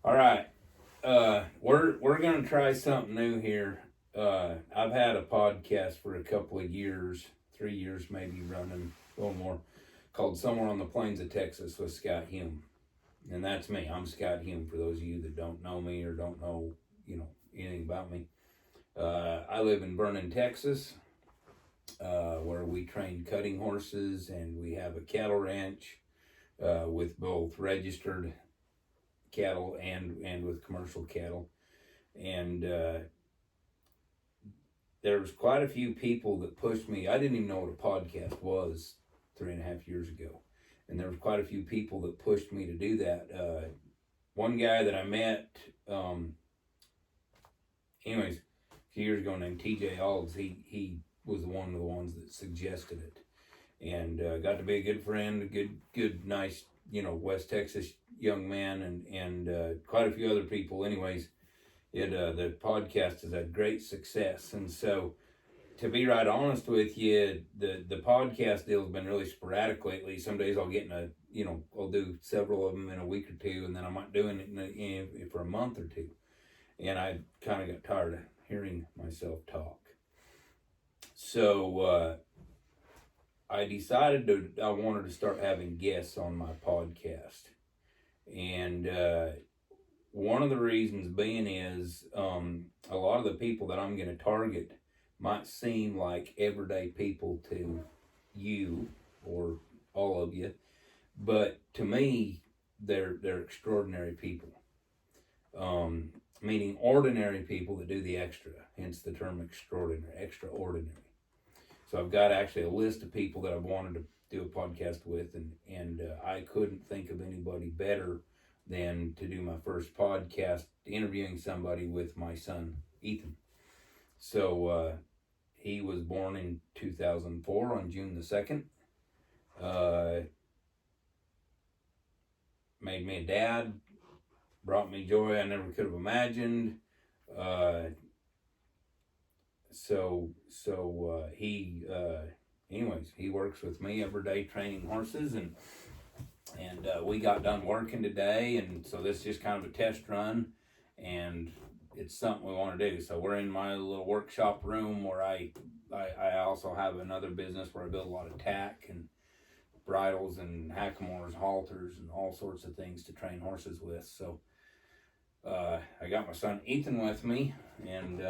All right. We're gonna try something new here. I've had a podcast for a couple of years, 3 years maybe running, a little more, called Somewhere on the Plains of Texas with Scott Hulme. And that's me. I'm Scott Hulme, for those of you that don't know me or don't know, anything about me. I live in Vernon, Texas, where we train cutting horses, and we have a cattle ranch with both registered cattle and with commercial cattle. And there was quite a few people that pushed me. I didn't even know what a podcast was 3.5 years ago. And there was quite a few people that pushed me to do that. One guy that I met, anyways, a few years ago, named TJ Alds, he was one of the ones that suggested it. And got to be a good friend, a good, nice, West Texas young man, and quite a few other people. Anyways, the podcast has had great success, and so, to be right honest with you, the podcast deal has been really sporadic lately. Some days I'll get I'll do several of them in a week or two, and then I'm not doing it for a month or two. And I kind of got tired of hearing myself talk. So I decided I wanted to start having guests on my podcast. And one of the reasons being is a lot of the people that I'm going to target might seem like everyday people to you or all of you, but to me, they're extraordinary people. Meaning ordinary people that do the extra, hence the term extraordinary. So I've got actually a list of people that I've wanted to do a podcast with, and I couldn't think of anybody better than to do my first podcast interviewing somebody with my son, Ethan. So he was born in 2004 on June the 2nd. Made me a dad, brought me joy I never could have imagined. He works with me every day training horses, and we got done working today, and so this is just kind of a test run, and it's something we want to do. So we're in my little workshop room where I also have another business where I build a lot of tack and bridles and hackamores, halters, and all sorts of things to train horses with. So I got my son Ethan with me, and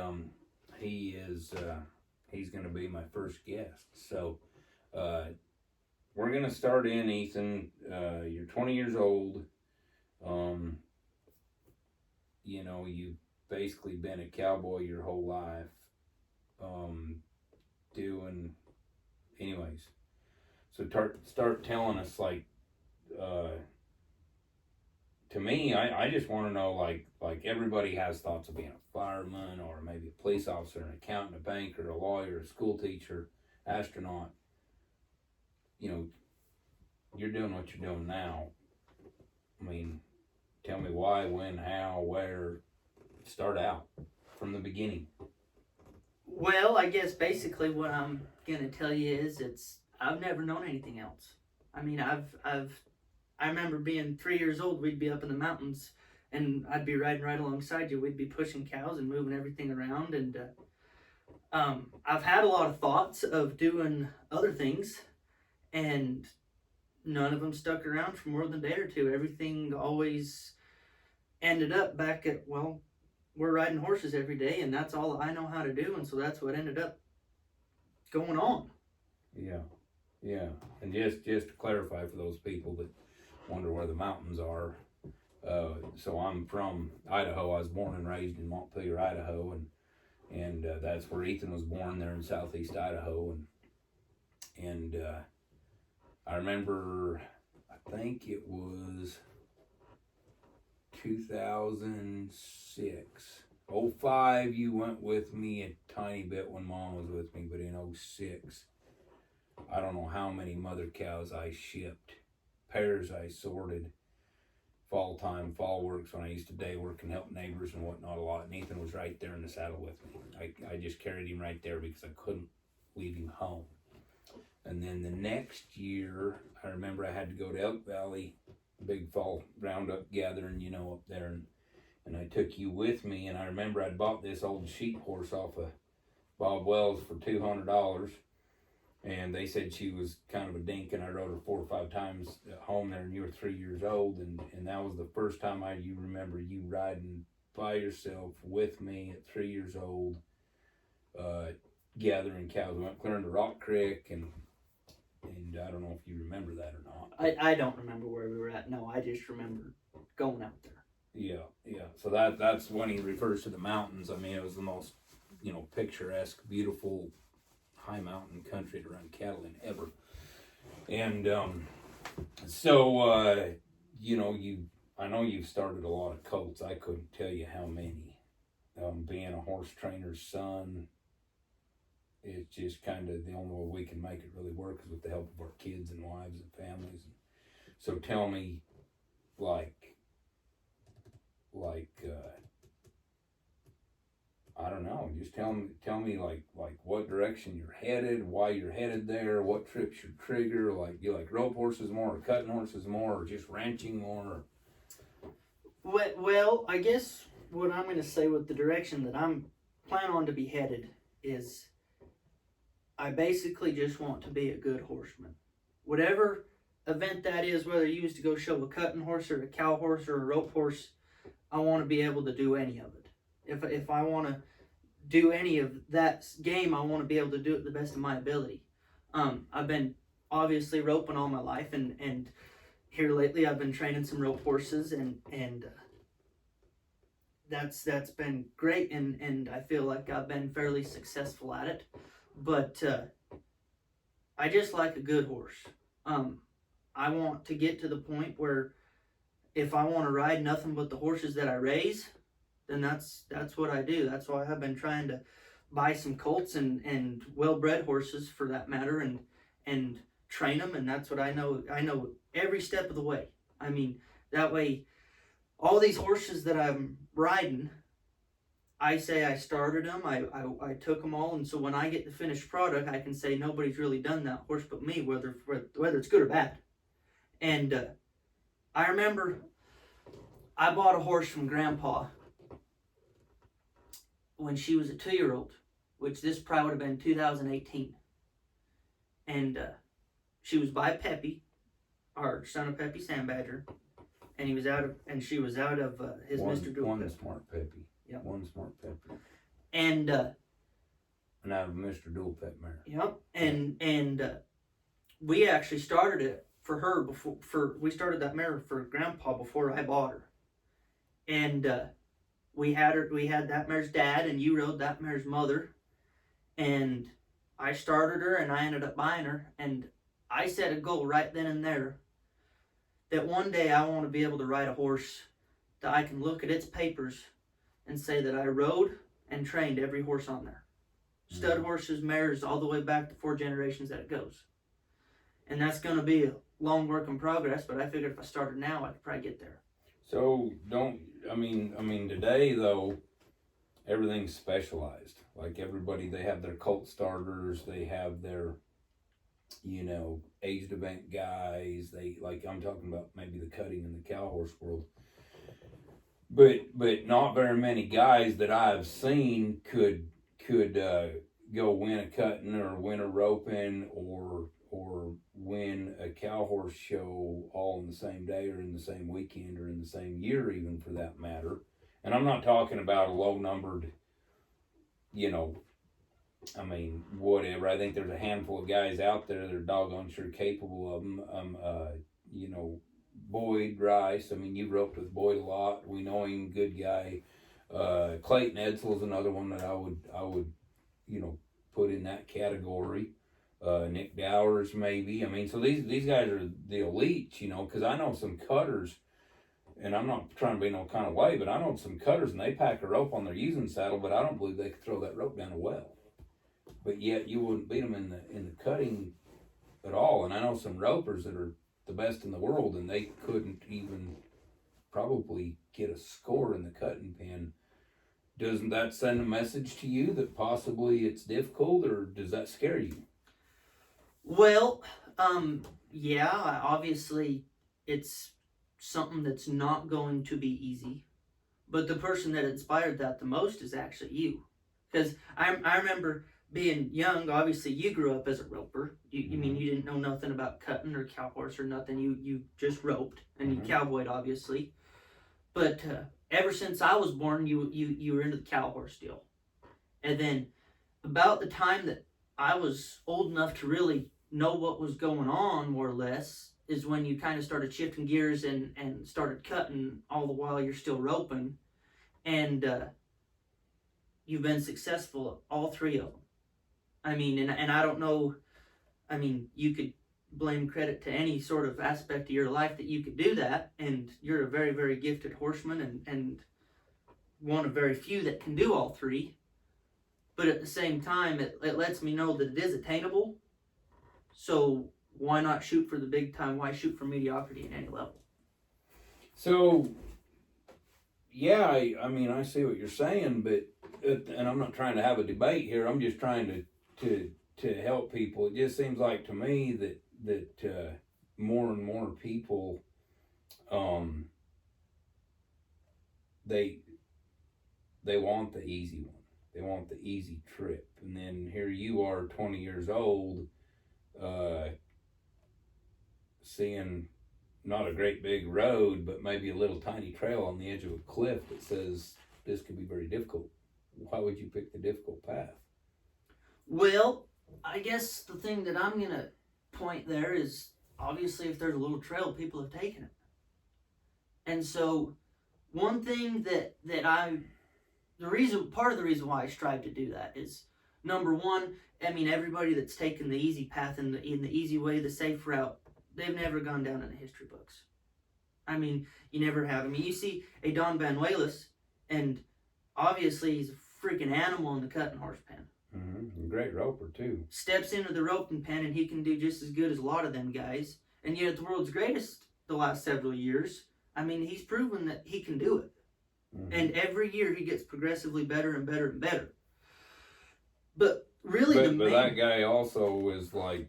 he's going to be my first guest. So we're going to start in, Ethan. You're 20 years old. You've basically been a cowboy your whole life. So start telling us, like, to me, I just want to know, like everybody has thoughts of being a fireman, or maybe a police officer, an accountant, a banker, a lawyer, a school teacher, astronaut. You're doing what you're doing now. I mean, tell me why, when, how, where. Start out from the beginning. Well, I guess basically what I'm gonna tell you is I've never known anything else. I mean, I remember being 3 years old. We'd be up in the mountains, and I'd be riding right alongside you. We'd be pushing cows and moving everything around, and I've had a lot of thoughts of doing other things, and none of them stuck around for more than a day or two. Everything always ended up back at, well, we're riding horses every day, and that's all I know how to do, and so that's what ended up going on. Yeah. And just to clarify for those people that wonder where the mountains are, so I'm from Idaho. I was born and raised in Montpelier, Idaho, and that's where Ethan was born, there in southeast Idaho, and I remember, I think it was 2006. 05, you went with me a tiny bit when Mom was with me, but in 06, I don't know how many mother cows I shipped, pairs I sorted, fall works when I used to day work and help neighbors and whatnot a lot. And Ethan was right there in the saddle with me. I just carried him right there because I couldn't leave him home. And then the next year, I remember I had to go to Elk Valley, big fall roundup gathering, up there. and I took you with me. And I remember I'd bought this old sheep horse off of Bob Wells for $200, and they said she was kind of a dink, and I rode her 4 or 5 times at home there, and you were 3 years old, and that was the first time you remember you riding by yourself with me at 3 years old, gathering cows. We went clearing the Rock Creek, and I don't know if you remember that or not. I don't remember where we were at. No, I just remember going out there. Yeah. So that's when he refers to the mountains. I mean, it was the most, picturesque, beautiful, high mountain country to run cattle in ever. And I know you've started a lot of colts. I couldn't tell you how many. Being a horse trainer's son, it's just kind of the only way we can make it really work is with the help of our kids and wives and families. So tell me, I don't know. Just tell me like what direction you're headed, why you're headed there, what trips your trigger. Like, you like rope horses more, or cutting horses more, or just ranching more? Well, I guess what I'm going to say with the direction that I'm plan on to be headed is, I basically just want to be a good horseman. Whatever event that is, whether you used to go show a cutting horse or a cow horse or a rope horse, I want to be able to do any of it. If I want to do any of that game, I want to be able to do it to the best of my ability. I've been obviously roping all my life, and here lately I've been training some rope horses, and that's been great, and I feel like I've been fairly successful at it. But I just like a good horse. I want to get to the point where if I want to ride nothing but the horses that I raise, then that's what I do. That's why I've been trying to buy some colts and well-bred horses, for that matter, and train them. And that's what I know. I know every step of the way. I mean, that way, all these horses that I'm riding, I say I started them, I took them all, and so when I get the finished product, I can say nobody's really done that horse but me, whether it's good or bad. And I remember I bought a horse from Grandpa when she was a 2-year-old, which this probably would have been 2018. And she was by Peppy, our son of Peppy Sandbadger, and she was out of his Mr. Dual. One smart Peppy. Yep. One smart Peppy. And out of Mr. Dual Pet Mare. Yep. And we actually started it for her we started that mare for Grandpa before I bought her. And we had that mare's dad, and you rode that mare's mother, and I started her, and I ended up buying her, and I set a goal right then and there that one day I want to be able to ride a horse that I can look at its papers and say that I rode and trained every horse on there. Stud horses, mares, all the way back to 4 generations that it goes. And that's going to be a long work in progress, but I figured if I started now, I could probably get there. So I mean today though, everything's specialized. Like everybody, they have their colt starters, they have their, aged event guys. I'm talking about maybe the cutting in the cow horse world. But not very many guys that I've seen could go win a cutting or win a roping or win a cow horse show all in the same day or in the same weekend or in the same year, even, for that matter. And I'm not talking about a low numbered, whatever. I think there's a handful of guys out there that are doggone sure capable of them. Boyd Rice, you've roped with Boyd a lot. We know him, good guy. Clayton Edsel is another one that I would put in that category. Nick Dowers, maybe. So these guys are the elites, because I know some cutters, and I'm not trying to be no kind of way, but I know some cutters, and they pack a rope on their using saddle, but I don't believe they could throw that rope down a well. But yet you wouldn't beat them in the cutting at all. And I know some ropers that are the best in the world, and they couldn't even probably get a score in the cutting pen. Doesn't that send a message to you that possibly it's difficult, or does that scare you? Well, yeah, obviously it's something that's not going to be easy. But the person that inspired that the most is actually you. Because I remember being young. Obviously, you grew up as a roper. You mean you didn't know nothing about cutting or cow horse or nothing. You just roped and you cowboyed, obviously. But ever since I was born, you were into the cow horse deal. And then about the time that I was old enough to really know what was going on, more or less, is when you kind of started shifting gears and started cutting all the while you're still roping. And you've been successful at all three of them. I mean, and I don't know, I mean, you could blame credit to any sort of aspect of your life that you could do that, and you're a very, very gifted horseman and one of very few that can do all three. But at the same time, it lets me know that it is attainable. So why not shoot for the big time? Why shoot for mediocrity at any level? So, yeah, I mean, I see what you're saying, but and I'm not trying to have a debate here. I'm just trying to help people. It just seems like to me that more and more people, they want the easy one. They want the easy trip, and then here you are, 20 years old, seeing not a great big road, but maybe a little tiny trail on the edge of a cliff that says this could be very difficult. Why would you pick the difficult path? Well, I guess the thing that I'm going to point there is obviously if there's a little trail, people have taken it. And so one thing part of the reason why I strive to do that is, number one, I mean, everybody that's taken the easy path in the easy way, the safe route, they've never gone down in the history books. I mean, you never have. I mean, you see a Don Banuelos, and obviously he's a freaking animal in the cutting horse pen. Mm-hmm. Great roper, too. Steps into the roping pen, and he can do just as good as a lot of them guys. And yet, at the world's greatest the last several years, I mean, he's proven that he can do it. Mm-hmm. And every year he gets progressively better and better and better. But really, but that guy also is like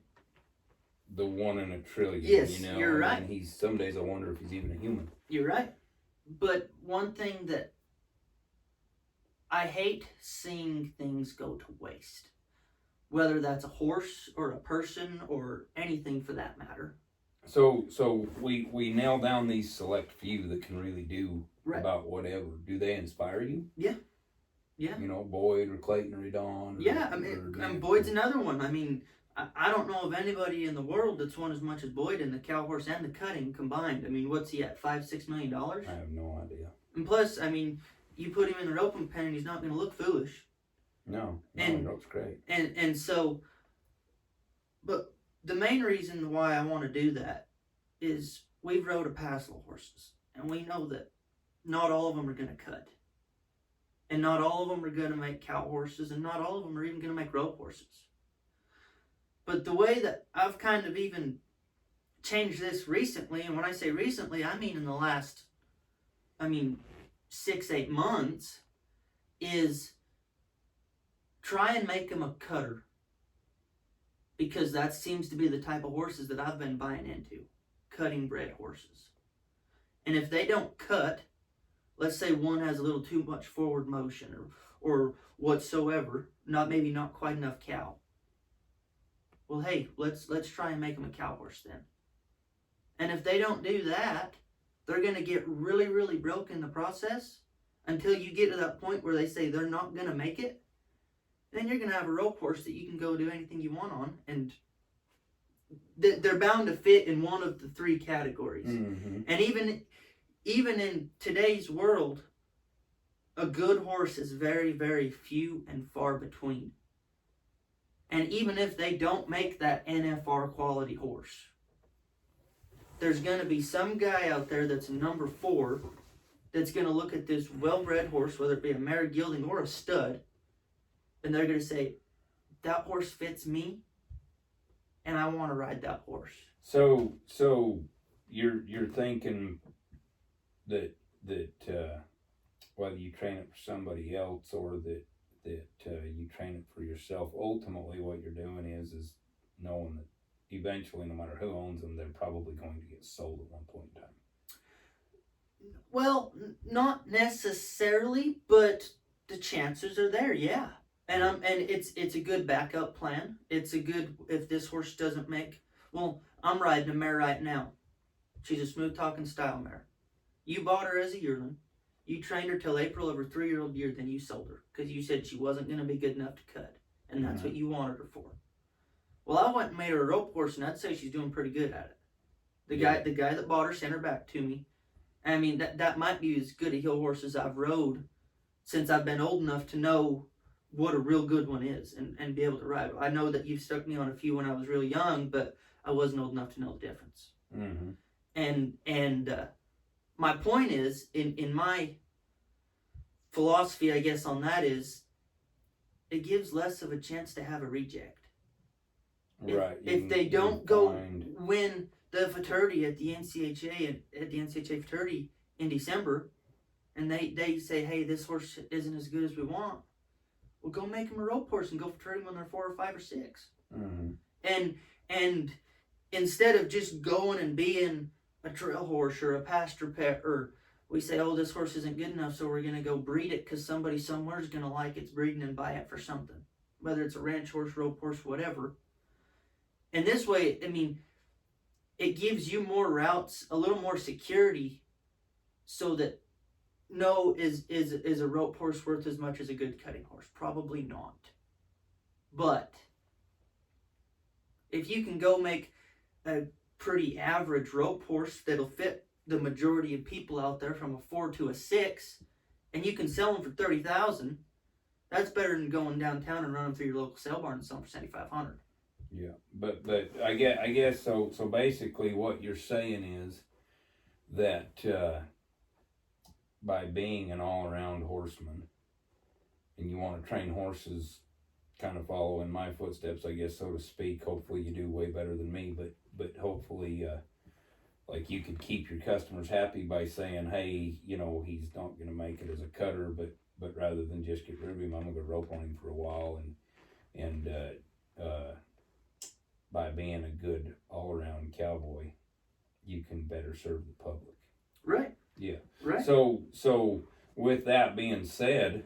the one in a trillion. Yes, you know? You're right. And some days I wonder if he's even a human. You're right. But one thing that I hate seeing things go to waste, whether that's a horse or a person or anything for that matter. So we nail down these select few that can really do about whatever. Do they inspire you? Yeah. Yeah. You know, Boyd or Clayton or Don. Yeah, I mean, Boyd's another one. I mean, I don't know of anybody in the world that's won as much as Boyd in the cow horse and the cutting combined. I mean, what's he at, $5-6 million? I have no idea. And plus, I mean, you put him in the roping pen and he's not going to look foolish. No, he looks great. And so, but the main reason why I want to do that is we've rode a passel horses, and we know that not all of them are going to cut. And not all of them are going to make cow horses, and not all of them are even going to make rope horses. But the way that I've kind of even changed this recently, and when I say recently, I mean in the last, 6-8 months, is try and make them a cutter. Because that seems to be the type of horses that I've been buying into. Cutting bred horses. And if they don't cut, let's say one has a little too much forward motion or whatsoever, maybe not quite enough cow. Well, hey, let's try and make them a cow horse then. And if they don't do that, they're going to get really, really broke in the process until you get to that point where they say they're not going to make it. Then you're going to have a rope horse that you can go do anything you want on, and they're bound to fit in one of the three categories. Mm-hmm. And even in today's world, a good horse is very, very few and far between. And even if they don't make that NFR quality horse, there's going to be some guy out there that's a number 4 that's going to look at this well-bred horse, whether it be a mare gelding or a stud, and they're going to say, that horse fits me, and I want to ride that horse. So you're thinking that whether you train it for somebody else or that you train it for yourself, ultimately what you're doing is knowing that eventually, no matter who owns them, they're probably going to get sold at one point in time. Well, not necessarily, but the chances are there, yeah. And it's a good backup plan. It's a good if this horse doesn't make. Well, I'm riding a mare right now. She's a smooth talking style mare. You bought her as a yearling. You trained her till April of her 3-year-old year, then you sold her because you said she wasn't going to be good enough to cut, and that's what you wanted her for. Well, I went and made her a rope horse, and I'd say she's doing pretty good at it. The guy that bought her sent her back to me. I mean, that might be as good a hill horse as I've rode since I've been old enough to know what a real good one is and be able to ride. I know that you've stuck me on a few when I was really young, but I wasn't old enough to know the difference. Mm-hmm. And my point is, in my philosophy, I guess, on that is, it gives less of a chance to have a reject. Right. If they don't go win the fraternity at the NCHA fraternity in December, and they say, hey, this horse isn't as good as we want, well, go make him a rope horse and go fraternity when they're 4 or 5 or 6. Mm-hmm. And instead of just going and being a trail horse or a pasture pet, or we say, oh, this horse isn't good enough, so we're going to go breed it because somebody somewhere is going to like its breeding and buy it for something, whether it's a ranch horse, rope horse, whatever. And this way, I mean, it gives you more routes, a little more security, so that no, is a rope horse worth as much as a good cutting horse? Probably not. But if you can go make a pretty average rope horse that'll fit the majority of people out there from a 4 to a 6, and you can sell them for $30,000, that's better than going downtown and running through your local sale barn and selling for $7,500. Yeah, but I guess so basically what you're saying is that by being an all-around horseman, and you want to train horses kind of follow in my footsteps, I guess, so to speak. Hopefully you do way better than me, but hopefully like you could keep your customers happy by saying, hey, you know, he's not going to make it as a cutter, but rather than just get rid of him, I'm going to rope on him for a while, and by being a good all-around cowboy, you can better serve the public. Right. Yeah. Right. So with that being said,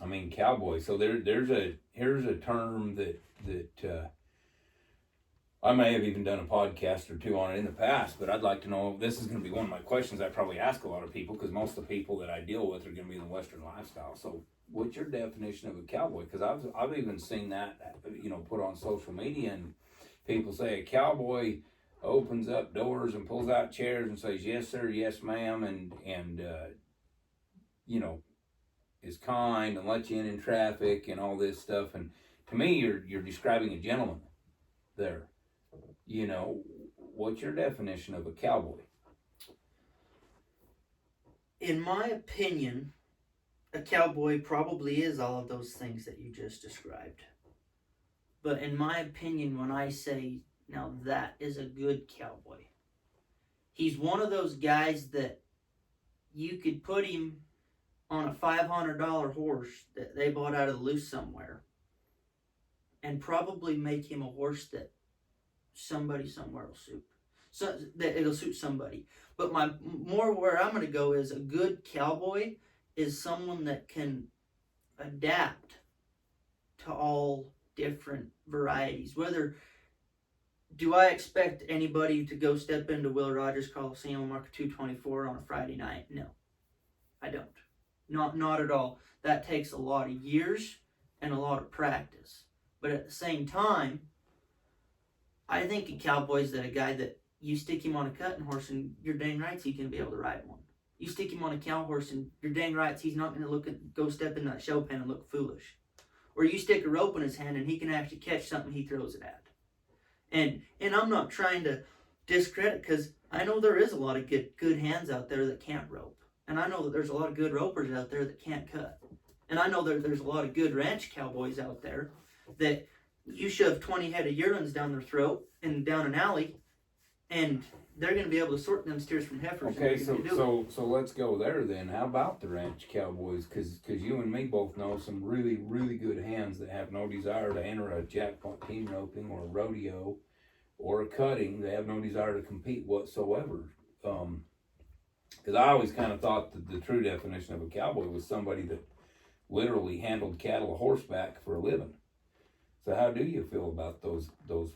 I mean, cowboy. So here's a term that I may have even done a podcast or two on it in the past, but I'd like to know. This is going to be one of my questions I probably ask a lot of people, because most of the people that I deal with are going to be in the Western lifestyle. So, what's your definition of a cowboy? Because I've even seen that, you know, put on social media, and people say a cowboy opens up doors and pulls out chairs and says, yes sir, yes ma'am, and you know, is kind and lets you in traffic and all this stuff. And to me, you're describing a gentleman there. You know, what's your definition of a cowboy? In my opinion, a cowboy probably is all of those things that you just described. But in my opinion, when I say, now that is a good cowboy, he's one of those guys that you could put him on a $500 horse that they bought out of the loose somewhere and probably make him a horse that somebody somewhere will suit. So that it'll suit somebody. But where I'm going to go is a good cowboy is someone that can adapt to all different varieties. Do I expect anybody to go step into Will Rogers Coliseum and mark a 224 on a Friday night? No, I don't. Not at all. That takes a lot of years and a lot of practice. But at the same time, I think a cowboy's a guy that you stick him on a cutting horse and you're dang right he's going to be able to ride one. You stick him on a cow horse and you're dang right he's not going to go step in that show pen and look foolish. Or you stick a rope in his hand and he can actually catch something he throws it at. And I'm not trying to discredit, because I know there is a lot of good hands out there that can't rope. And I know that there's a lot of good ropers out there that can't cut. And I know there's a lot of good ranch cowboys out there that you shove 20 head of yearlings down their throat and down an alley, and they're going to be able to sort them steers from heifers. Okay, so let's go there then. How about the ranch cowboys? Because you and me both know some really, really good hands that have no desire to enter a jackpot team roping or a rodeo or a cutting. They have no desire to compete whatsoever. Because I always kind of thought that the true definition of a cowboy was somebody that literally handled cattle horseback for a living. So how do you feel about those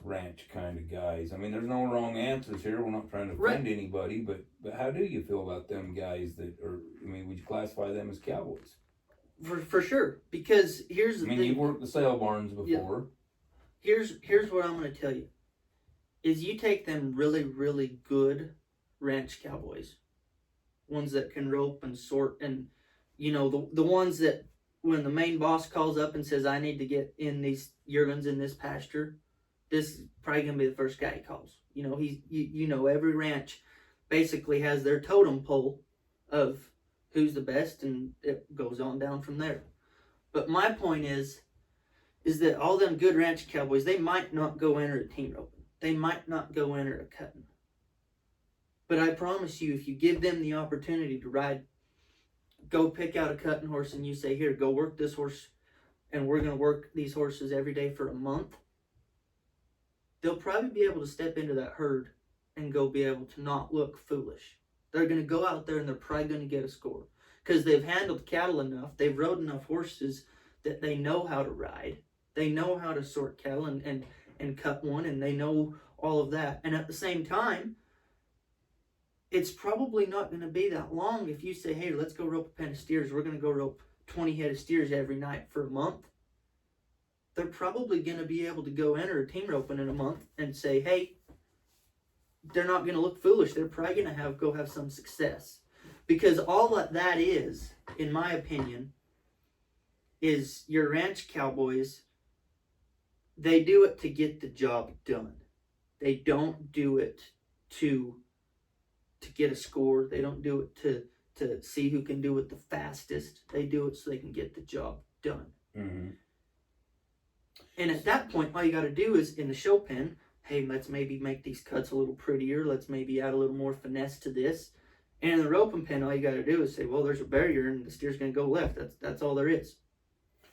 ranch kind of guys? I mean, there's no wrong answers here. We're not trying to offend anybody, but how do you feel about them guys that are? I mean, would you classify them as cowboys? For sure, because here's the thing. You've worked the sale barns before. Yeah. Here's what I'm going to tell you. Is you take them really, really good ranch cowboys, ones that can rope and sort, and the ones that when the main boss calls up and says, I need to get in these yearlings in this pasture, this is probably going to be the first guy he calls. Every ranch basically has their totem pole of who's the best, and it goes on down from there. But my point is that all them good ranch cowboys, they might not go enter a team roping. They might not go enter a cutting. But I promise you, if you give them the opportunity to ride, go pick out a cutting horse and you say, here, go work this horse, and we're going to work these horses every day for a month, they'll probably be able to step into that herd and go be able to not look foolish. They're going to go out there and they're probably going to get a score because they've handled cattle enough. They've rode enough horses that they know how to ride. They know how to sort cattle and cut one, and they know all of that. And at the same time, it's probably not going to be that long if you say, hey, let's go rope a pen of steers. We're going to go rope 20 head of steers every night for a month. They're probably going to be able to go enter a team roping in a month and say, hey, they're not going to look foolish. They're probably going to go have some success. Because all that is, in my opinion, is your ranch cowboys, they do it to get the job done. They don't do it to get a score. They don't do it to see who can do it the fastest. They do it so they can get the job done. Mm-hmm. And at that point, all you got to do is, in the show pen, hey, let's maybe make these cuts a little prettier. Let's maybe add a little more finesse to this. And in the roping pen, all you got to do is say, well, there's a barrier and the steer's going to go left. That's all there is.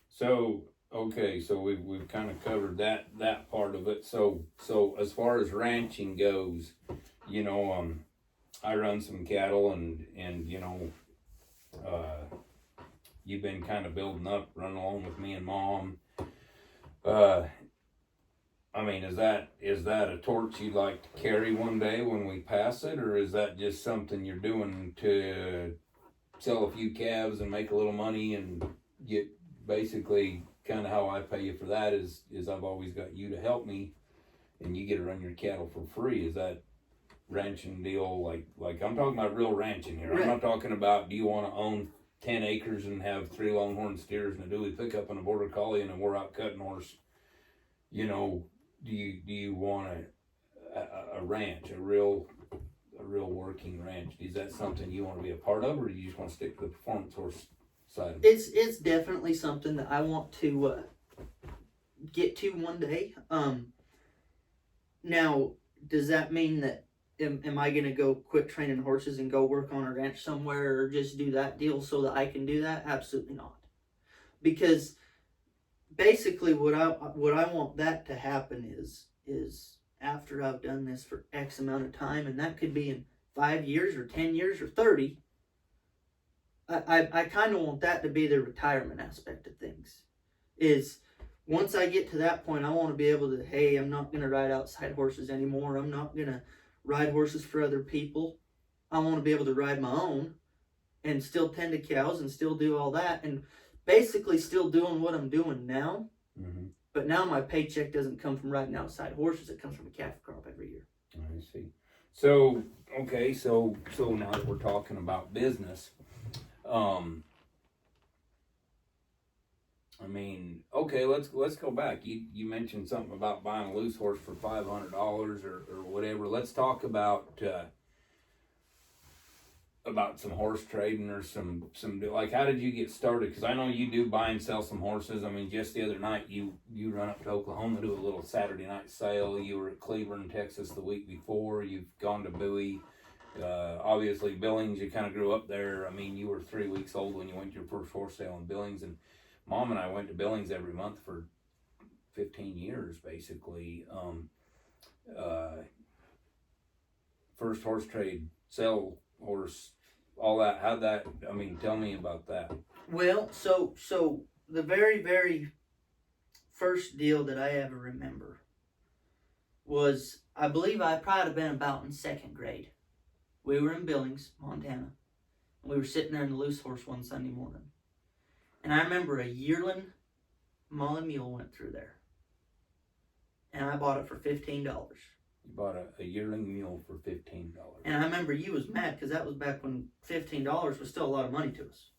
So, okay, so we've kind of covered that part of it. So as far as ranching goes, I run some cattle and you've been kind of building up, running along with me and Mom. I mean, is that a torch you'd like to carry one day when we pass it, or is that just something you're doing to sell a few calves and make a little money and get basically kind of how I pay you for that is I've always got you to help me and you get to run your cattle for free? Is that ranching deal like I'm talking about real ranching here? Right. I'm not talking about do you want to own 10 acres and have 3 longhorn steers and a dually pickup and a border collie and a wore out cutting horse. Do you want a ranch, a real working ranch? Is that something you want to be a part of, or do you just want to stick to the performance horse side of it? It's definitely something that I want to get to one day. Now, does that mean that am I going to go quit training horses and go work on a ranch somewhere, or just do that deal so that I can do that? Absolutely not. Because basically what I want that to happen is after I've done this for X amount of time, and that could be in 5 years or 10 years or 30, I kind of want that to be the retirement aspect of things. Is once I get to that point, I want to be able to, hey, I'm not going to ride outside horses anymore. I'm not going to ride horses for other people. I want to be able to ride my own and still tend to cows and still do all that, and basically still doing what I'm doing now. Mm-hmm. But now my paycheck doesn't come from riding outside horses. It comes from a calf crop every year. I see. So, okay, so now that we're talking about business, I mean, okay, let's go back. You mentioned something about buying a loose horse for $500 or whatever. Let's talk about some horse trading or some like, how did you get started? Because I know you do buy and sell some horses. I mean, just the other night you run up to Oklahoma to do a little Saturday night sale. You were at Cleveland, Texas the week before. You've gone to Bowie. Obviously Billings, you kind of grew up there. I mean, you were 3 weeks old when you went to your first horse sale in Billings, and Mom and I went to Billings every month for 15 years, basically. First horse trade sale horse all that, how'd that, I mean, tell me about that. Well, so the very, very first deal that I ever remember was, I believe I probably have been about in second grade. We were in Billings, Montana. We were sitting there in the loose horse one Sunday morning. And I remember a yearling Molly mule went through there. And I bought it for $15. You bought a yearling mule for $15. And I remember you was mad because that was back when $15 was still a lot of money to us.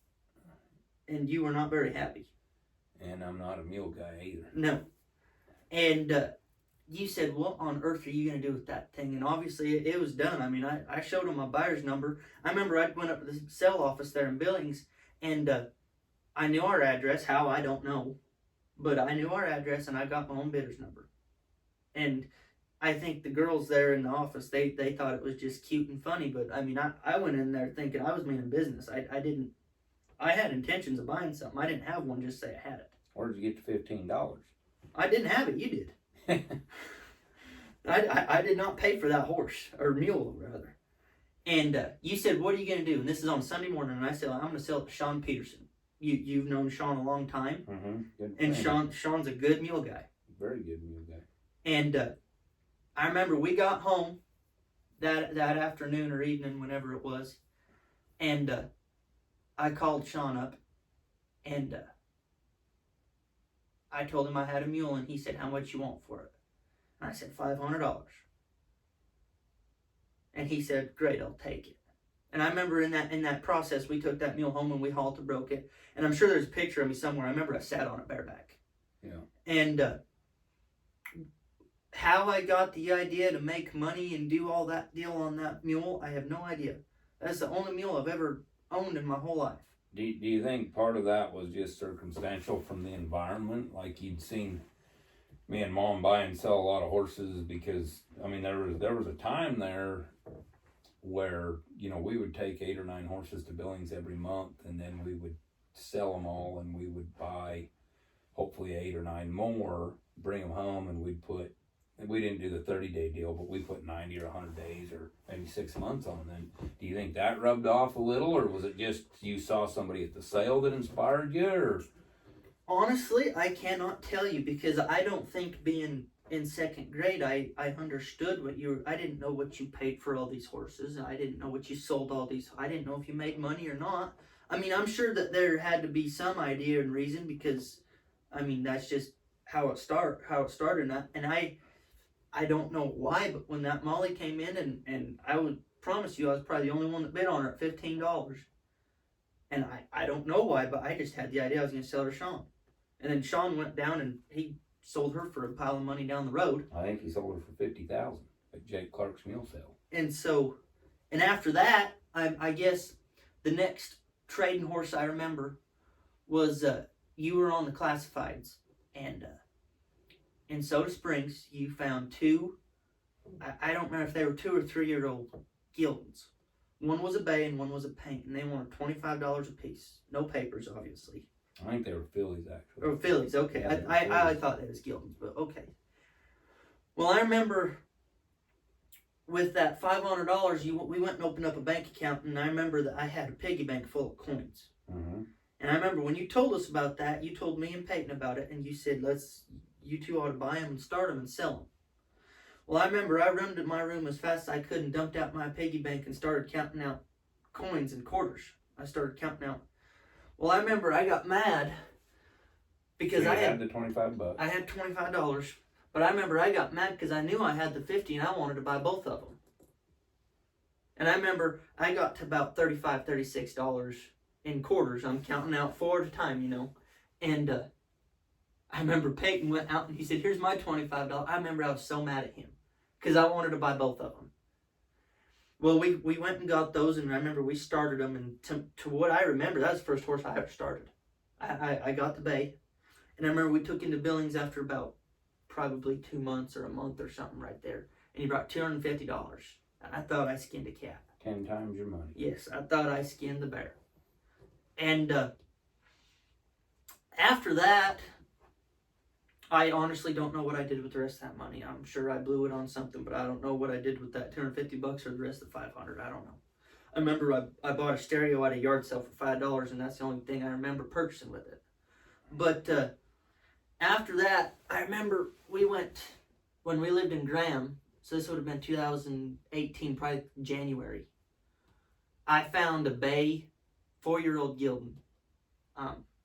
And you were not very happy. And I'm not a mule guy either. No. And you said, what on earth are you going to do with that thing? And obviously it was done. I mean, I showed him my buyer's number. I remember I went up to the sale office there in Billings, and I knew our address. How, I don't know. But I knew our address, and I got my own bidder's number. And I think the girls there in the office, they thought it was just cute and funny. But, I mean, I went in there thinking I was meaning business. I had intentions of buying something. I didn't have one just say I had it. Where'd you get the $15? I didn't have it. You did. I did not pay for that horse, or mule, rather. And you said, what are you going to do? And this is on Sunday morning. And I said, I'm going to sell it to Sean Peterson. You've known Sean a long time. Mm-hmm. And Sean's a good mule guy. Very good mule guy. And I remember we got home that afternoon or evening, whenever it was. And I called Sean up. And I told him I had a mule. And he said, how much you want for it? And I said, $500. And he said, great, I'll take it. And I remember in that process, we took that mule home and we halter broke it. And I'm sure there's a picture of me somewhere. I remember I sat on it bareback. Yeah. And how I got the idea to make money and do all that deal on that mule, I have no idea. That's the only mule I've ever owned in my whole life. Do you think part of that was just circumstantial from the environment? Like you'd seen me and Mom buy and sell a lot of horses because, I mean, there was a time there where, you know, we would take 8 or 9 horses to Billings every month, and then we would sell them all, and we would buy hopefully 8 or 9 more, bring them home, and we didn't do the 30-day deal, but we put 90 or 100 days or maybe 6 months on them. Do you think that rubbed off a little, or was it just you saw somebody at the sale that inspired you, or? Honestly, I cannot tell you, because I don't think being in second grade, I understood I didn't know what you paid for all these horses. I didn't know what you sold all these. I didn't know if you made money or not. I mean, I'm sure that there had to be some idea and reason, because, I mean, that's just how it started. And I don't know why, but when that Molly came in, and I would promise you I was probably the only one that bid on her at $15. And I don't know why, but I just had the idea I was going to sell her to Sean. And then Sean went down and he sold her for a pile of money down the road. I think he sold her for $50,000 at Jake Clark's mule sale. And after that, I guess the next trading horse I remember was you were on the classifieds, and in Soda Springs you found 2. I don't remember if they were 2 or 3 year old Gildens. One was a bay and one was a paint, and they wanted $25 a piece. No papers, obviously. I think they were fillies, actually. Oh, fillies, okay. Yeah, I thought that was Gildens, but okay. Well, I remember with that $500, we went and opened up a bank account, and I remember that I had a piggy bank full of coins. Mm-hmm. And I remember when you told us about that, you told me and Peyton about it, and you said, you two ought to buy them and start them and sell them. Well, I remember I run to my room as fast as I could and dumped out my piggy bank and started counting out coins and quarters. I started counting out. Well, I remember I got mad because so I had the $25. I had $25, but I remember I got mad because I knew I had the 50 and I wanted to buy both of them. And I remember I got to about $35, $36 in quarters. I'm counting out 4 at a time, you know. And I remember Peyton went out and he said, here's my $25. I remember I was so mad at him because I wanted to buy both of them. Well, we went and got those, and I remember we started them, and to what I remember, that was the first horse I ever started. I got the bay, and I remember we took into Billings after about probably 2 months or a month or something right there, and he brought $250. And I thought I skinned a cat. 10 times your money. Yes, I thought I skinned the bear. And after that, I honestly don't know what I did with the rest of that money. I'm sure I blew it on something, but I don't know what I did with that $250 or the rest of the $500. I don't know. I remember I bought a stereo at a yard sale for $5, and that's the only thing I remember purchasing with it. But after that, I remember we went, when we lived in Graham, so this would have been 2018, probably January. I found a bay 4-year-old gelding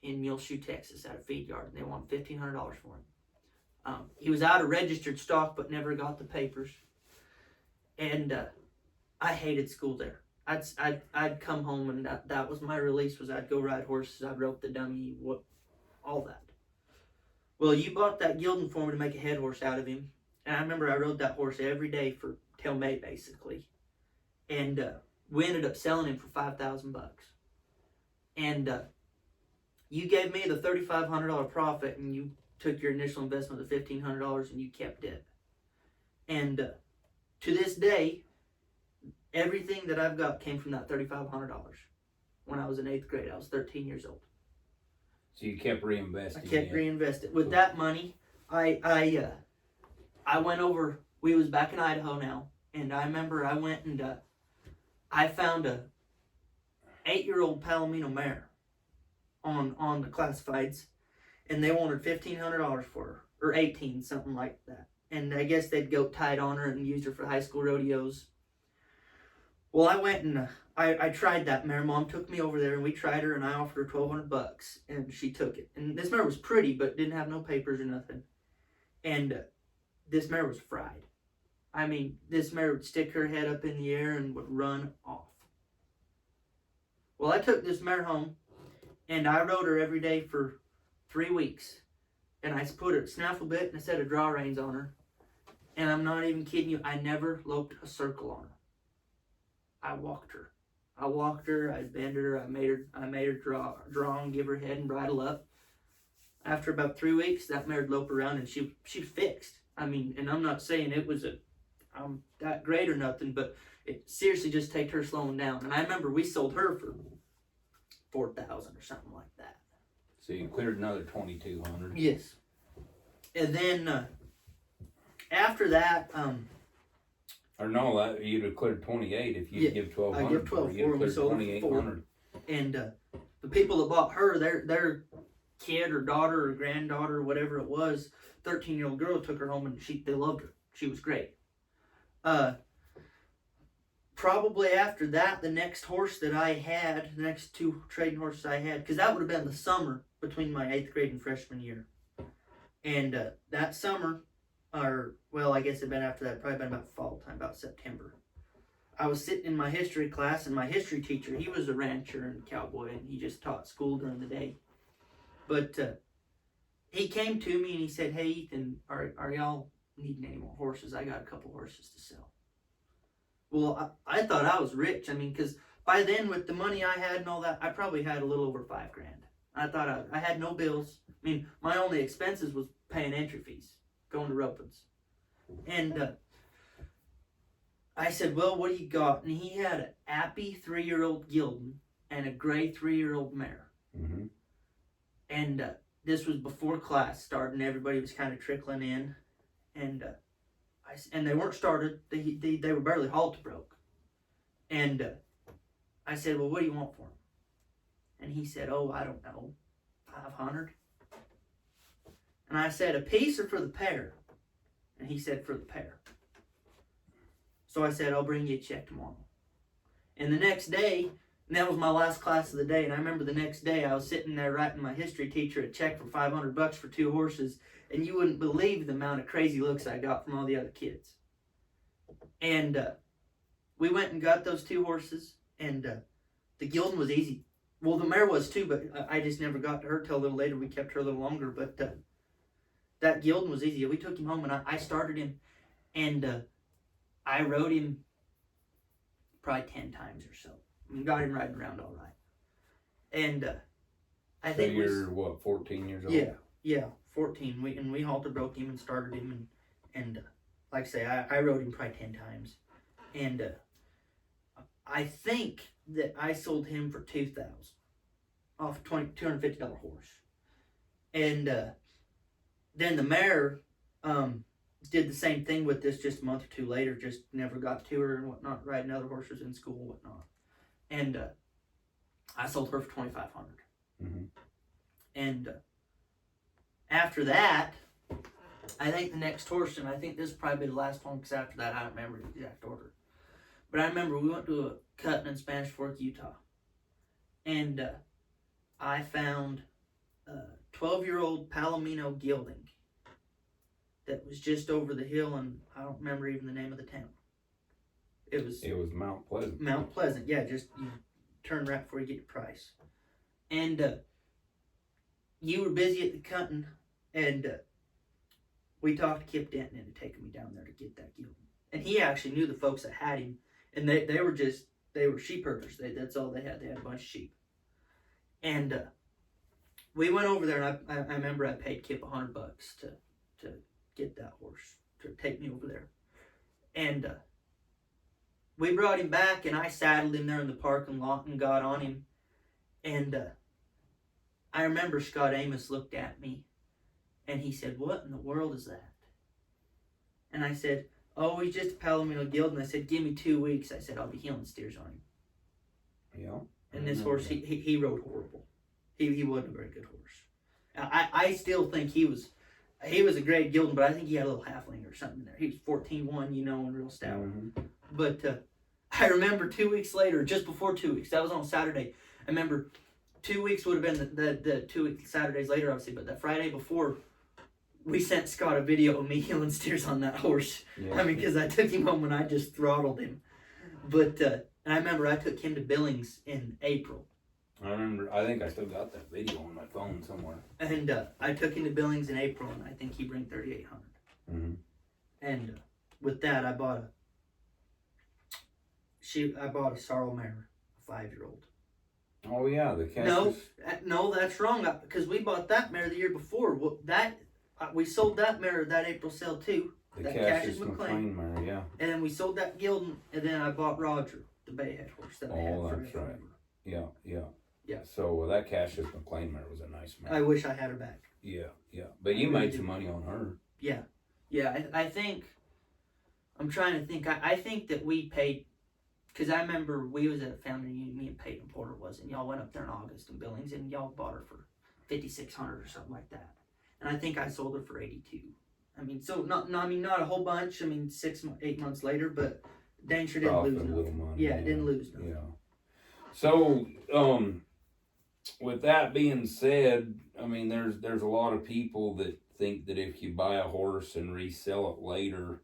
in Muleshoe, Texas, at a feed yard, and they wanted $1,500 for him. He was out of registered stock, but never got the papers. And I hated school there. I'd come home, and that was my release. Was I'd go ride horses. I'd rope the dummy, all that. Well, you bought that gelding for me to make a head horse out of him, and I remember I rode that horse every day till May, basically. And we ended up selling him for $5,000. And you gave me the $3,500 profit, and you took your initial investment of $1,500, and you kept it. And to this day, everything that I've got came from that $3,500. When I was in 8th grade, I was 13 years old. So you kept reinvesting. I kept reinvesting. With that money, I went over. We was back in Idaho now, and I remember I went and I found a 8-year-old Palomino mare on the classifieds, and they wanted $1,500 for her, or 18, something like that. And I guess they'd goat tied on her and used her for high school rodeos. Well, I went and I tried that mare. Mom took me over there, and we tried her, and I offered her $1,200, and she took it. And this mare was pretty, but didn't have no papers or nothing. And this mare was fried. I mean, this mare would stick her head up in the air and would run off. Well, I took this mare home, and I rode her every day for 3 weeks. And I put a snaffle bit and a set of draw reins on her. And I'm not even kidding you, I never loped a circle on her. I walked her. I bent her, I made her draw and give her head and bridle up. After about 3 weeks, that mare'd lope around, and she fixed. I mean, and I'm not saying it was that great or nothing, but it seriously just take her slowing down. And I remember we sold her for $4,000 or something like that. So you cleared another $2,200. Yes. And then after that, or no, you'd have cleared 28 if you'd give 1,200. I give 12 for her. We sold her for 4. And the people that bought her, their kid or daughter or granddaughter or whatever it was, 13-year-old girl, took her home, and they loved her. She was great. Probably after that, the next horse that I had, the next 2 trading horses I had, because that would have been the summer between my 8th grade and freshman year. And that summer, I guess it'd been after that, probably been about fall time, about September. I was sitting in my history class, and my history teacher, he was a rancher and cowboy, and he just taught school during the day. But he came to me and he said, "Hey, Ethan, are y'all needing any more horses? I got a couple horses to sell." Well, I thought I was rich. I mean, because by then, with the money I had and all that, I probably had a little over $5,000. I thought I had no bills. I mean, my only expenses was paying entry fees, going to ropings. And I said, "Well, what do you got?" And he had an Appy 3-year-old gelding and a gray 3-year-old mare. Mm-hmm. And this was before class started, and everybody was kind of trickling in. And they weren't started. They were barely halter broke. And I said, "Well, what do you want for them?" And he said, "Oh, I don't know, 500." And I said, "A piece or for the pair?" And he said, "For the pair." So I said, "I'll bring you a check tomorrow." And the next day, and that was my last class of the day, and I remember the next day I was sitting there writing my history teacher a check for $500 for 2 horses, and you wouldn't believe the amount of crazy looks I got from all the other kids. And we went and got those 2 horses, and the gelding was easy. Well, the mare was too, but I just never got to her till a little later. We kept her a little longer, but that gelding was easy. We took him home, and I started him, and I rode him probably 10 times or so. And got him riding around all right. And I think you're 14 years old? Yeah, 14. We halter broke him and started him, and like I say, I rode him probably 10 times. And I think that I sold him for $2,000 off a $250 horse. And then the mare did the same thing with this just a month or 2 later, just never got to her and whatnot, riding other horses in school and whatnot. and I sold her for $2,500. Mm-hmm. And after that, I think the next horse, and I think this will probably be the last one because after that I don't remember the exact order. But I remember we went to a cutting in Spanish Fork, Utah, and I found a 12-year-old Palomino gelding that was just over the hill, and I don't remember even the name of the town. It was Mount Pleasant. Mount Pleasant, yeah, just you turn right before you get your price. And you were busy at the cutting, and we talked Kip Denton into taking me down there to get that gelding. And he actually knew the folks that had him, and they were sheep herders. That's all they had. They had a bunch of sheep. And we went over there, and I remember I paid Kip $100 to get that horse, to take me over there. And we brought him back, and I saddled him there in the parking lot and got on him. And I remember Scott Amos looked at me, and he said, "What in the world is that?" And I said, "Oh, he's just a Palomino gelding." I said, "Give me 2 weeks." I said, "I'll be healing steers on him." Yeah. And this horse, he rode horrible. He wasn't a very good horse. I still think he was a great gelding, but I think he had a little halfling or something in there. He was 14-1, and real stout. Mm-hmm. But I remember 2 weeks later, just before 2 weeks, that was on Saturday. I remember 2 weeks would have been the 2 weeks, Saturdays later, obviously, but that Friday before, we sent Scott a video of me healing steers on that horse. Yeah. I mean, because I took him home and I just throttled him. But and I remember I took him to Billings in April. I think I still got that video on my phone somewhere. And I took him to Billings in April, and I think he bring 3,800. Mm-hmm. And with that, I bought a sorrel mare, a 5-year-old. Oh yeah, the Cassius. No, that's wrong. Because we bought that mare the year before. We sold that mare that April sale too. The Cassius McLean mare, yeah. And then we sold that gelding, and then I bought Roger, the bayhead horse that I had for that's right. forever. Yeah. So that Cassius McLean mare was a nice mare. I wish I had her back. Yeah. But you made some money on her. Yeah. I think. I'm trying to think. I think that we paid. Because I remember we was at a family reunion, me and Peyton Porter was, and y'all went up there in August in Billings, and y'all bought her for $5,600 or something like that. And I think I sold her for $82. I mean, so not a whole bunch. I mean, 8 months later, but dang sure didn't lose nothing. Yeah, didn't lose nothing. Yeah. So, with that being said, I mean, there's a lot of people that think that if you buy a horse and resell it later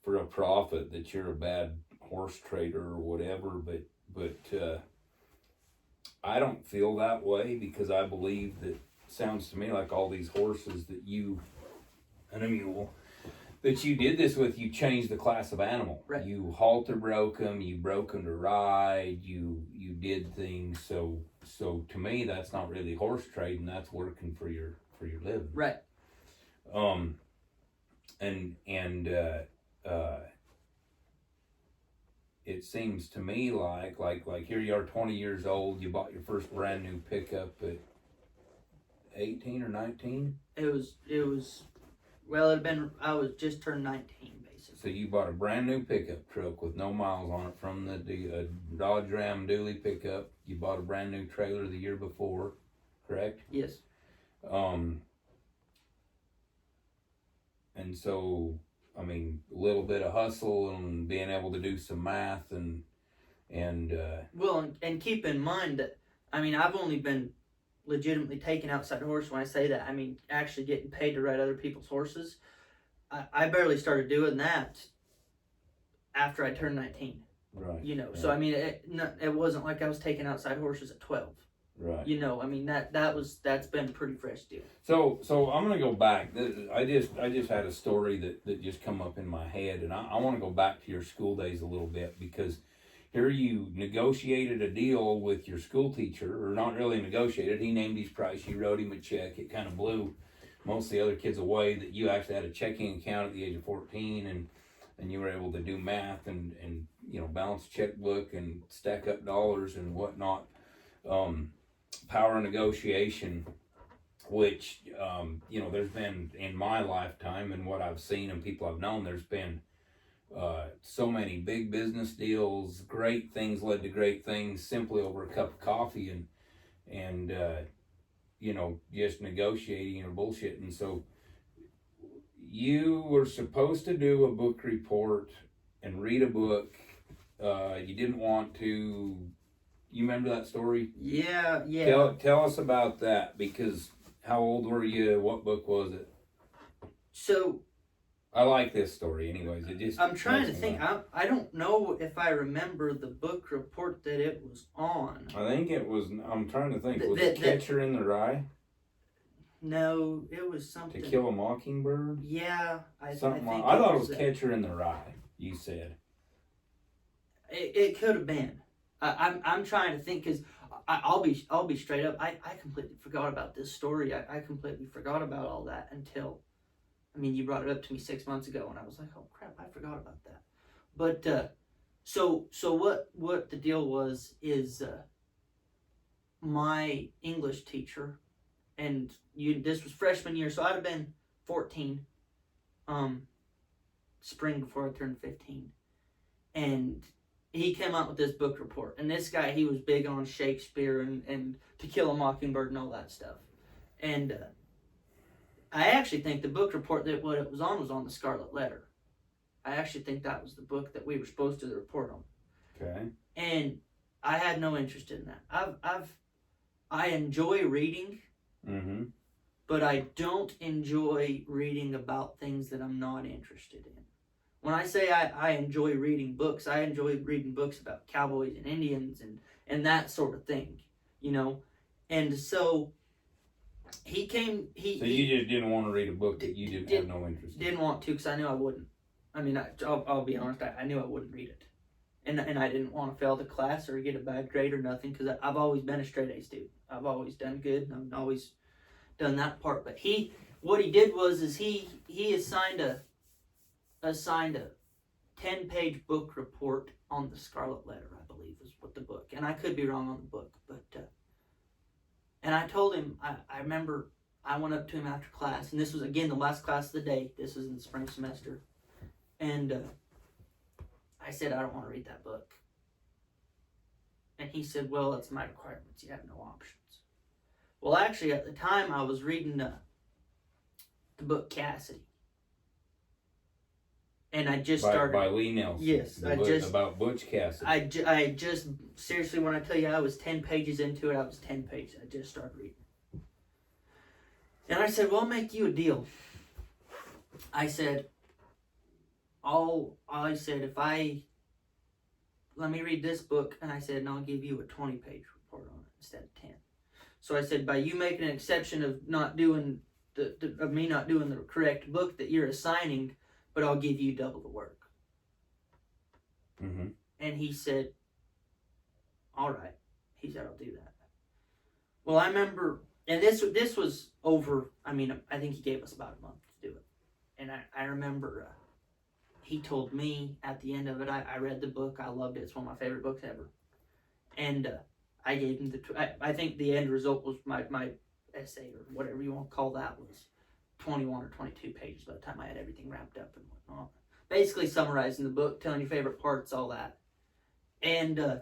for a profit, that you're a bad horse trader or whatever. But I don't feel that way, because I believe that, sounds to me like all these horses that you and a mule that you did this with, you changed the class of animal. Right. You halter broke them, you broke them to ride, you did things. So to me, that's not really horse trading. That's working for your living. Right. It seems to me like here you are, 20 years old. You bought your first brand new pickup at 18 or 19. It was. Well, I was just turned 19, basically. So you bought a brand new pickup truck with no miles on it from the Dodge Ram dually pickup. You bought a brand new trailer the year before, correct? Yes. And so, I mean, a little bit of hustle and being able to do some math and well, and keep in mind that, I mean, I've only been legitimately taking outside horse. When I say that, I mean actually getting paid to ride other people's horses. I barely started doing that after I turned 19. Right. Right. So I mean, it wasn't like I was taking outside horses at 12. Right. I mean that's been a pretty fresh deal. So I'm gonna go back. I just had a story that just come up in my head, and I want to go back to your school days a little bit, because here you negotiated a deal with your school teacher, or not really negotiated. He named his price. You wrote him a check. It kind of blew most of the other kids away that you actually had a checking account at the age of 14, and you were able to do math and balance a checkbook and stack up dollars and whatnot. Power of negotiation, which there's been in my lifetime and what I've seen and people I've known, there's been So many big business deals, great things led to great things simply over a cup of coffee and just negotiating or bullshitting. So you were supposed to do a book report and read a book. You didn't want to. You remember that story? Yeah. Tell us about that, because how old were you? What book was it? So I like this story anyways. It just I'm trying to think. I don't know if I remember the book report that it was on. I think it was. I'm trying to think. Was it Catcher in the Rye? No, it was something. To Kill a Mockingbird? Yeah, I thought it was Catcher in the Rye. You said. It could have been. I'm trying to think, because I'll be straight up. I completely forgot about this story. I completely forgot about all that until, you brought it up to me 6 months ago, and I was like, oh crap, I forgot about that. But so what the deal was is my English teacher, and this was freshman year, so I'd have been 14, spring before I turned 15, and he came out with this book report. And this guy, he was big on Shakespeare and To Kill a Mockingbird and all that stuff. And I actually think the book report that what it was on The Scarlet Letter. I actually think that was the book that we were supposed to report on. Okay. And I had no interest in that. I enjoy reading, but I don't enjoy reading about things that I'm not interested in. When I say I enjoy reading books, I enjoy reading books about cowboys and Indians and that sort of thing, And so he came. So you just didn't want to read a book that you didn't have no interest in? Didn't want to, because I knew I wouldn't. I'll be honest. I knew I wouldn't read it, and I didn't want to fail the class or get a bad grade or nothing, because I've always been a straight A student. I've always done good. I've always done that part. But what he did was he assigned a 10-page book report on The Scarlet Letter, I believe is what the book, and I could be wrong on the book, but and I told him, I remember I went up to him after class, and this was again the last class of the day. This was in the spring semester, and I said, I don't want to read that book. And he said, well, that's my requirements, you have no options. Well, actually at the time I was reading the book Cassidy. And I just started by Lee Nelson. Yes, about Butch Cassidy. I just seriously, when I tell you I was 10 pages into it, I was 10 pages. I just started reading. And I said, well, I'll make you a deal. I said, let me read this book, and I said, and I'll give you a 20-page report on it instead of 10. So I said, by you making an exception of not doing me not doing the correct book that you're assigning, but I'll give you double the work. And he said, all right. He said, I'll do that. Well, I remember, and this was over, I think he gave us about a month to do it. And I remember he told me at the end of it, I read the book, I loved it, it's one of my favorite books ever. And I gave him I think the end result was my essay, or whatever you want to call that, was 21 or 22 pages by the time I had everything wrapped up and whatnot. Basically summarizing the book, telling your favorite parts, all that. And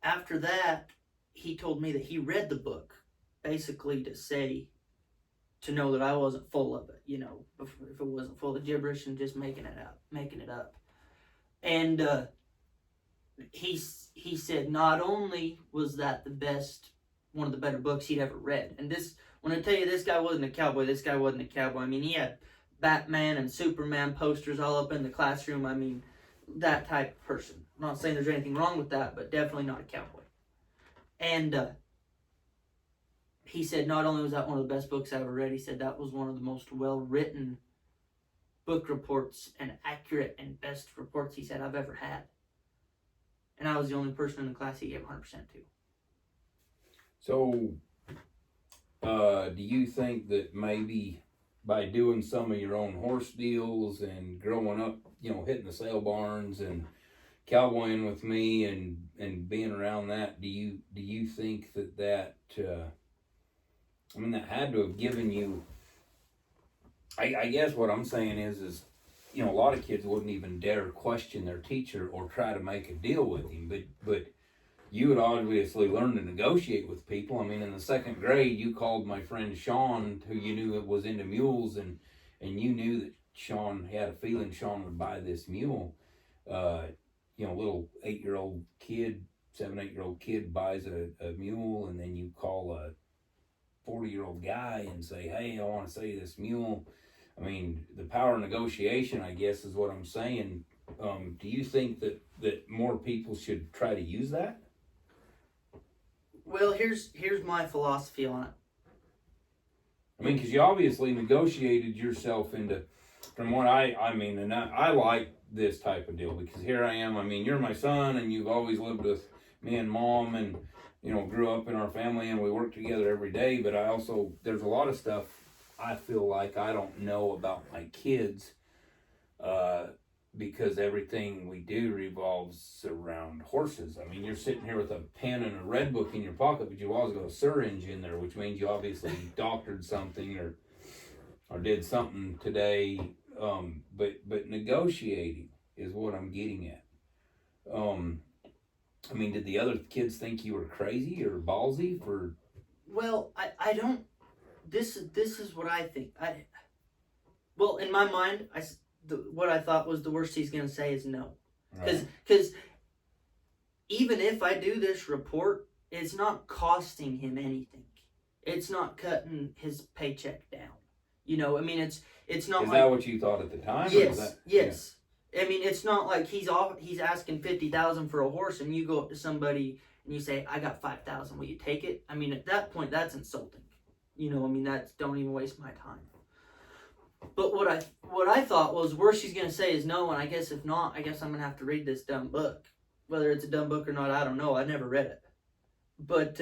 after that, he told me that he read the book basically to know that I wasn't full of it, if it wasn't full of gibberish and just making it up. And he said not only was that one of the better books he'd ever read. And when I tell you this guy wasn't a cowboy, he had Batman and Superman posters all up in the classroom. That type of person. I'm not saying there's anything wrong with that, but definitely not a cowboy. And he said not only was that one of the best books I ever read, he said that was one of the most well-written book reports and accurate and best reports he said I've ever had. And I was the only person in the class he gave 100% to. So, do you think that maybe by doing some of your own horse deals and growing up, hitting the sale barns and cowboying with me and being around that, do you think that had to have given you I guess what I'm saying is, you know, a lot of kids wouldn't even dare question their teacher or try to make a deal with him. But you had obviously learned to negotiate with people. I mean, in the second grade, you called my friend Sean, who you knew was into mules, and you knew that Sean had a feeling Sean would buy this mule. You know, little 8-year-old kid, 7-8-year-old kid buys a mule, and then you call a 40-year-old guy and say, hey, I want to sell you this mule. I mean, the power of negotiation, I guess, is what I'm saying. Do you think that more people should try to use that? Well, here's my philosophy on it. I mean, because you obviously negotiated yourself into, from what I mean, and I like this type of deal, because here I am. I mean, you're my son, and you've always lived with me and Mom, and, you know, grew up in our family, and we work together every day. But I also, there's a lot of stuff I feel like I don't know about my kids, because everything we do revolves around horses. I mean, you're sitting here with a pen and a red book in your pocket, but you always got a syringe in there, which means you obviously doctored something or did something today. But negotiating is what I'm getting at. I mean, did the other kids think you were crazy or ballsy for? Well, I don't. This is what I think. Well, in my mind, what I thought was the worst he's going to say is no. Because even if I do this report, it's not costing him anything. It's not cutting his paycheck down. You know, I mean, it's not. Is that what you thought at the time? Yes, yes. Yeah. I mean, it's not like he's asking $50,000 for a horse, and you go up to somebody and you say, "I got $5,000. Will you take it?" I mean, at that point, that's insulting. You know, I mean, don't even waste my time. But what I thought was worst she's gonna say is no, and I guess if not, I guess I'm gonna have to read this dumb book. Whether it's a dumb book or not, I don't know. I never read it. But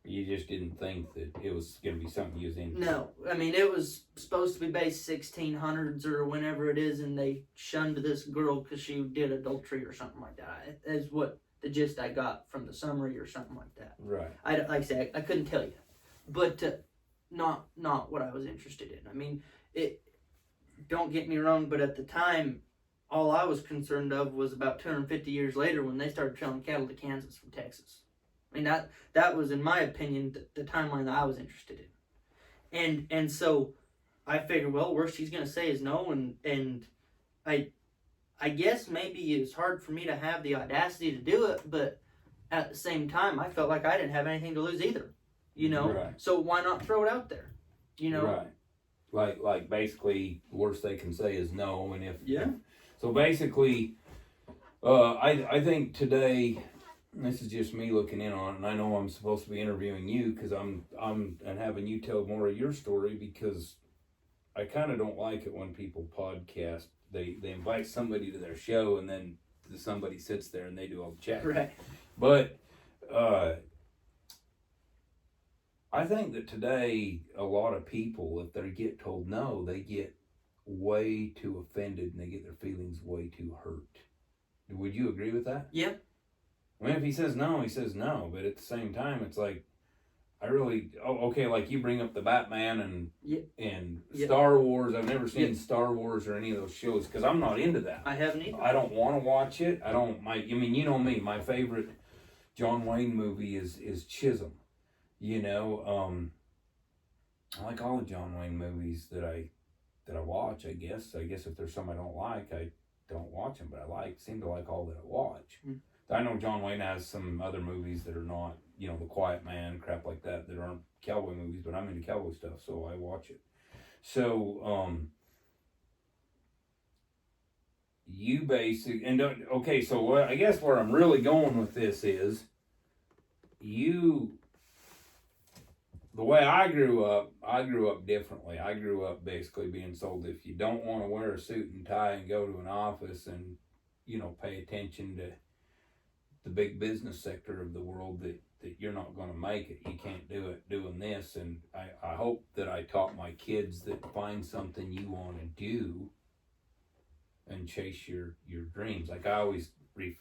you just didn't think that it was gonna be something you was into. No, I mean it was supposed to be based 1600s or whenever it is, and they shunned this girl because she did adultery or something like that. Is what the gist I got from the summary or something like that. Right. Like I said, I couldn't tell you, but not what I was interested in. I mean, it. Don't get me wrong, but at the time, all I was concerned of was about 250 years later when they started selling cattle to Kansas from Texas. I mean that was, in my opinion, the timeline that I was interested in, and so I figured, well, worst he's gonna say is no, and I guess maybe it's hard for me to have the audacity to do it, but at the same time, I felt like I didn't have anything to lose either, you know. Right. So why not throw it out there, you know? Right. Like basically, the worst they can say is no, and if yeah. So basically, I think today, this is just me looking in on it, and I know I'm supposed to be interviewing you because I'm and having you tell more of your story, because I kind of don't like it when people podcast. They invite somebody to their show and then somebody sits there and they do all the chat. Right. But I think that today, a lot of people, if they get told no, they get way too offended and they get their feelings way too hurt. Would you agree with that? Yeah. I mean, if he says no, he says no. But at the same time, it's like, okay, like you bring up the Batman and Star Wars. I've never seen Star Wars or any of those shows because I'm not into that. I haven't either. I don't want to watch it. I mean, you know me. My favorite John Wayne movie is Chisholm. You know, I like all the John Wayne movies that I watch. I guess if there's some I don't like, I don't watch them. But I seem to like all that I watch. Mm. I know John Wayne has some other movies that are not, you know, The Quiet Man, crap like that aren't cowboy movies. But I'm into cowboy stuff, so I watch it. So, you basically okay. So I guess where I'm really going with this is the way I grew up differently. I grew up basically being told if you don't want to wear a suit and tie and go to an office and, you know, pay attention to the big business sector of the world, that you're not going to make it. You can't do it doing this. And I hope that I taught my kids that find something you want to do and chase your dreams. Like I always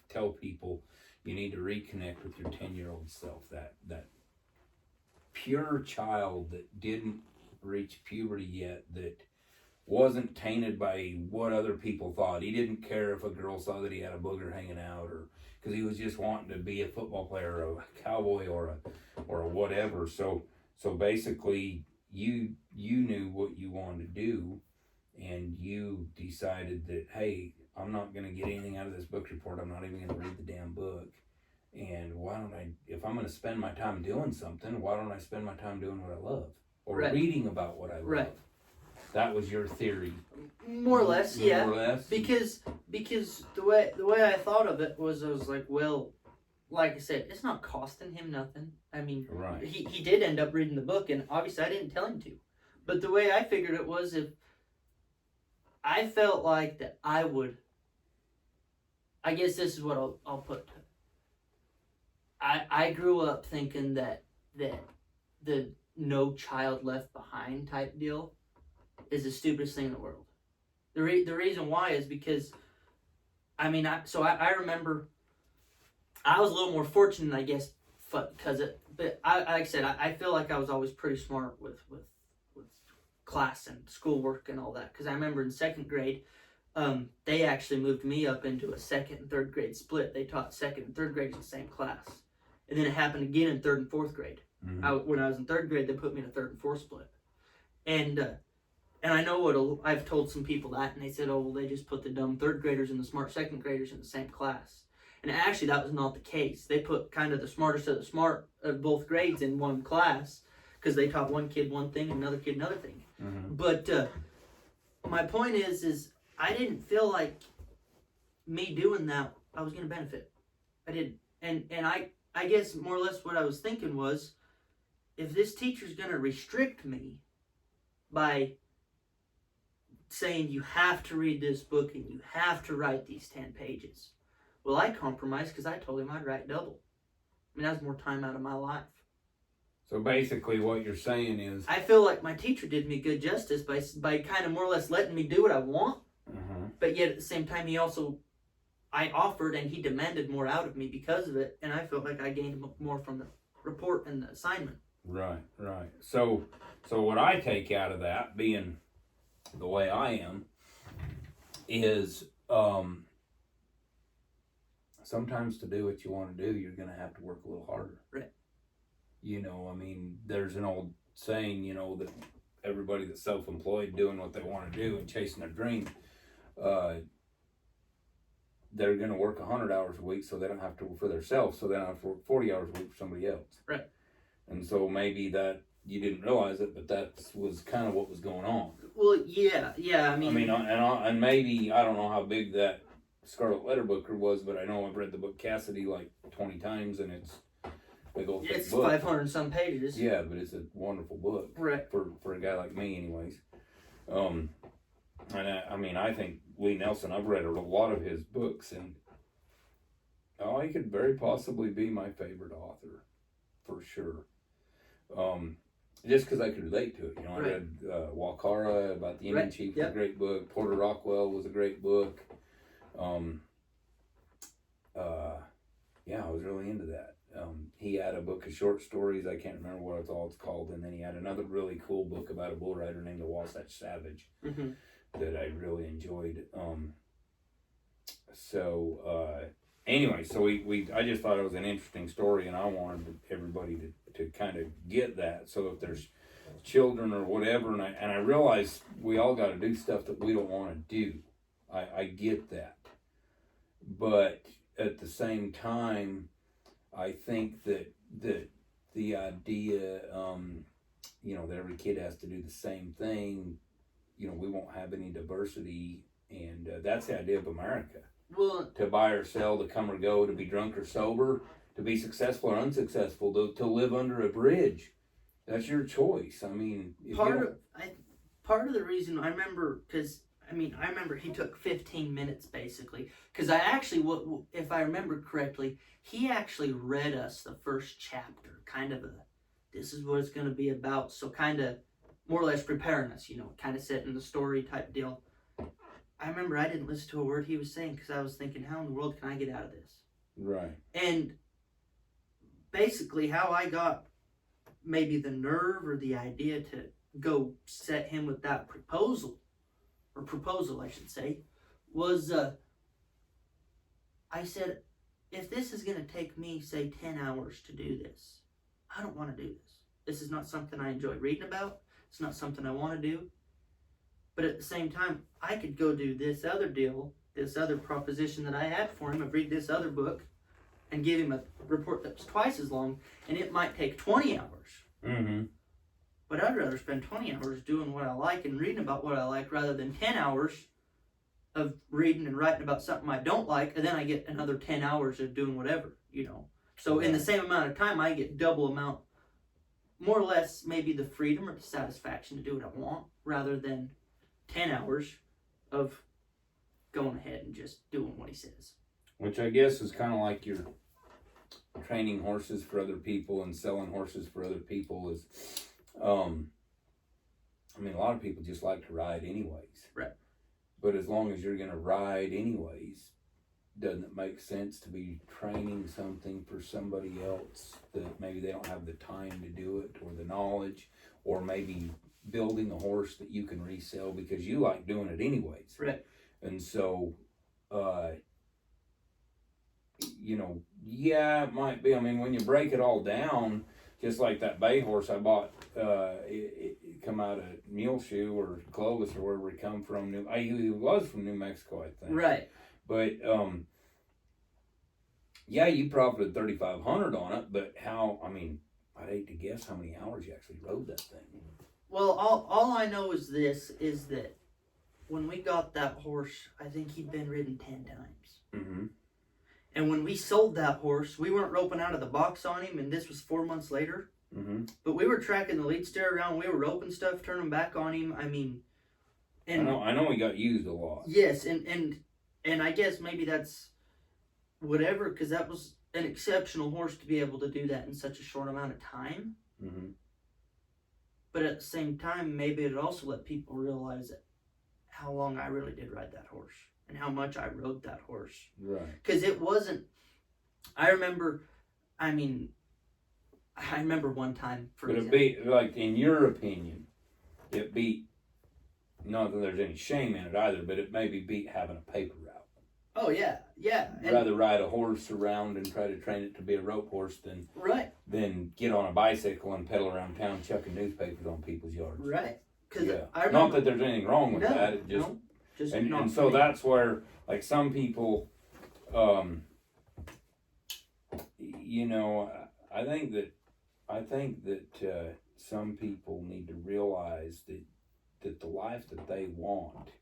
tell people, you need to reconnect with your 10-year-old self, that pure child that didn't reach puberty yet, that wasn't tainted by what other people thought. He didn't care if a girl saw that he had a booger hanging out, or because he was just wanting to be a football player, or a cowboy, or a whatever. So basically, you knew what you wanted to do, and you decided that, hey, I'm not going to get anything out of this book report. I'm not even going to read the damn book. And why don't I, if I'm going to spend my time doing something, why don't I spend my time doing what I love, or reading about what I love? Right. That was your theory. More or less, yeah. More or less. Because the way I thought of it was, I was like, well, like I said, it's not costing him nothing. I mean, right. He did end up reading the book, and obviously I didn't tell him to. But the way I figured it was, if I felt like that I would, I guess this is what I'll put. I grew up thinking that the no child left behind type deal is the stupidest thing in the world. The reason why is because, I mean, I remember I was a little more fortunate, I guess, because but like I said, I feel like I was always pretty smart with class and schoolwork and all that. Because I remember in second grade, they actually moved me up into a second and third grade split. They taught second and third grades in the same class. And then it happened again in third and fourth grade. Mm-hmm. When I was in third grade, they put me in a third and fourth split. And I know I've told some people that, and they said, oh, well, they just put the dumb third graders and the smart second graders in the same class. And actually, that was not the case. They put kind of the smartest of the smart of both grades in one class, because they taught one kid one thing and another kid another thing. Mm-hmm. But my point is I didn't feel like me doing that, I was going to benefit. I didn't. And I guess more or less what I was thinking was, if this teacher's going to restrict me by saying you have to read this book and you have to write these 10 pages, well, I compromised because I told him I'd write double. I mean, that was more time out of my life. So basically what you're saying is, I feel like my teacher did me good justice by kind of more or less letting me do what I want. Mm-hmm. But yet at the same time, I offered and he demanded more out of me because of it. And I felt like I gained more from the report and the assignment. Right. So what I take out of that, being the way I am, is sometimes to do what you want to do, you're going to have to work a little harder. Right. You know, I mean, there's an old saying, you know, that everybody that's self-employed doing what they want to do and chasing their dream, they're going to work 100 hours a week so they don't have to work for themselves, so they don't have to work 40 hours a week for somebody else. Right. And so maybe that, you didn't realize it, but that was kind of what was going on. Well, yeah, I mean, and maybe, I don't know how big that Scarlet Letter Booker was, but I know I've read the book Cassidy like 20 times, and it's big old thick it's book. 500 some pages. Yeah, but it's a wonderful book. Right. For a guy like me, anyways. And I think Lee Nelson, I've read a lot of his books, and he could very possibly be my favorite author, for sure. Just because I could relate to it. You know, I read Wakara about the Indian Chief, was a great book. Porter Rockwell was a great book. I was really into that. He had a book of short stories. I can't remember what it's called. And then he had another really cool book about a bull rider named the Wasatch Savage that I really enjoyed. Anyway, so I just thought it was an interesting story, and I wanted everybody to kind of get that. So if there's children or whatever, and I realize we all got to do stuff that we don't want to do. I get that. But at the same time, I think that the idea, that every kid has to do the same thing, we won't have any diversity, and that's the idea of America. Well, to buy or sell, to come or go, to be drunk or sober, to be successful or unsuccessful, to live under a bridge. That's your choice. I mean, part of the reason I remember, I remember he took 15 minutes basically, because if I remember correctly, he actually read us the first chapter, kind of this is what it's going to be about. So kind of more or less preparing us, kind of setting the story type deal. I remember I didn't listen to a word he was saying because I was thinking, how in the world can I get out of this? Right. And basically how I got maybe the nerve or the idea to go set him with that proposal or proposal, I should say, was I said, if this is going to take me, say, 10 hours to do this, I don't want to do this. This is not something I enjoy reading about. It's not something I want to do. But at the same time, I could go do this other deal, this other proposition that I had for him of read this other book and give him a report that's twice as long, and it might take 20 hours. Mm-hmm. But I'd rather spend 20 hours doing what I like and reading about what I like rather than 10 hours of reading and writing about something I don't like, and then I get another 10 hours of doing whatever, you know. So in the same amount of time, I get double amount, more or less maybe the freedom or the satisfaction to do what I want rather than 10 hours of going ahead and just doing what he says. Which I guess is kind of like you're training horses for other people and selling horses for other people is, I mean, a lot of people just like to ride anyways. Right. But as long as you're going to ride anyways, doesn't it make sense to be training something for somebody else that maybe they don't have the time to do it or the knowledge, or maybe building a horse that you can resell because you like doing it anyways. Right. And so, you know, yeah, it might be. I mean, when you break it all down, just like that bay horse I bought, it come out of Muleshoe or Clovis or wherever he come from. He was from New Mexico, I think. Right. But yeah, you profited $3,500 on it. But how? I mean, I'd hate to guess how many hours you actually rode that thing. Well, all I know is this, is that when we got that horse, I think he'd been ridden 10 times. Mm-hmm. And when we sold that horse, we weren't roping out of the box on him, and this was 4 months later. Mm-hmm. But we were tracking the lead stair around, we were roping stuff, turning back on him. I mean, and I know he got used a lot. yes, and I guess maybe that's whatever, because that was an exceptional horse to be able to do that in such a short amount of time. Mm-hmm. But at the same time, maybe it also let people realize that how long I really did ride that horse and how much I rode that horse. Right. Because it wasn't, I remember one time, for But it example. beat, like, in your opinion, it beat, not that there's any shame in it either, but it maybe beat having a paper route. Oh, yeah. And Rather ride a horse around and try to train it to be a rope horse right. than get on a bicycle and pedal around town chucking newspapers on people's yards. Right. Because Yeah. I remember, Not that there's anything wrong with no, that. It just, no, just and not so for me. that's where, like, some people, you know, I think that some people need to realize that the life that they want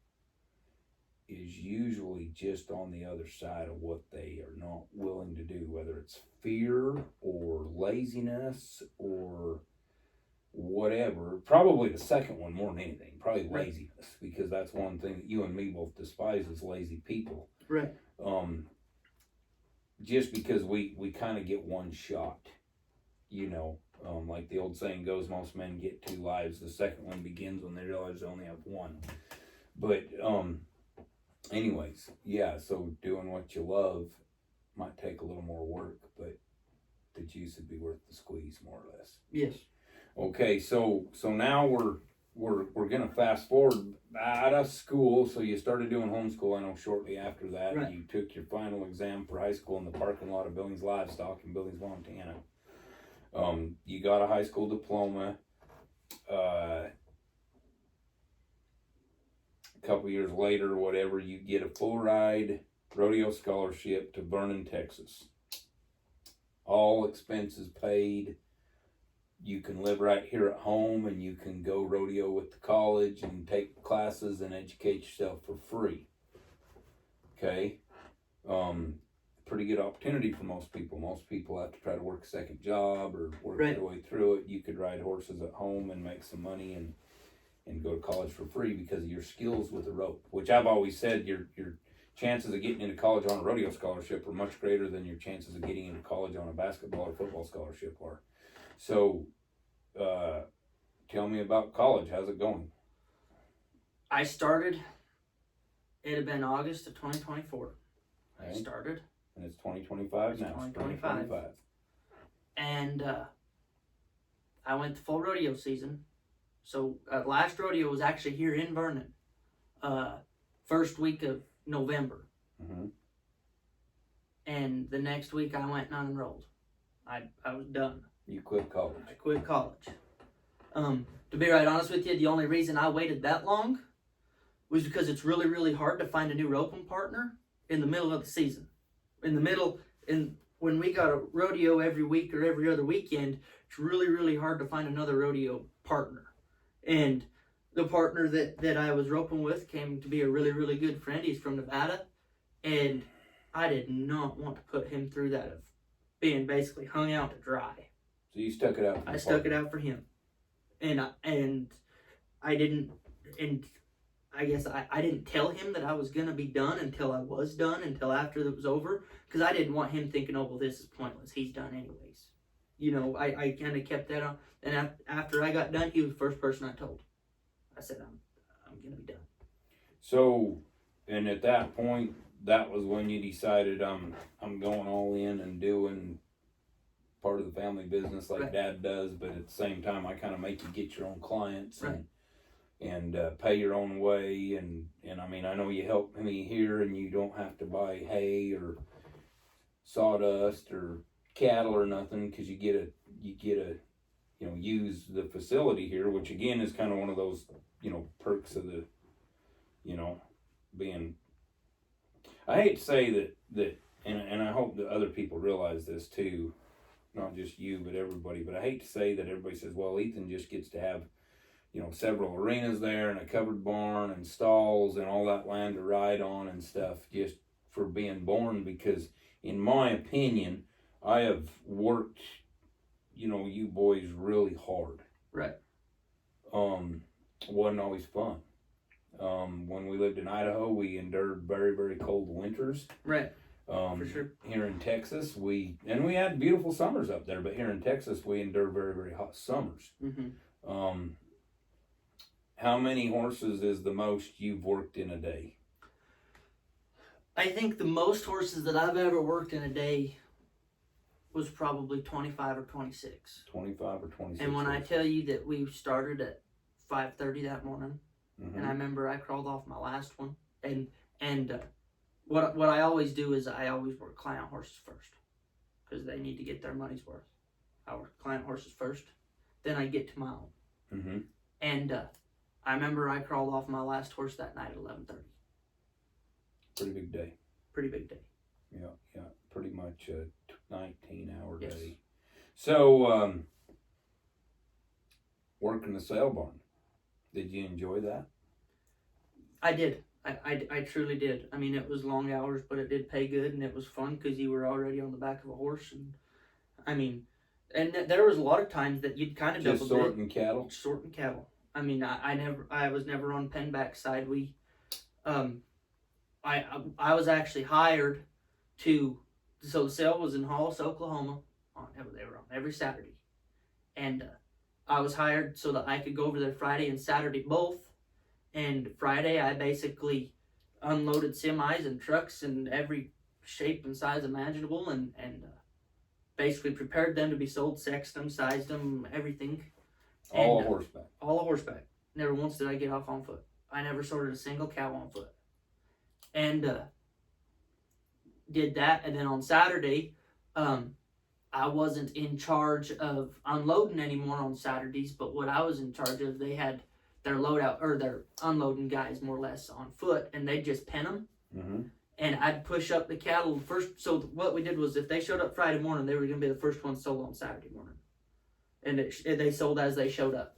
is usually just on the other side of what they are not willing to do, whether it's fear or laziness or whatever. Probably the second one more than anything, probably laziness, because that's one thing that you and me both despise as lazy people. Right. Just because we kind of get one shot, you know, like the old saying goes, most men get 2 lives. The second one begins when they realize they only have one. But anyways, yeah, so doing what you love might take a little more work, but the juice would be worth the squeeze, more or less. Yes. Okay, so now we're gonna fast forward out of school. So you started doing homeschool, I know, shortly after that. Right. You took your final exam for high school in the parking lot of Billings Livestock in Billings, Montana. You got a high school diploma. A couple years later or whatever, you get a full ride rodeo scholarship to Vernon, Texas. All expenses paid. You can live right here at home, and you can go rodeo with the college and take classes and educate yourself for free. Okay? Pretty good opportunity for most people. Most people have to try to work a second job or work their way through it. You could ride horses at home and make some money and go to college for free because of your skills with the rope, which I've always said your chances of getting into college on a rodeo scholarship are much greater than your chances of getting into college on a basketball or football scholarship are. So, tell me about college. How's it going? I started, it had been August of 2024. Okay. I started. And it's 2025 It's now. 2025. And I went the full rodeo season. So last rodeo was actually here in Vernon. first week of November. Mm-hmm. And the next week I went and unenrolled. I was done. You quit college. I quit college. To be right honest with you, the only reason I waited that long was because it's really, really hard to find a new roping partner in the middle of the season. When we got a rodeo every week or every other weekend, it's really, really hard to find another rodeo partner. And the partner that I was roping with came to be a really, really good friend. He's from Nevada. And I did not want to put him through that of being basically hung out to dry. So you stuck it out for I stuck it out for him. And I didn't, and I guess I didn't tell him that I was going to be done until I was done, until after it was over, because I didn't want him thinking, oh, well, this is pointless. He's done anyways. You know, I kind of kept that on. And after I got done, he was the first person I told. I said, I'm going to be done. So, and at that point, that was when you decided I'm going all in and doing part of the family business like right. Dad does, but at the same time I kind of make you get your own clients right. and pay your own way, and I mean, I know you help me here and you don't have to buy hay or sawdust or cattle or nothing, because you get a you know, use the facility here, which again is kind of one of those, you know, perks of the, you know, being, I hate to say that and I hope that other people realize this too, not just you, but everybody. But I hate to say that everybody says, well, Ethan just gets to have, you know, several arenas there and a covered barn and stalls and all that land to ride on and stuff just for being born. Because in my opinion, I have worked, you know, you boys really hard. Right. Wasn't always fun. When we lived in Idaho, we endured very, very cold winters. Right. For sure. Here in Texas, we had beautiful summers up there, but here in Texas, we endure very, very hot summers. Mm-hmm. How many horses is the most you've worked in a day? I think the most horses that I've ever worked in a day was probably 25 or 26. 25 or 26. And when horses. I tell you that we started at 5:30 that morning, mm-hmm. and I remember I crawled off my last one, and what I always do is I always work client horses first, because they need to get their money's worth. I work client horses first, then I get to my own. Mm-hmm. And I remember I crawled off my last horse that night at 11:30. Pretty big day. Pretty big day. Yeah, pretty much a 19-hour yes. day. So, working the sale barn, did you enjoy that? I did. I truly did. I mean, it was long hours, but it did pay good, and it was fun because you were already on the back of a horse. And I mean, and there was a lot of times that you'd kind of just sorting cattle. Sorting cattle. I mean, I was never on pen back side. I was actually hired to. So the sale was in Hollis, Oklahoma. They were on every Saturday, and I was hired so that I could go over there Friday and Saturday both. And Friday, I basically unloaded semis and trucks in every shape and size imaginable, and basically prepared them to be sold, sexed them, sized them, everything. All horseback. All a horseback. Never once did I get off on foot. I never sorted a single cow on foot. And did that, and then on Saturday, I wasn't in charge of unloading anymore on Saturdays, but what I was in charge of, they had their loadout or their unloading guys more or less on foot, and they'd just pen them. Mm-hmm. And I'd push up the cattle first. So what we did was, if they showed up Friday morning, they were going to be the first ones sold on Saturday morning, and they sold as they showed up.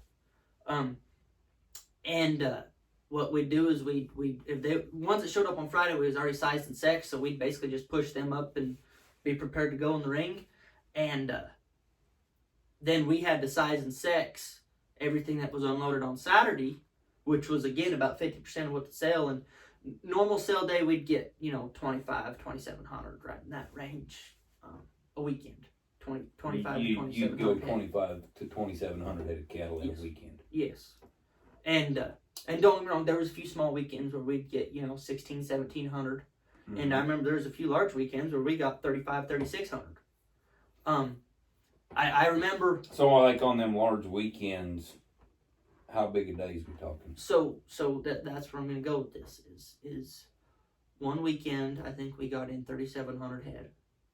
What we'd do is once it showed up on Friday, we was already sized and sexed, so we'd basically just push them up and be prepared to go in the ring, and then we had to size and sex everything that was unloaded on Saturday, which was again about 50% of what the sale. And normal sale day, we'd get 2,700 right in that range a weekend. 25 to 2,700. You'd go 25 to 2,700 head of cattle in a weekend. Yes, and don't get me wrong, there was a few small weekends where we'd get 1,600, 1,700, mm-hmm. and I remember there was a few large weekends where we got 3,500, 3,600. I remember. So like on them large weekends, How big a days we talking? So that's where I'm gonna go with this. Is one weekend I think we got in 3,700 head,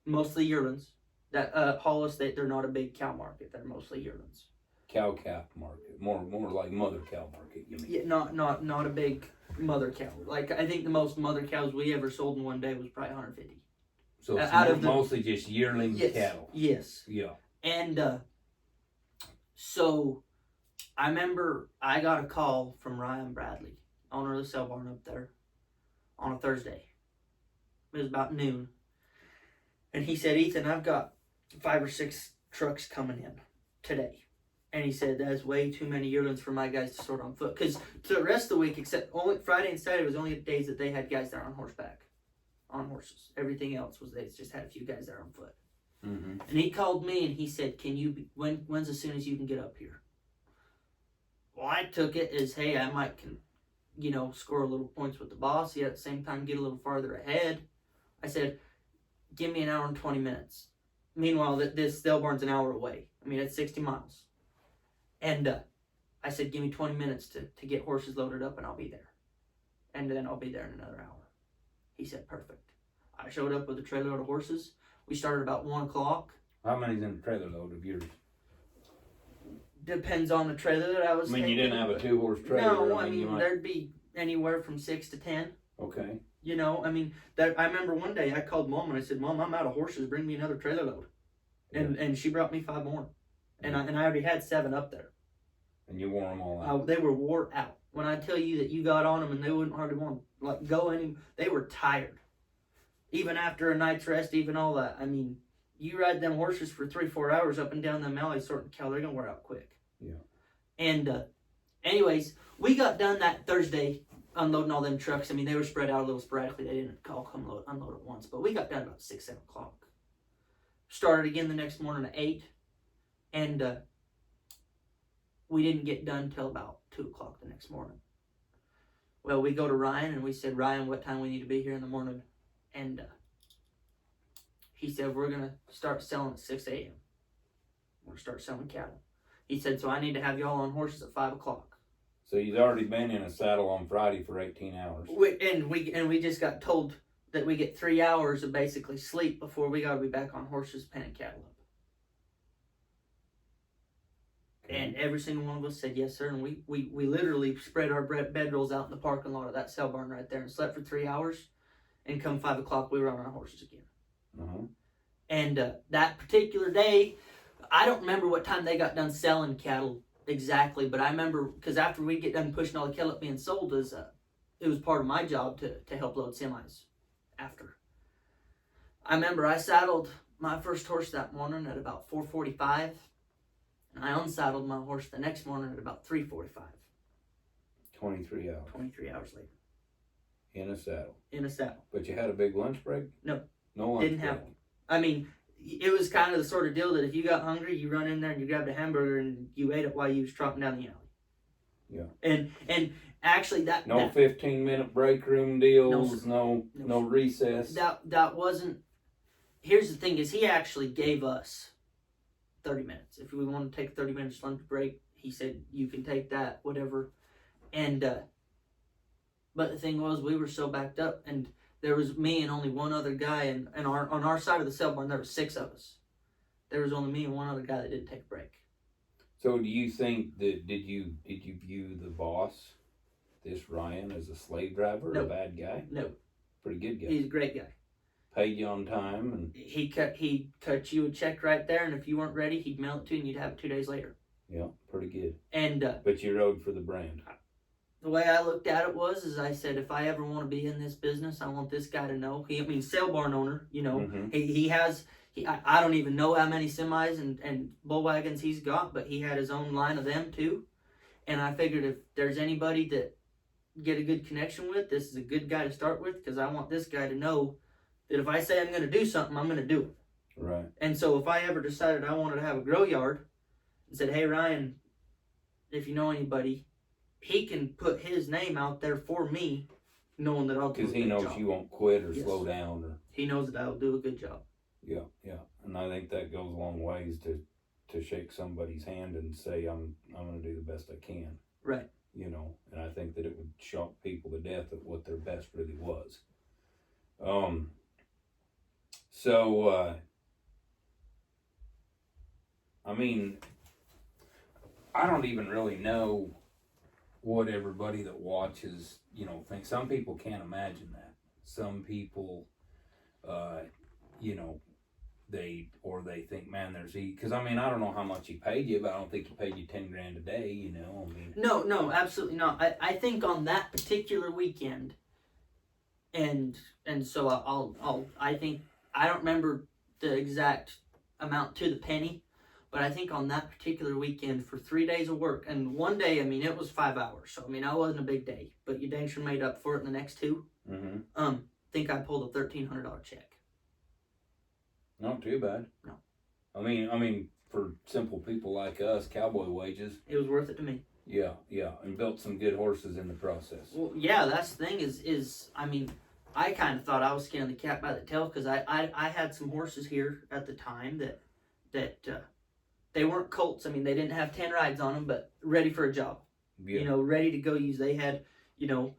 mostly yearlings. That Hollis, they're not a big cow market. They're mostly yearlings. Cow calf market, more like mother cow market. You mean? Yeah, not a big mother cow. Like I think the most mother cows we ever sold in one day was probably 150. So it's out of mostly just yearling cattle. Yes. Yeah. And so I remember I got a call from Ryan Bradley, owner of the sale barn up there, on a Thursday. It was about noon. And he said, Ethan, I've got 5 or 6 trucks coming in today. And he said, that's way too many yearlings for my guys to sort on foot. Because the rest of the week, except only Friday and Saturday, was only the days that they had guys there on horseback, on horses. Everything else was they just had a few guys there on foot. Mm-hmm. And he called me and he said, when's as soon as you can get up here? Well, I took it as, hey, I might score a little points with the boss, yet at the same time get a little farther ahead. I said, give me an hour and 20 minutes. Meanwhile, this sale barn's an hour away. I mean, it's 60 miles. And I said, give me 20 minutes to get horses loaded up and I'll be there. And then I'll be there in another hour. He said, perfect. I showed up with a trailer load of horses. We started about 1 o'clock. How many's in the trailer load of yours? Depends on the trailer that I was I mean, you taking, didn't have a 2-horse trailer. No, I mean there'd be anywhere from 6 to 10. Okay. I remember one day I called Mom and I said, Mom, I'm out of horses. Bring me another trailer load. And she brought me 5 more. And I already had 7 up there. And you wore them all out. They were wore out. When I tell you that you got on them and they wouldn't hardly want to go any, they were tired. Even after a night's rest, even all that. I mean, you ride them horses for 3-4 hours up and down them alleys sorting cattle, they're gonna wear out quick. Yeah. And anyways, we got done that Thursday unloading all them trucks. I mean, they were spread out a little sporadically. They didn't all come unload at once, but we got done about 6-7 o'clock. Started again the next morning at 8, and we didn't get done till about 2 o'clock the next morning. Well, we go to Ryan and we said, Ryan, what time we need to be here in the morning? And he said, we're gonna start selling at 6 a.m. We're gonna start selling cattle. He said, so I need to have y'all on horses at 5 o'clock. So you'd already been in a saddle on Friday for 18 hours. We just got told that we get 3 hours of basically sleep before we got to be back on horses penning cattle up. Okay. And every single one of us said yes, sir. And we literally spread our bedrolls out in the parking lot of that sale barn right there and slept for 3 hours. And come 5 o'clock, we were on our horses again. Uh-huh. And that particular day, I don't remember what time they got done selling cattle exactly, but I remember because after we get done pushing all the cattle up being sold, it was part of my job to help load semis after. I remember I saddled my first horse that morning at about 4:45, and I unsaddled my horse the next morning at about 3:45. 23 hours. 23 hours later. In a saddle. In a saddle. But you had a big lunch break? No. No lunch Didn't break. have one. I mean, it was kind of the sort of deal that if you got hungry, you run in there and you grabbed a hamburger and you ate it while you was trotting down the alley. Yeah. And actually that... No 15-minute break room deals, no recess. That wasn't... Here's the thing is he actually gave us 30 minutes. If we wanted to take a 30 minutes lunch break, he said, you can take that, whatever. And... But the thing was, we were so backed up, and there was me and only one other guy, and on our side of the sale barn, there were 6 of us. There was only me and one other guy that didn't take a break. So do you think that, did you view the boss, this Ryan, as a slave driver or a bad guy? No. Pretty good guy. He's a great guy. Paid you on time, and He cut you a check right there, and if you weren't ready, he'd mail it to you, and you'd have it 2 days later. yeah, pretty good. And But you rode for the brand. the way I looked at it was, I said, if I ever want to be in this business, I want this guy to know. Sale barn owner, Mm-hmm. I don't even know how many semis and bull wagons he's got, but he had his own line of them too. And I figured if there's anybody that get a good connection with, this is a good guy to start with, because I want this guy to know that if I say I'm going to do something, I'm going to do it. Right. And so if I ever decided I wanted to have a grow yard and said, hey, Ryan, if you know anybody, he can put his name out there for me, knowing that I'll do a good job. Because he knows you won't quit or Yes. slow down. Or He knows that I'll do a good job. Yeah. And I think that goes a long ways to shake somebody's hand and say, I'm going to do the best I can. Right. You know, and I think that it would shock people to death at what their best really was. So, I mean, I don't even really know what everybody that watches, you know, thinks. Some people can't imagine that. Some people, you know, they think, man, because I mean, I don't know how much he paid you, but I don't think he paid you 10 grand a day, you know. I mean, no, absolutely not. I think on that particular weekend, and so I think, I don't remember the exact amount to the penny, but I think on that particular weekend for 3 days of work, and one day, I mean, it was 5 hours, so I mean, I wasn't a big day, but you dang sure made up for it in the next two. mm-hmm. Think I pulled a $1,300 check. Not too bad. No. I mean, for simple people like us, cowboy wages. It was worth it to me. Yeah, and built some good horses in the process. Well, yeah, that's the thing is I mean, I kind of thought I was scaring the cat by the tail, because I had some horses here at the time that they weren't colts. I mean, they didn't have 10 rides on them, but ready for a job. Yeah. You know, ready to go use. They had, you know,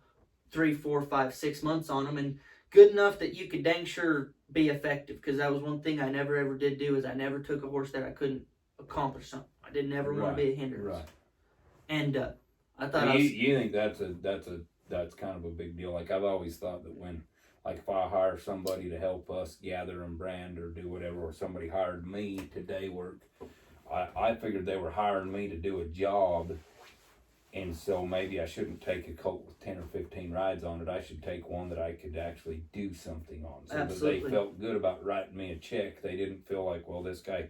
3, 4, 5, 6 months on them, and good enough that you could dang sure be effective. Because that was one thing I never ever did do, is I never took a horse that I couldn't accomplish something. I didn't ever want to be a hindrance. Right. And I thought you think that's kind of a big deal. Like, I've always thought that when, like, if I hire somebody to help us gather and brand or do whatever, or somebody hired me to day work, I figured they were hiring me to do a job, and so maybe I shouldn't take a colt with 10 or 15 rides on it. I should take one that I could actually do something on, so Absolutely. that they felt good about writing me a check. They didn't feel like, well, this guy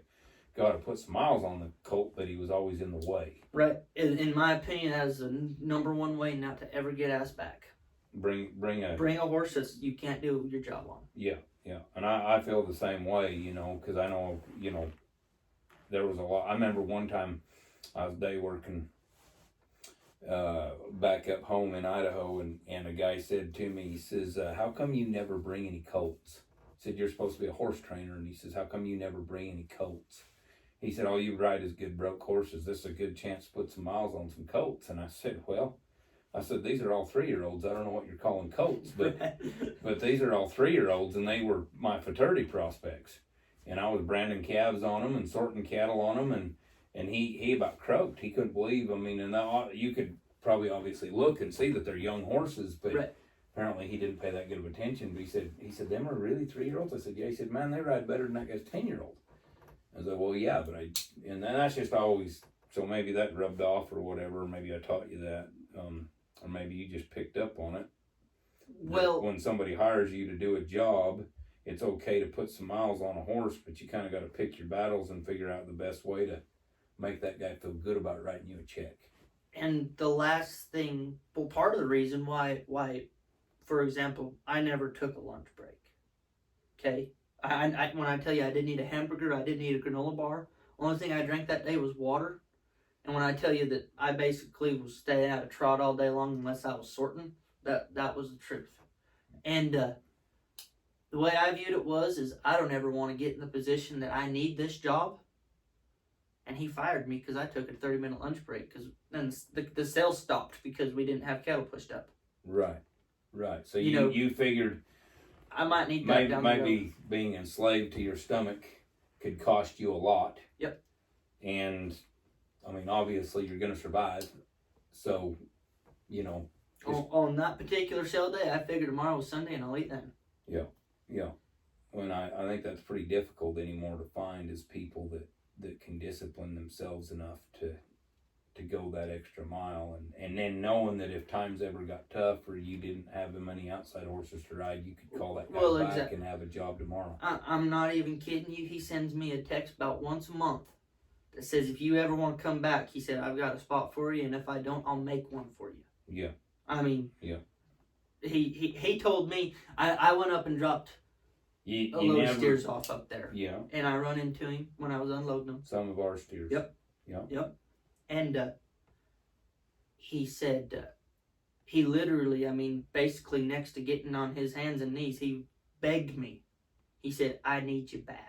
got to put some miles on the colt, but he was always in the way. Right. In my opinion, that is the number one way not to ever get asked back. Bring a horse that you can't do your job on. Yeah, and I feel the same way, you know, because I know, you know, there was a lot. I remember one time I was day working back up home in Idaho, and a guy said to me, he says, how come you never bring any colts? He said, you're supposed to be a horse trainer, and he says, how come you never bring any colts? He said, all you ride is good broke horses. This is a good chance to put some miles on some colts. And I said, well, these are all 3-year-olds. I don't know what you're calling colts, but but these are all 3-year-olds, and they were my futurity prospects. And I was branding calves on them and sorting cattle on them, and he about croaked. He couldn't believe. I mean, and you could probably obviously look and see that they're young horses, but right. Apparently he didn't pay that good of attention. But he said, them are really 3-year-olds? I said, yeah. He said, man, they ride better than that guy's 10-year-old. I said, well, yeah, but and that's just always, so maybe that rubbed off or whatever, or maybe I taught you that, or maybe you just picked up on it. Well, when somebody hires you to do a job, it's okay to put some miles on a horse, but you kind of got to pick your battles and figure out the best way to make that guy feel good about writing you a check. And the last thing, well, part of the reason why, for example, I never took a lunch break. Okay? I when I tell you I didn't eat a hamburger, I didn't eat a granola bar. Only thing I drank that day was water. And when I tell you that I basically was staying out of trot all day long unless I was sorting, that was the truth. And the way I viewed it is I don't ever want to get in the position that I need this job. And he fired me because I took a 30-minute lunch break, because then the sales stopped because we didn't have cattle pushed up. Right. So you figured I might need that down the road. Maybe being enslaved to your stomach could cost you a lot. Yep. And I mean, obviously you're going to survive. So, you know. On that particular sale day, I figured tomorrow was Sunday and I'll eat then. Yeah. When I think that's pretty difficult anymore to find, is people that can discipline themselves enough to go that extra mile, and then knowing that if times ever got tough or you didn't have that many outside horses to ride, you could call that guy back and have a job tomorrow. I'm not even kidding you. He sends me a text about once a month that says, if you ever want to come back, he said, I've got a spot for you, and if I don't, I'll make one for you. Yeah. I mean, yeah. He told me, I went up and dropped a load of steers off up there. Yeah. And I run into him when I was unloading them. Some of our steers. Yep. And he said, he literally, I mean, basically next to getting on his hands and knees, he begged me. He said, I need you bad.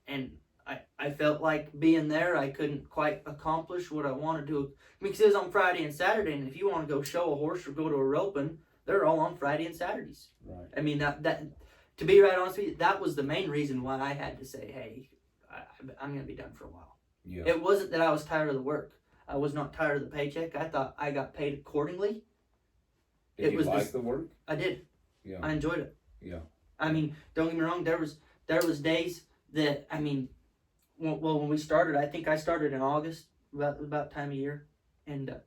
And I felt like being there, I couldn't quite accomplish what I wanted to. I mean, because it was on Friday and Saturday, and if you want to go show a horse or go to a roping, they're all on Friday and Saturdays. Right. I mean, that to be right honest with you, that was the main reason why I had to say, hey, I'm going to be done for a while. Yeah. It wasn't that I was tired of the work. I was not tired of the paycheck. I thought I got paid accordingly. Did you like the work? I did. Yeah. I enjoyed it. Yeah. I mean, don't get me wrong. There was days that, I mean, well, when we started, I think I started in August, about time of year, and I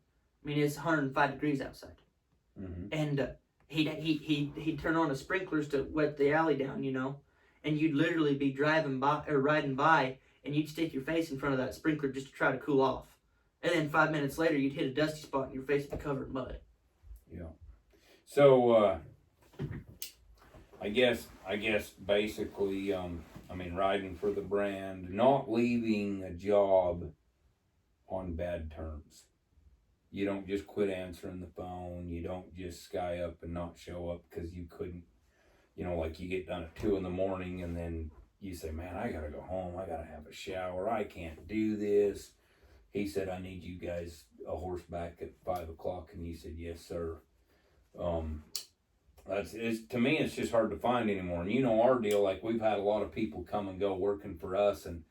mean it's 105 degrees outside, and he'd turn on the sprinklers to wet the alley down, you know, and you'd literally be driving by or riding by, and you'd stick your face in front of that sprinkler just to try to cool off, and then 5 minutes later you'd hit a dusty spot and your face would be covered in mud. Yeah. So I guess basically, I mean, riding for the brand, not leaving a job on bad terms. You don't just quit answering the phone. You don't just sky up and not show up because you couldn't, you know, like you get done at 2 a.m. and then you say, man, I gotta go home. I gotta have a shower. I can't do this. He said, I need you guys a horse back at 5 o'clock. And you said, yes, sir. To me, it's just hard to find anymore. And you know our deal, like we've had a lot of people come and go working for us, and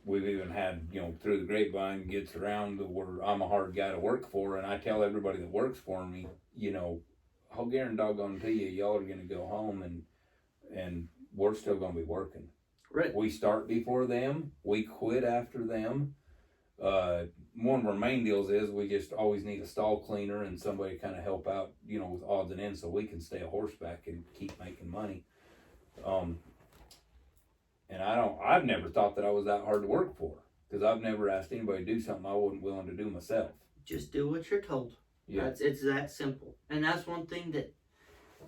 we've even had, you know, through the grapevine gets around where I'm a hard guy to work for, and I tell everybody that works for me, you know, I'll guarantee doggone to you, y'all are gonna go home and we're still gonna be working. Right. We start before them, we quit after them. One of our main deals is we just always need a stall cleaner and somebody to kind of help out, you know, with odds and ends so we can stay a horseback and keep making money. And I've never thought that I was that hard to work for, because I've never asked anybody to do something I wasn't willing to do myself. Just do what you're told. Yeah. It's that simple. And that's one thing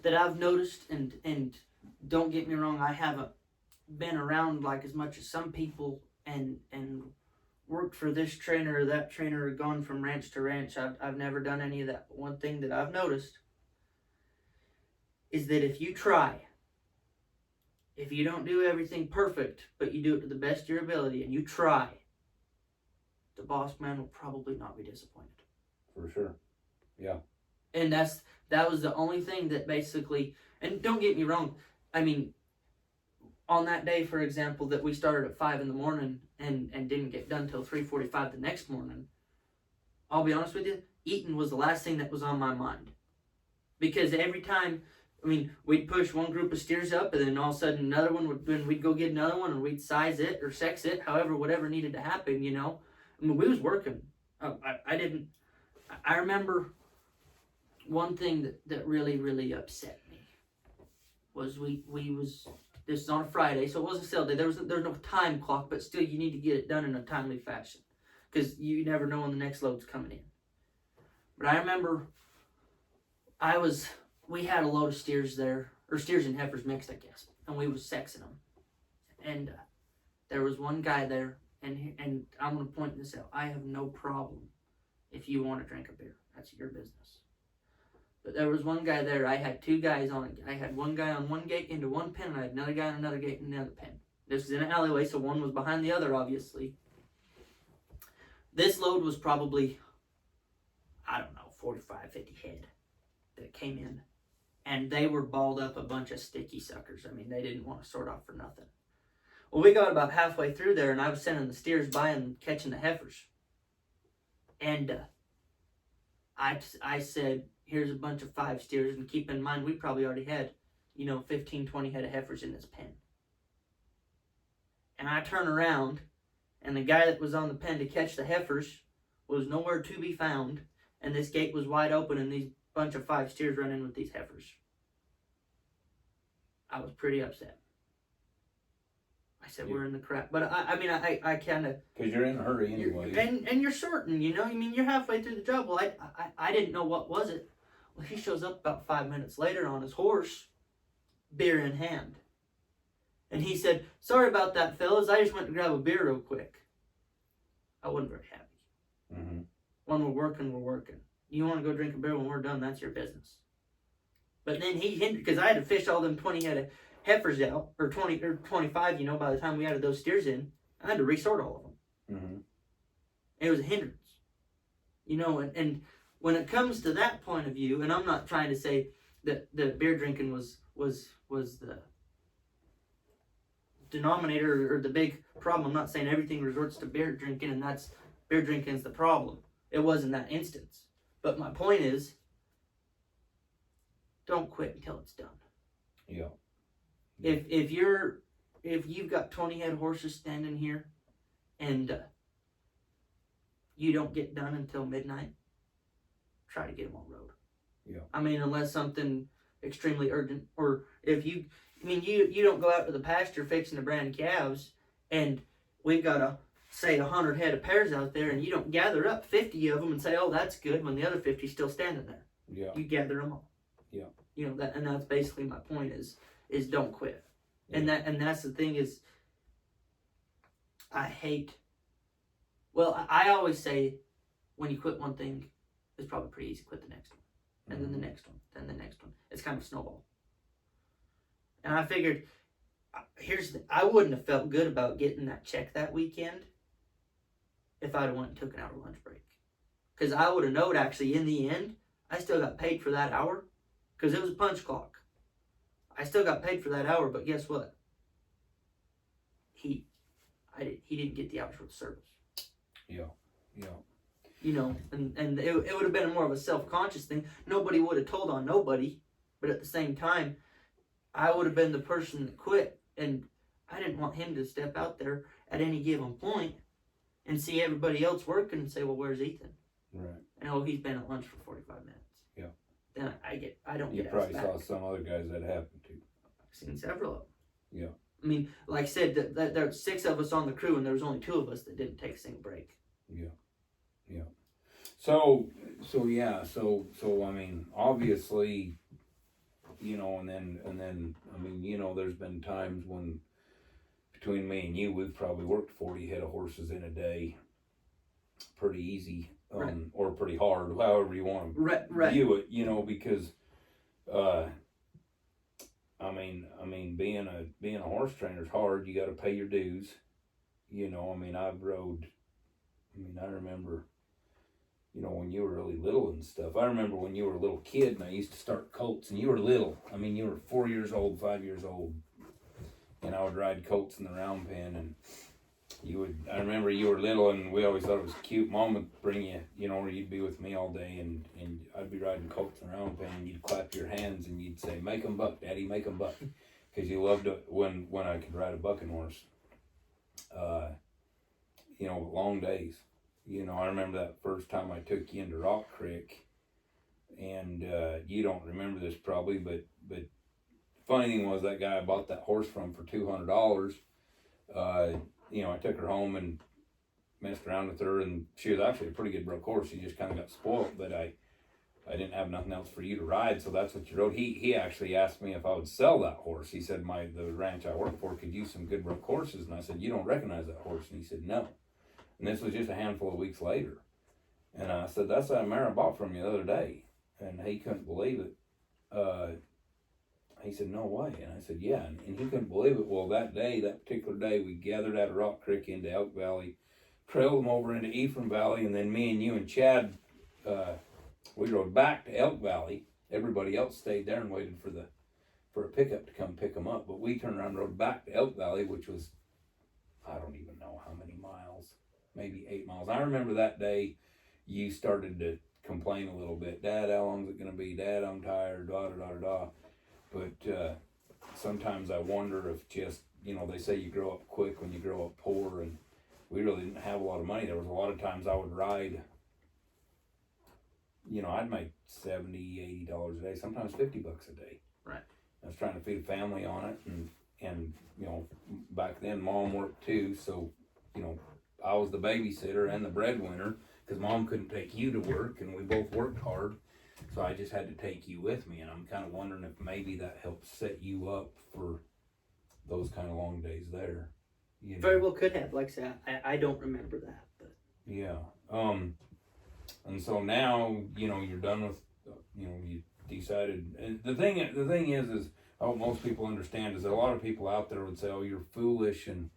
that I've noticed, and don't get me wrong, I haven't been around like as much as some people and worked for this trainer or that trainer or gone from ranch to ranch. I've never done any of that. But one thing that I've noticed is that if you try, if you don't do everything perfect, but you do it to the best of your ability and you try, the boss man will probably not be disappointed. For sure. Yeah. And that was the only thing that basically, and don't get me wrong, I mean, on that day, for example, that we started at 5 a.m. and didn't get done till 3:45 the next morning, I'll be honest with you, eating was the last thing that was on my mind. Because every time, I mean, we'd push one group of steers up, and then all of a sudden another one we'd go get another one, and we'd size it or sex it, however, whatever needed to happen, you know. I mean, we was working. I remember one thing that really, really upset me was this is on a Friday, so it wasn't a sale day. There was no time clock, but still you need to get it done in a timely fashion because you never know when the next load's coming in. But I remember we had a load of steers there, or steers and heifers mixed, I guess, and we was sexing them. And there was one guy there, and I'm going to point this out. I have no problem if you want to drink a beer. That's your business. But there was one guy there. I had two guys on it. I had one guy on one gate into one pen, and I had another guy on another gate in another pen. This was in an alleyway, so one was behind the other, obviously. This load was probably, I don't know, 45, 50 head that came in. And they were balled up a bunch of sticky suckers. I mean, they didn't want to sort off for nothing. Well, we got about halfway through there, and I was sending the steers by and catching the heifers. And I said, here's a bunch of 5 steers, and keep in mind, we probably already had, 15, 20 head of heifers in this pen. And I turn around, and the guy that was on the pen to catch the heifers was nowhere to be found, and this gate was wide open, and these bunch of 5 steers run in with these heifers. I was pretty upset. I said, we're in the crap. But I kind of... Because you're in a hurry anyway. And you're sorting, you're halfway through the job. Well, I didn't know what was it. Well, he shows up about 5 minutes later on his horse, beer in hand. And he said, sorry about that, fellas. I just went to grab a beer real quick. I wasn't very happy. Mm-hmm. When we're working, we're working. You want to go drink a beer when we're done, that's your business. But then he hindered, because I had to fish all them 20 head of heifers out, or 20 or 25, by the time we added those steers in, I had to resort all of them. Mm-hmm. It was a hindrance, and when it comes to that point of view, and I'm not trying to say that the beer drinking was the denominator or the big problem. I'm not saying everything resorts to beer drinking, and that's beer drinking is the problem. It wasn't that instance. But my point is, don't quit until it's done. Yeah. If you've got 20 head horses standing here, and you don't get done until midnight, try to get them on road. Yeah. I mean, unless something extremely urgent, or if you don't go out to the pasture fixing to brand calves, and we've got say 100 head of pairs out there, and you don't gather up 50 of them and say, oh, that's good, when the other 50 is still standing there. Yeah. You gather them all. Yeah. And that's basically my point is don't quit. Yeah. And that's the thing is, I always say, when you quit one thing, it's probably pretty easy to quit the next one. And then the next one, then the next one. It's kind of a snowball. And I figured, I wouldn't have felt good about getting that check that weekend if I'd have went and took an hour lunch break. Because I would have known, actually, in the end, I still got paid for that hour. Because it was a punch clock. I still got paid for that hour, but guess what? He didn't get the hours for the service. Yeah. And it would have been more of a self-conscious thing. Nobody would have told on nobody, but at the same time, I would have been the person that quit, and I didn't want him to step out there at any given point and see everybody else working and say, well, where's Ethan? Right. And he's been at lunch for 45 minutes. Yeah. Then I don't You get probably asked back. saw some other guys that happened to. I've seen several of them. Yeah. I mean, like I said, that there were 6 of us on the crew, and there was only 2 of us that didn't take a single break. Yeah. So I mean, obviously, and then I mean, there's been times when between me and you, we've probably worked 40 head of horses in a day, pretty easy, Right. or pretty hard, however you want to Right. view it, because, I mean, being a horse trainer is hard. You got to pay your dues, I mean, I remember, when you were really little and stuff. I remember when you were a little kid and I used to start colts, and you were little. I mean, you were 4 years old, 5 years old, and I would ride colts in the round pen, and I remember you were little, and we always thought it was cute. Mom would bring you, or you'd be with me all day, and I'd be riding colts in the round pen, and you'd clap your hands and you'd say, make 'em buck, Daddy, make 'em buck. Because you loved it when I could ride a bucking horse. Long days. I remember that first time I took you into Rock Creek, and you don't remember this probably, but funny thing was, that guy I bought that horse from for $200. I took her home and messed around with her, and she was actually a pretty good broke horse. She just kind of got spoiled, but I didn't have nothing else for you to ride, so that's what you rode. He actually asked me if I would sell that horse. He said the ranch I work for could use some good broke horses, and I said, you don't recognize that horse? And he said, no. And this was just a handful of weeks later. And I said, that's that mare I bought from you the other day. And he couldn't believe it. He said, no way. And I said, yeah. And he couldn't believe it. Well, that particular day, we gathered out of Rock Creek into Elk Valley, trailed them over into Ephraim Valley, and then me and you and Chad, we rode back to Elk Valley. Everybody else stayed there and waited for a pickup to come pick them up. But we turned around and rode back to Elk Valley, which was, I don't even know how many miles, maybe 8 miles. I remember that day you started to complain a little bit. Dad, how long is it going to be? Dad, I'm tired, da. But sometimes I wonder if just, they say you grow up quick when you grow up poor, and we really didn't have a lot of money. There was a lot of times I would ride, I'd make $70, $80 a day, sometimes $50 a day. Right. I was trying to feed a family on it, and back then Mom worked too, so, I was the babysitter and the breadwinner, because Mom couldn't take you to work, and we both worked hard. So I just had to take you with me, and I'm kind of wondering if maybe that helps set you up for those kind of long days there. Very well could have. Like I said, I don't remember that, but yeah. And so now you're done with you decided. And the thing is most people understand is that a lot of people out there would say, "Oh, you're foolish and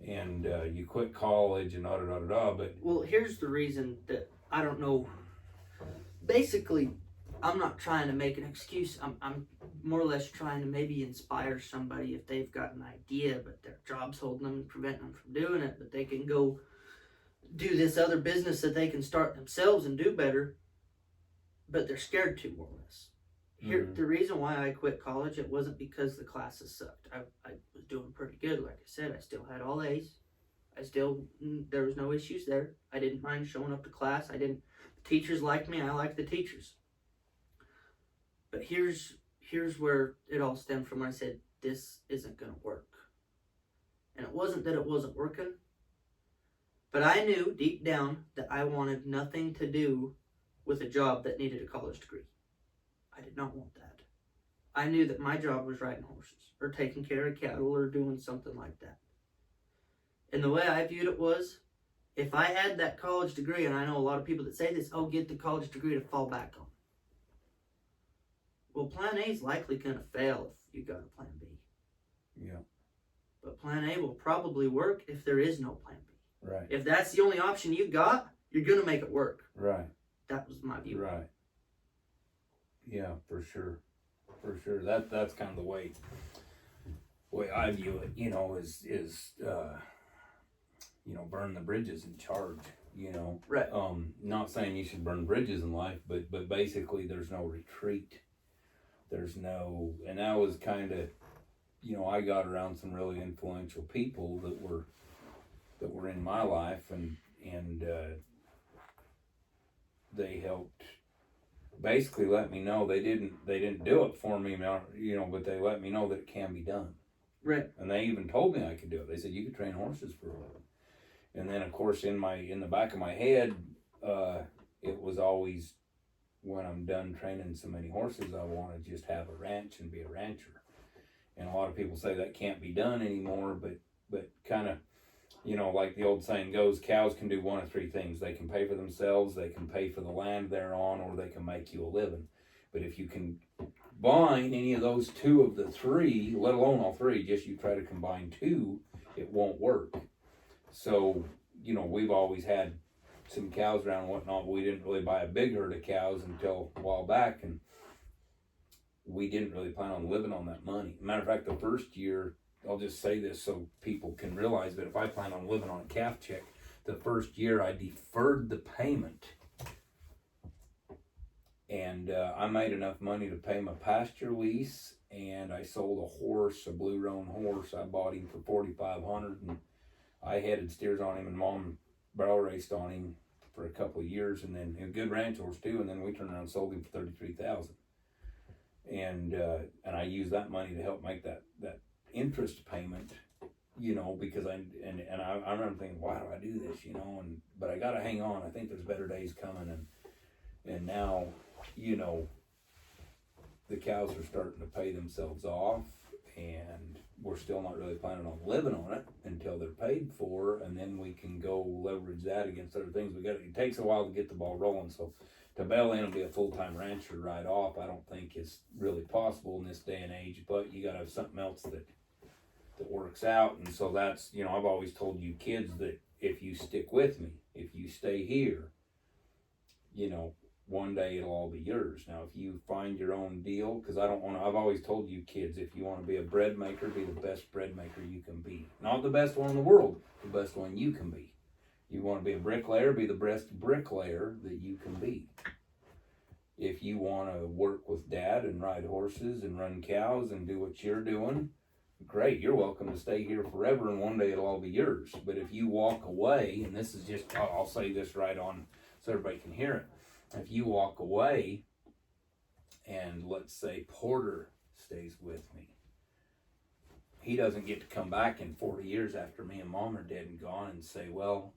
you quit college and da da da da." But well, here's the reason that I don't know. Basically, I'm not trying to make an excuse. I'm more or less trying to maybe inspire somebody if they've got an idea, but their job's holding them and preventing them from doing it. But they can go do this other business that they can start themselves and do better, but they're scared to, more or less. Here, the reason why I quit college, it wasn't because the classes sucked. I was doing pretty good. Like I said, I still had all A's. There was no issues there. I didn't mind showing up to class. The teachers liked me. I liked the teachers. But here's where it all stemmed from when I said, this isn't going to work. And it wasn't that it wasn't working, but I knew deep down that I wanted nothing to do with a job that needed a college degree. I did not want that. I knew that my job was riding horses or taking care of cattle or doing something like that. And the way I viewed it was, if I had that college degree, and I know a lot of people that say this, get the college degree to fall back on. Well, plan A is likely going to fail if you got a plan B. yeah, But plan A will probably work if there is no plan B. right, If that's the only option you got, you're going to make it work. right, That was my view. right. Yeah, for sure. That's kind of the way I view it. Is burn the bridges and charge. Right. Not saying you should burn bridges in life, but basically there's no retreat. And that was kind of, I got around some really influential people that were in my life, and they helped basically let me know they didn't do it for me, but they let me know that it can be done. Right. And they even told me I could do it. They said you could train horses for a living. And then of course in the back of my head, it was always, when I'm done training so many horses, I want to just have a ranch and be a rancher. And a lot of people say that can't be done anymore, but kind of, like the old saying goes, cows can do one of three things. They can pay for themselves, they can pay for the land they're on, or they can make you a living. But if you can combine any of those two of the three, let alone all three, just you try to combine two, it won't work. So, we've always had some cows around and whatnot, but we didn't really buy a big herd of cows until a while back, and we didn't really plan on living on that money. Matter of fact, the first year, I'll just say this so people can realize that if I plan on living on a calf check, the first year I deferred the payment, and I made enough money to pay my pasture lease, and I sold a horse, a blue roan horse. I bought him for $4,500, and I headed steers on him, and Mom barrel raced on him for a couple of years, and then a good ranch horse too, and then we turned around and sold him for $33,000. And I used that money to help make that interest payment, because I remember thinking, why do I do this, but I gotta hang on. I think there's better days coming, and now, the cows are starting to pay themselves off, and we're still not really planning on living on it until they're paid for, and then we can go leverage that against other things. It takes a while to get the ball rolling, so to bail in and be a full-time rancher right off, I don't think is really possible in this day and age, but you gotta have something else that works out. And so that's, I've always told you kids that if you stick with me, if you stay here, one day it'll all be yours. Now, if you find your own deal, because I've always told you kids, if you want to be a bread maker, be the best bread maker you can be. Not the best one in the world, the best one you can be. You want to be a bricklayer, be the best bricklayer that you can be. If you want to work with Dad and ride horses and run cows and do what you're doing, great, you're welcome to stay here forever, and one day it'll all be yours. But if you walk away, and this is just, I'll say this right on so everybody can hear it. If you walk away, and let's say Porter stays with me, he doesn't get to come back in 40 years after me and Mom are dead and gone and say, well,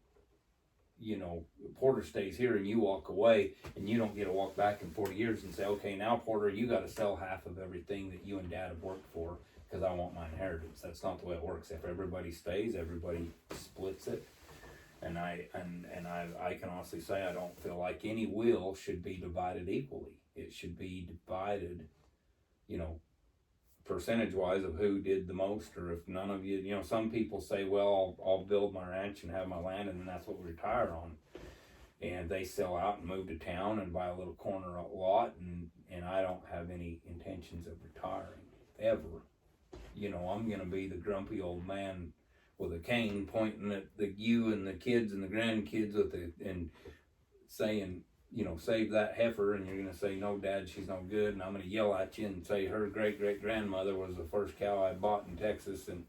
Porter stays here, and you walk away, and you don't get to walk back in 40 years and say, okay, now Porter, you got to sell half of everything that you and Dad have worked for, because I want my inheritance. That's not the way it works. If everybody stays, everybody splits it. And I can honestly say I don't feel like any will should be divided equally. It should be divided, percentage wise of who did the most, or if none of you, you know, some people say, well, I'll build my ranch and have my land and then that's what we retire on. And they sell out and move to town and buy a little corner lot, and I don't have any intentions of retiring, ever. You know, I'm gonna be the grumpy old man with a cane pointing at you and the kids and the grandkids and saying, you know, save that heifer, and you're gonna say, no, Dad, she's no good, and I'm gonna yell at you and say her great-great-grandmother was the first cow I bought in Texas, and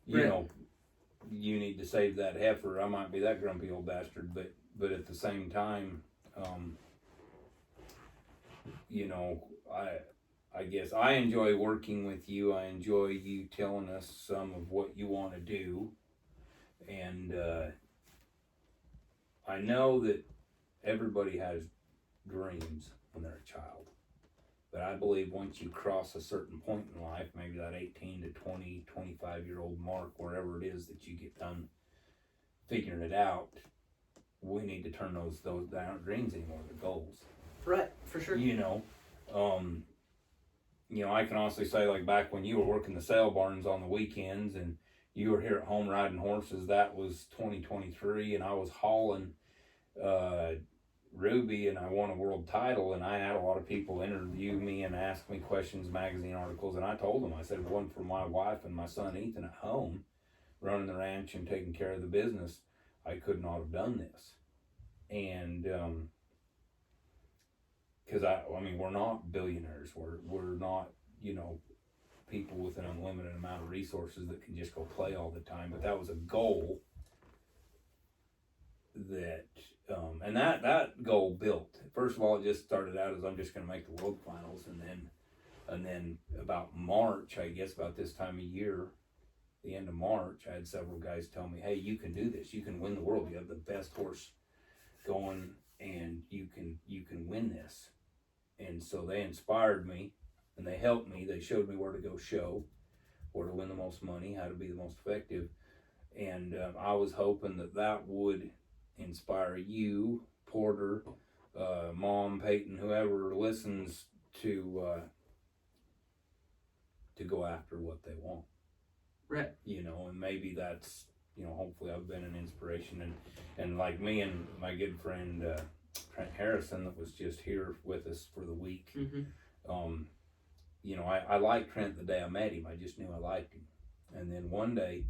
you know, you need to save that heifer. I might be that grumpy old bastard, but at the same time, you know, I guess I enjoy working with you. I enjoy you telling us some of what you want to do, and I know that everybody has dreams when they're a child, but I believe once you cross a certain point in life, maybe that 18 to 20, 25-year-old mark, wherever it is that you get done figuring it out, we need to turn those aren't dreams anymore, they're goals. Right, for sure. You know, I can honestly say, like, back when you were working the sale barns on the weekends and you were here at home riding horses, that was 2023, and I was hauling Ruby, and I won a world title, and I had a lot of people interview me and ask me questions, magazine articles, and I told them, I said, if it wasn't for my wife and my son Ethan at home running the ranch and taking care of the business, I could not have done this. And because I mean, we're not billionaires, we're not, you know, people with an unlimited amount of resources that can just go play all the time, but that was a goal that and that goal built. First of all, it just started out as I'm just going to make the world finals, and then about March, I guess about this time of year, the end of March, I had several guys tell me, hey, you can do this, you can win the world, you have the best horse going, and you can win this. And so they inspired me, and they helped me. They showed me where to go show, where to win the most money, how to be the most effective, and I was hoping that would inspire you, Porter, Mom, Peyton, whoever listens, to go after what they want. Right. You know, and maybe that's, you know, hopefully I've been an inspiration, and like me and my good friend Trent Harrison that was just here with us for the week. Mm-hmm. You know, I liked Trent the day I met him. I just knew I liked him. And then one day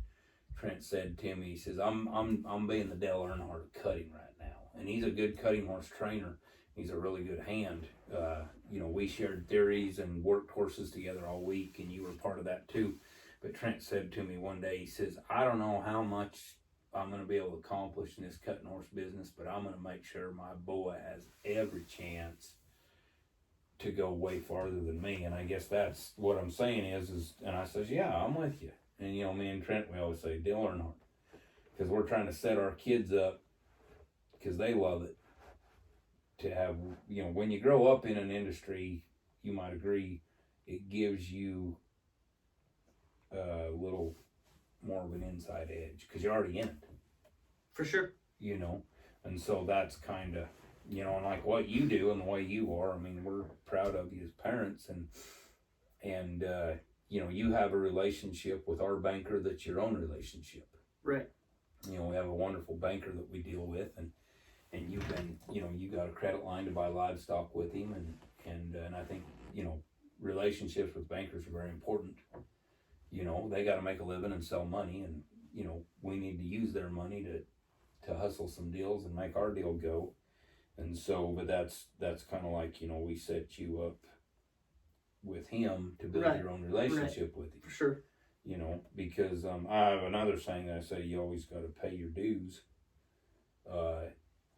Trent said to me, he says, I'm being the Dale Earnhardt of cutting right now. And he's a good cutting horse trainer. He's a really good hand. You know, we shared theories and worked horses together all week, and you were part of that too. But Trent said to me one day, he says, I don't know how much I'm going to be able to accomplish in this cutting horse business, but I'm going to make sure my boy has every chance to go way farther than me. And I guess that's what I'm saying is, and I says, yeah, I'm with you. And, you know, me and Trent, we always say Dale Earnhardt, because we're trying to set our kids up, because they love it, to have, you know, when you grow up in an industry, you might agree, it gives you a little more of an inside edge, because you're already in it. For sure. You know, and so that's kind of, you know, and like what you do and the way you are, I mean, we're proud of you as parents, and you know, you have a relationship with our banker that's your own relationship. Right. You know, we have a wonderful banker that we deal with, and you've been, you know, you got a credit line to buy livestock with him, and I think, you know, relationships with bankers are very important. You know, they got to make a living and sell money, and, you know, we need to use their money to hustle some deals and make our deal go. And so, but that's kind of like, you know, we set you up with him to build your own relationship with him. For sure. You know, because I have another saying that I say, you always got to pay your dues.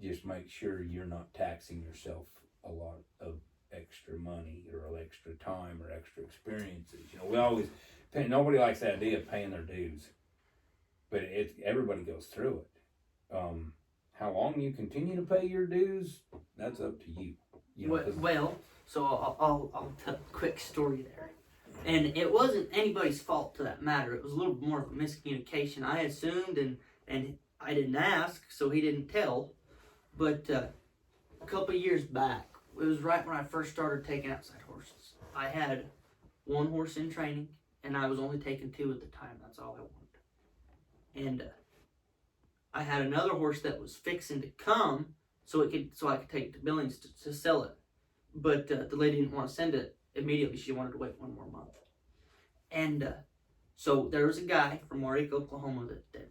Just make sure you're not taxing yourself a lot of extra money or extra time or extra experiences. You know, we always nobody likes the idea of paying their dues, but everybody goes through it. How long you continue to pay your dues, that's up to you. You know, well, so I'll tell a quick story there. And it wasn't anybody's fault to that matter. It was a little more of a miscommunication. I assumed, and I didn't ask, so he didn't tell. But a couple of years back, it was right when I first started taking outside horses. I had one horse in training, and I was only taking 2 at the time. That's all I wanted. And I had another horse that was fixing to come, so I could take it to Billings to sell it. But the lady didn't want to send it immediately. She wanted to wait 1 more month. And so there was a guy from Warwick, Oklahoma that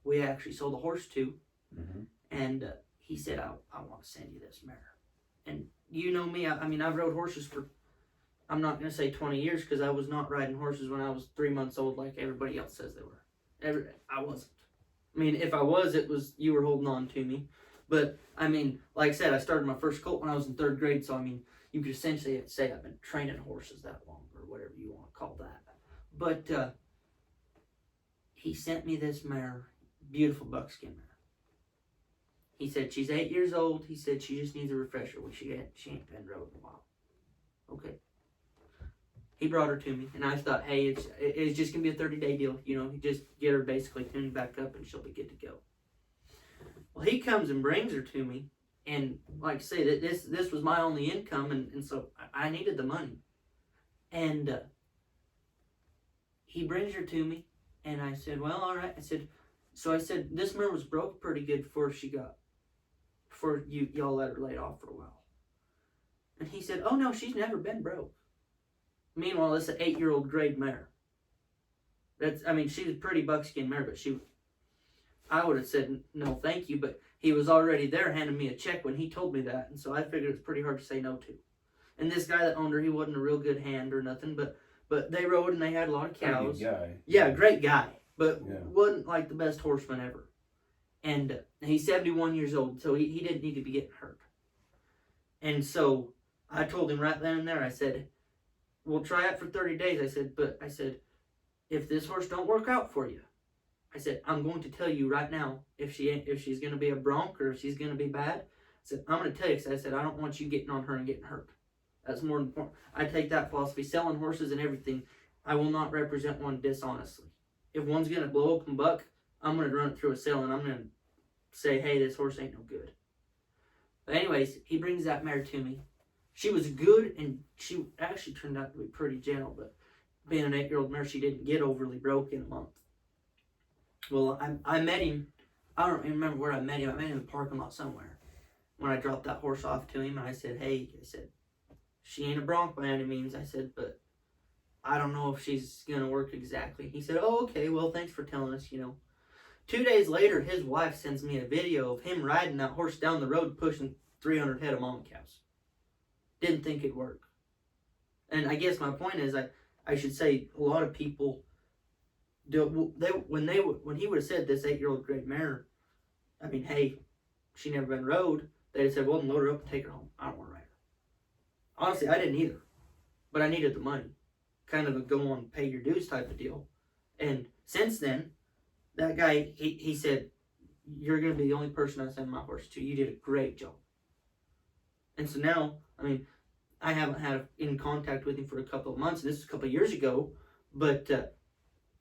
we actually sold a horse to. Mm-hmm. And he said, I want to send you this mare. And you know me, I mean, I've rode horses for, I'm not going to say 20 years, because I was not riding horses when I was 3 months old like everybody else says they were. I wasn't. I mean, if I was, it was you were holding on to me. But, I mean, like I said, I started my first colt when I was in 3rd grade, so, I mean, you could essentially say I've been training horses that long, or whatever you want to call that. But he sent me this mare, beautiful buckskin mare. He said, she's 8 years old. He said, she just needs a refresher. She ain't been rode in a while. Okay. He brought her to me, and I thought, hey, it's just going to be a 30-day deal. You know, just get her basically tuned back up, and she'll be good to go. Well, he comes and brings her to me, and like I say, that this was my only income, and so I needed the money. And he brings her to me, and I said, well, all right. I said, this mare was broke pretty good before y'all let her lay off for a while. And he said, oh no, she's never been broke. Meanwhile, it's an 8-year-old grade mare. She was a pretty buckskin mare, but I would have said no thank you, but he was already there handing me a check when he told me that, and so I figured it's pretty hard to say no to. And this guy that owned her, he wasn't a real good hand or nothing, but they rode and they had a lot of cows. Pretty good guy. Yeah, great guy, but wasn't like the best horseman ever. And he's 71 years old, so he didn't need to be getting hurt. And so I told him right then and there, I said, we'll try it for 30 days. I said, if this horse don't work out for you, I said, I'm going to tell you right now, if she's going to be a bronc or if she's going to be bad, I said, I'm going to tell you, because I said, I don't want you getting on her and getting hurt. That's more important. I take that philosophy. Selling horses and everything, I will not represent one dishonestly. If one's going to blow up and buck, I'm going to run it through a sale and I'm going to say, hey, this horse ain't no good. But anyways, he brings that mare to me. She was good, and she actually turned out to be pretty gentle, but being an 8-year-old mare, she didn't get overly broke in a month. Well, I met him. I don't even remember where I met him. I met him in the parking lot somewhere when I dropped that horse off to him. And I said, hey, she ain't a bronc by any means. I said, but I don't know if she's going to work exactly. He said, oh, okay, well, thanks for telling us, 2 days later, his wife sends me a video of him riding that horse down the road pushing 300 head of mama cows. Didn't think it'd work. And I guess my point is, I should say a lot of people, when he would have said this 8-year-old grade mare, hey, she never been rode, they'd have said, well, then load her up and take her home. I don't want to ride her. Honestly, I didn't either. But I needed the money. Kind of a go on, pay your dues type of deal. And since then, that guy, he said, you're going to be the only person I send my horse to. You did a great job. And so now, I haven't had in contact with him for a couple of months. This is a couple of years ago. But a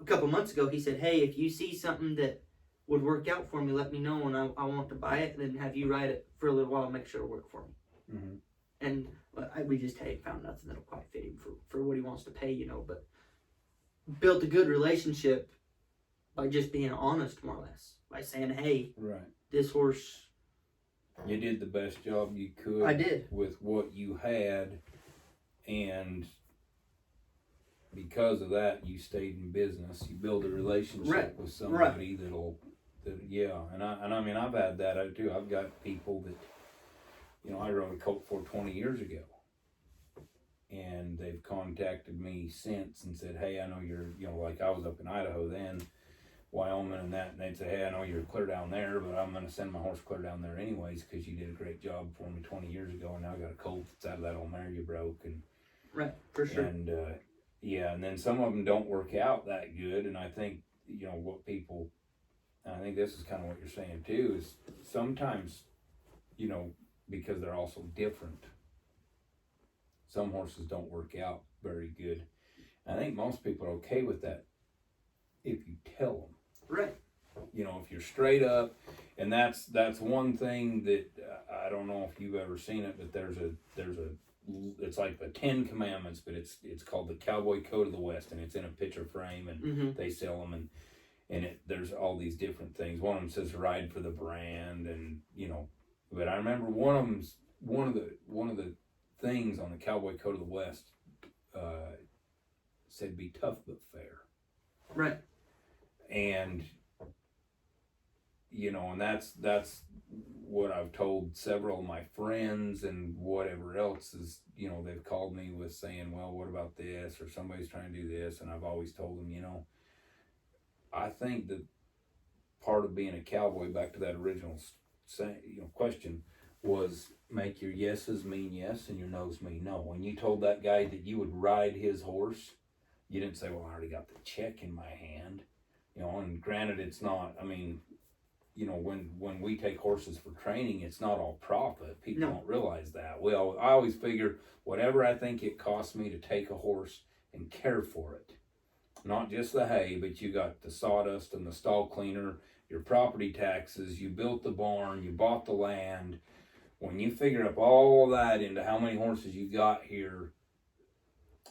couple of months ago, he said, hey, if you see something that would work out for me, let me know, and I want to buy it, and then have you ride it for a little while and make sure it'll work for me. Mm-hmm. And we just found nothing that'll quite fit him for what he wants to pay, but built a good relationship by just being honest, more or less. By saying, hey, right, this horse... You did the best job you could. I did. With what you had, and because of that, you stayed in business. You build a relationship with somebody and I've had that too. I've got people that, I rode a colt for 20 years ago, and they've contacted me since and said, hey, I know you're, like I was up in Idaho then, Wyoming and that, and they'd say, hey, I know you're clear down there, but I'm going to send my horse clear down there anyways, because you did a great job for me 20 years ago, and now I got a colt that's out of that old mare you broke. And right, for sure. And and then some of them don't work out that good, and I think, what people, and I think this is kind of what you're saying too, is sometimes, because they're also different, some horses don't work out very good. I think most people are okay with that if you tell them. Right. If you're straight up, and that's one thing that I don't know if you've ever seen it, but there's a it's like the 10 Commandments, but it's called the Cowboy Code of the West, and it's in a picture frame, and they sell them, and there's all these different things. One of them says ride for the brand, and but I remember one of the things on the Cowboy Code of the West said be tough but fair. Right. And and that's what I've told several of my friends, and whatever else is, they've called me with saying, well, what about this, or somebody's trying to do this, and I've always told them, I think that part of being a cowboy, back to that original question, was make your yeses mean yes and your no's mean no. When you told that guy that you would ride his horse, you didn't say, well, I already got the check in my hand. And granted, it's not, when we take horses for training, it's not all profit. People don't realize that. I always figure whatever I think it costs me to take a horse and care for it. Not just the hay, but you got the sawdust and the stall cleaner, your property taxes, you built the barn, you bought the land. When you figure up all that into how many horses you got here,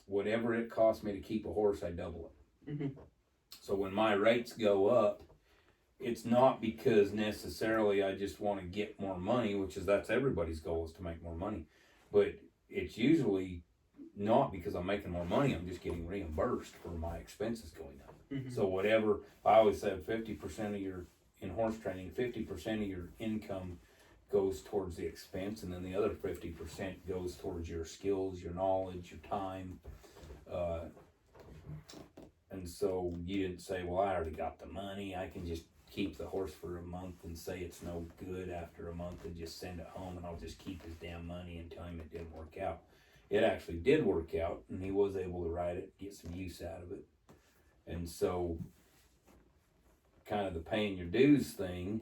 whatever it costs me to keep a horse, I double it. Mm-hmm. So when my rates go up, it's not because necessarily I just want to get more money, that's everybody's goal, is to make more money. But it's usually not because I'm making more money, I'm just getting reimbursed for my expenses going up. Mm-hmm. So whatever, I always said 50% of in horse training, 50% of your income goes towards the expense, and then the other 50% goes towards your skills, your knowledge, your time. And so you didn't say, well, I already got the money, I can just keep the horse for a month and say it's no good after a month and just send it home, and I'll just keep his damn money and tell him it didn't work out. It actually did work out, and he was able to ride it, get some use out of it. And so kind of the paying your dues thing,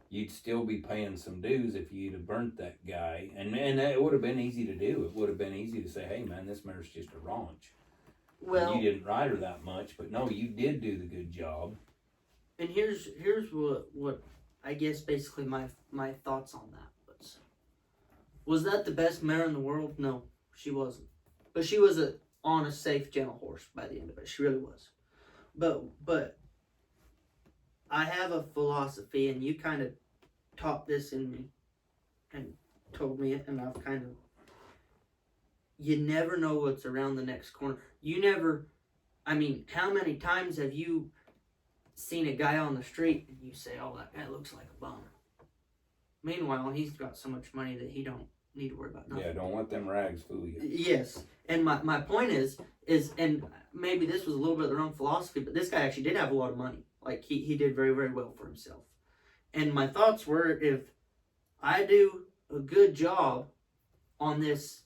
you'd still be paying some dues if you'd have burnt that guy. And it would have been easy to do. It would have been easy to say, hey man, this mare's just a raunch. Well, and you didn't ride her that much, but no, you did do the good job. And here's what I guess basically my thoughts on that was that the best mare in the world? No, she wasn't. But she was on a safe, gentle horse by the end of it. She really was. But I have a philosophy, and you kind of taught this in me and told me it, and I've kind of, you never know what's around the next corner. How many times have you seen a guy on the street and you say, oh, that guy looks like a bum? Meanwhile, he's got so much money that he don't need to worry about nothing. Yeah, don't let them rags fool you. Yes. And my point is, and maybe this was a little bit of the wrong philosophy, but this guy actually did have a lot of money. Like, he did very, very well for himself. And my thoughts were, if I do a good job on this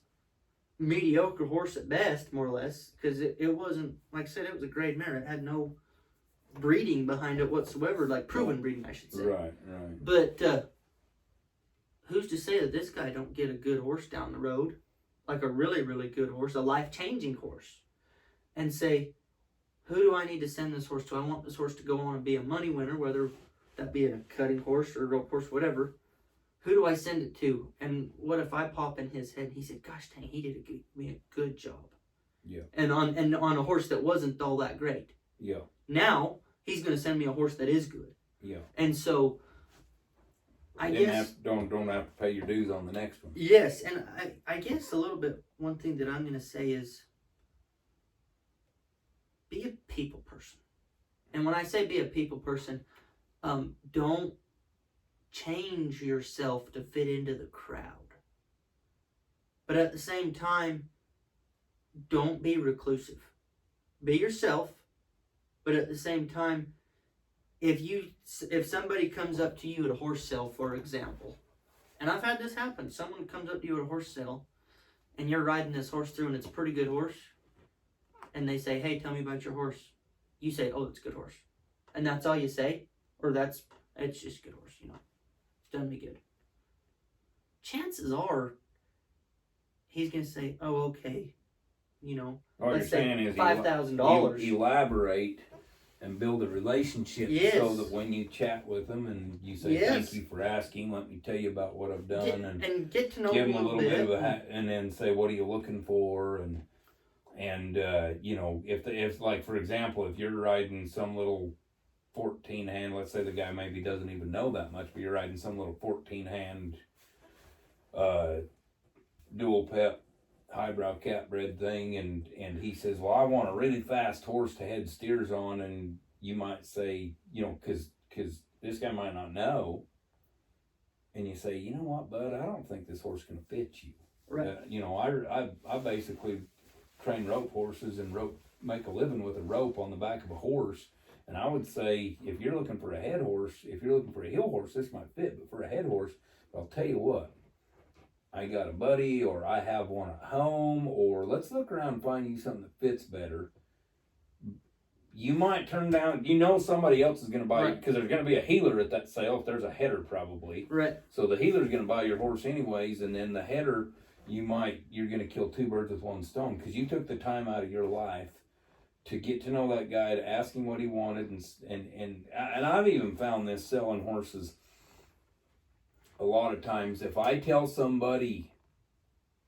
mediocre horse at best, more or less, because it wasn't, like I said, it was a grade mare. It had no breeding behind it whatsoever, like proven breeding, I should say. Right. But who's to say that this guy don't get a good horse down the road, like a really, really good horse, a life-changing horse, and say, who do I need to send this horse to? I want this horse to go on and be a money winner, whether that be a cutting horse or a rope horse, whatever. Who do I send it to? And what if I pop in his head and he said, gosh dang, he did a good job. Yeah. And on a horse that wasn't all that great. Yeah. Now, he's going to send me a horse that is good. Yeah. And so, I guess... Don't have to pay your dues on the next one. Yes, and I guess a little bit, one thing that I'm going to say is, be a people person. And when I say be a people person, don't change yourself to fit into the crowd. But at the same time, don't be reclusive. Be yourself, but at the same time, if somebody comes up to you at a horse sale, for example, and I've had this happen, someone comes up to you at a horse sale, and you're riding this horse through, and it's a pretty good horse, and they say, hey, tell me about your horse. You say, oh, it's a good horse. And that's all you say? Or it's just a good horse, It's done me good. Chances are, he's going to say, oh, okay. All let's you're saying is $5,000. Elaborate and build a relationship Yes. so that when you chat with them and you say, Yes. thank you for asking, let me tell you about what I've done, and get to know give them them a little bit of and then say, what are you looking for? And you know, if like, for example, if you're riding some little 14 hand, let's say the guy maybe doesn't even know that much, but you're riding some little 14 hand dual pep highbrow cat bred thing, and he says, well, I want a really fast horse to head steers on, and you might say, you know, because this guy might not know, and you say, you know what, bud, I don't think this horse can fit you. Right. You know, I basically train rope horses and make a living with a rope on the back of a horse, and I would say, if you're looking for a head horse, if you're looking for a hill horse, this might fit, but for a head horse, I'll tell you what, I got a buddy, or I have one at home, or let's look around and find you something that fits better. You might turn down, you know, somebody else is going to buy, because there's going to be a healer at that sale if there's a header probably. Right. So the healer's going to buy your horse anyways, and then the header, you're going to kill two birds with one stone, because you took the time out of your life to get to know that guy, to ask him what he wanted, and I've even found this selling horses. A lot of times, if I tell somebody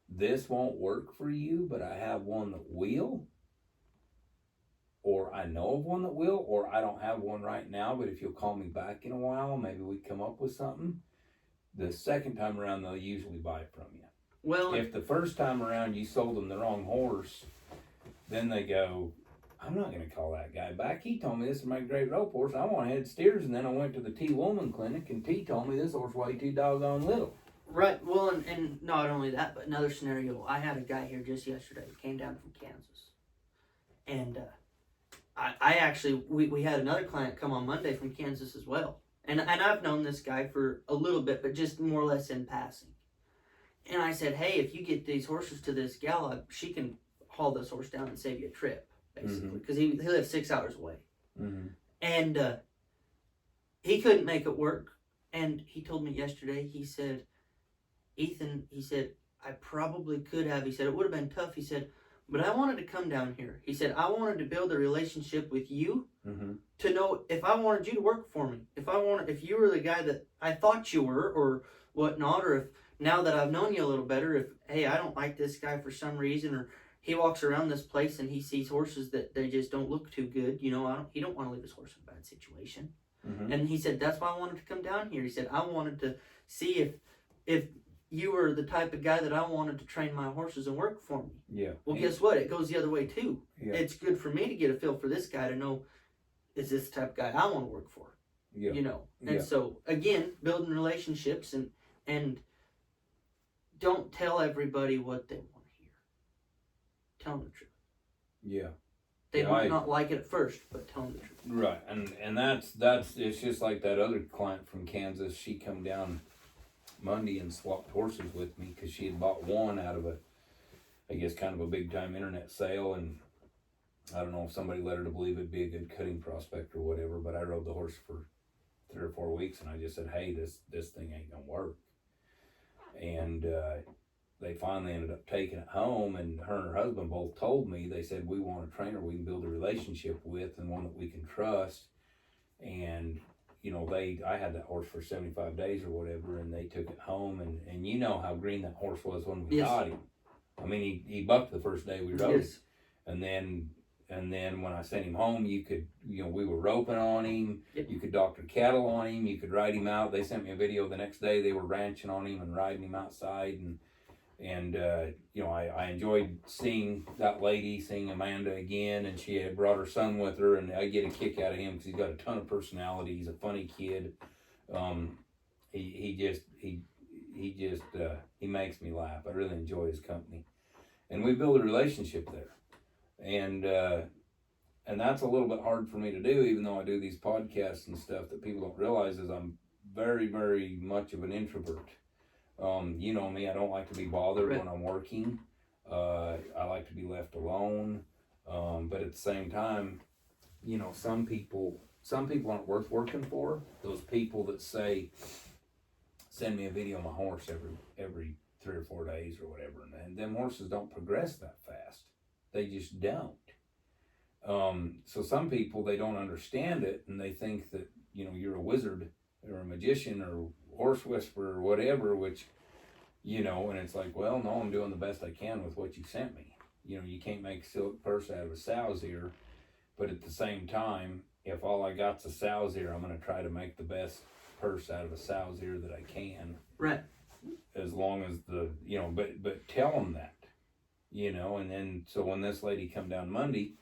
this won't work for you, but I have one that will, or I know of one that will, or I don't have one right now, but if you'll call me back in a while, maybe we come up with something. The second time around, they'll usually buy it from you. Well, if the first time around you sold them the wrong horse, then they go, I'm not going to call that guy back. He told me this is my great rope horse. I want to head steers, and then I went to the T. Woolman clinic, and T told me this horse way too doggone little. Right. Well, and not only that, but another scenario. I had a guy here just yesterday. He came down from Kansas, and I actually we had another client come on Monday from Kansas as well. And I've known this guy for a little bit, but just more or less in passing. And I said, hey, if you get these horses to this gal, she can haul this horse down and save you a trip, basically, because he lives 6 hours away. Mm-hmm. And he couldn't make it work. And he told me yesterday, he said, Ethan, he said, I probably could have. He said, it would have been tough. He said, but I wanted to come down here. He said, I wanted to build a relationship with you to know if I wanted you to work for me. If you were the guy that I thought you were or whatnot, or if now that I've known you a little better, if, hey, I don't like this guy for some reason, or he walks around this place and he sees horses that they just don't look too good, you know, he don't want to leave his horse in a bad situation. Mm-hmm. And he said, that's why I wanted to come down here. He said, I wanted to see if you were the type of guy that I wanted to train my horses and work for me. Yeah. Well, guess what? It goes the other way too. Yeah. It's good for me to get a feel for this guy to know, is this the type of guy I want to work for? Yeah. You know? And so, again, building relationships and don't tell everybody what they want to hear. Tell them the truth. Yeah. They might not like it at first, but tell them the truth. Right. And that's it's just like that other client from Kansas. She come down Monday and swapped horses with me because she had bought one out of I guess kind of a big time internet sale, and I don't know if somebody led her to believe it'd be a good cutting prospect or whatever, but I rode the horse for 3 or 4 weeks and I just said, hey, this thing ain't gonna work. And they finally ended up taking it home, and her and her husband both told me, they said, we want a trainer we can build a relationship with and one that we can trust. And you know, I had that horse for 75 days or whatever, and they took it home, and you know how green that horse was when we got him. I mean, he bucked the first day we rode him. And then when I sent him home, we were roping on him. Yep. You could doctor cattle on him. You could ride him out. They sent me a video the next day. They were ranching on him and riding him outside. And I enjoyed seeing that lady, seeing Amanda again, and she had brought her son with her, and I get a kick out of him because he's got a ton of personality. He's a funny kid. He makes me laugh. I really enjoy his company, and we build a relationship there, and that's a little bit hard for me to do, even though I do these podcasts and stuff. That people don't realize is I'm very, very much of an introvert. You know me, I don't like to be bothered when I'm working. I like to be left alone. But at the same time, you know, some people aren't worth working for. Those people that say, send me a video of my horse every 3 or 4 days or whatever. And them horses don't progress that fast. They just don't. So some people, they don't understand it, and they think that, you know, you're a wizard or a magician or horse whisperer or whatever, which, you know, and it's like, well, no, I'm doing the best I can with what you sent me. You know, you can't make a silk purse out of a sow's ear, but at the same time, if all I got's a sow's ear, I'm going to try to make the best purse out of a sow's ear that I can. Right. As long as you know, but tell them that, you know, and then, so when this lady come down Monday,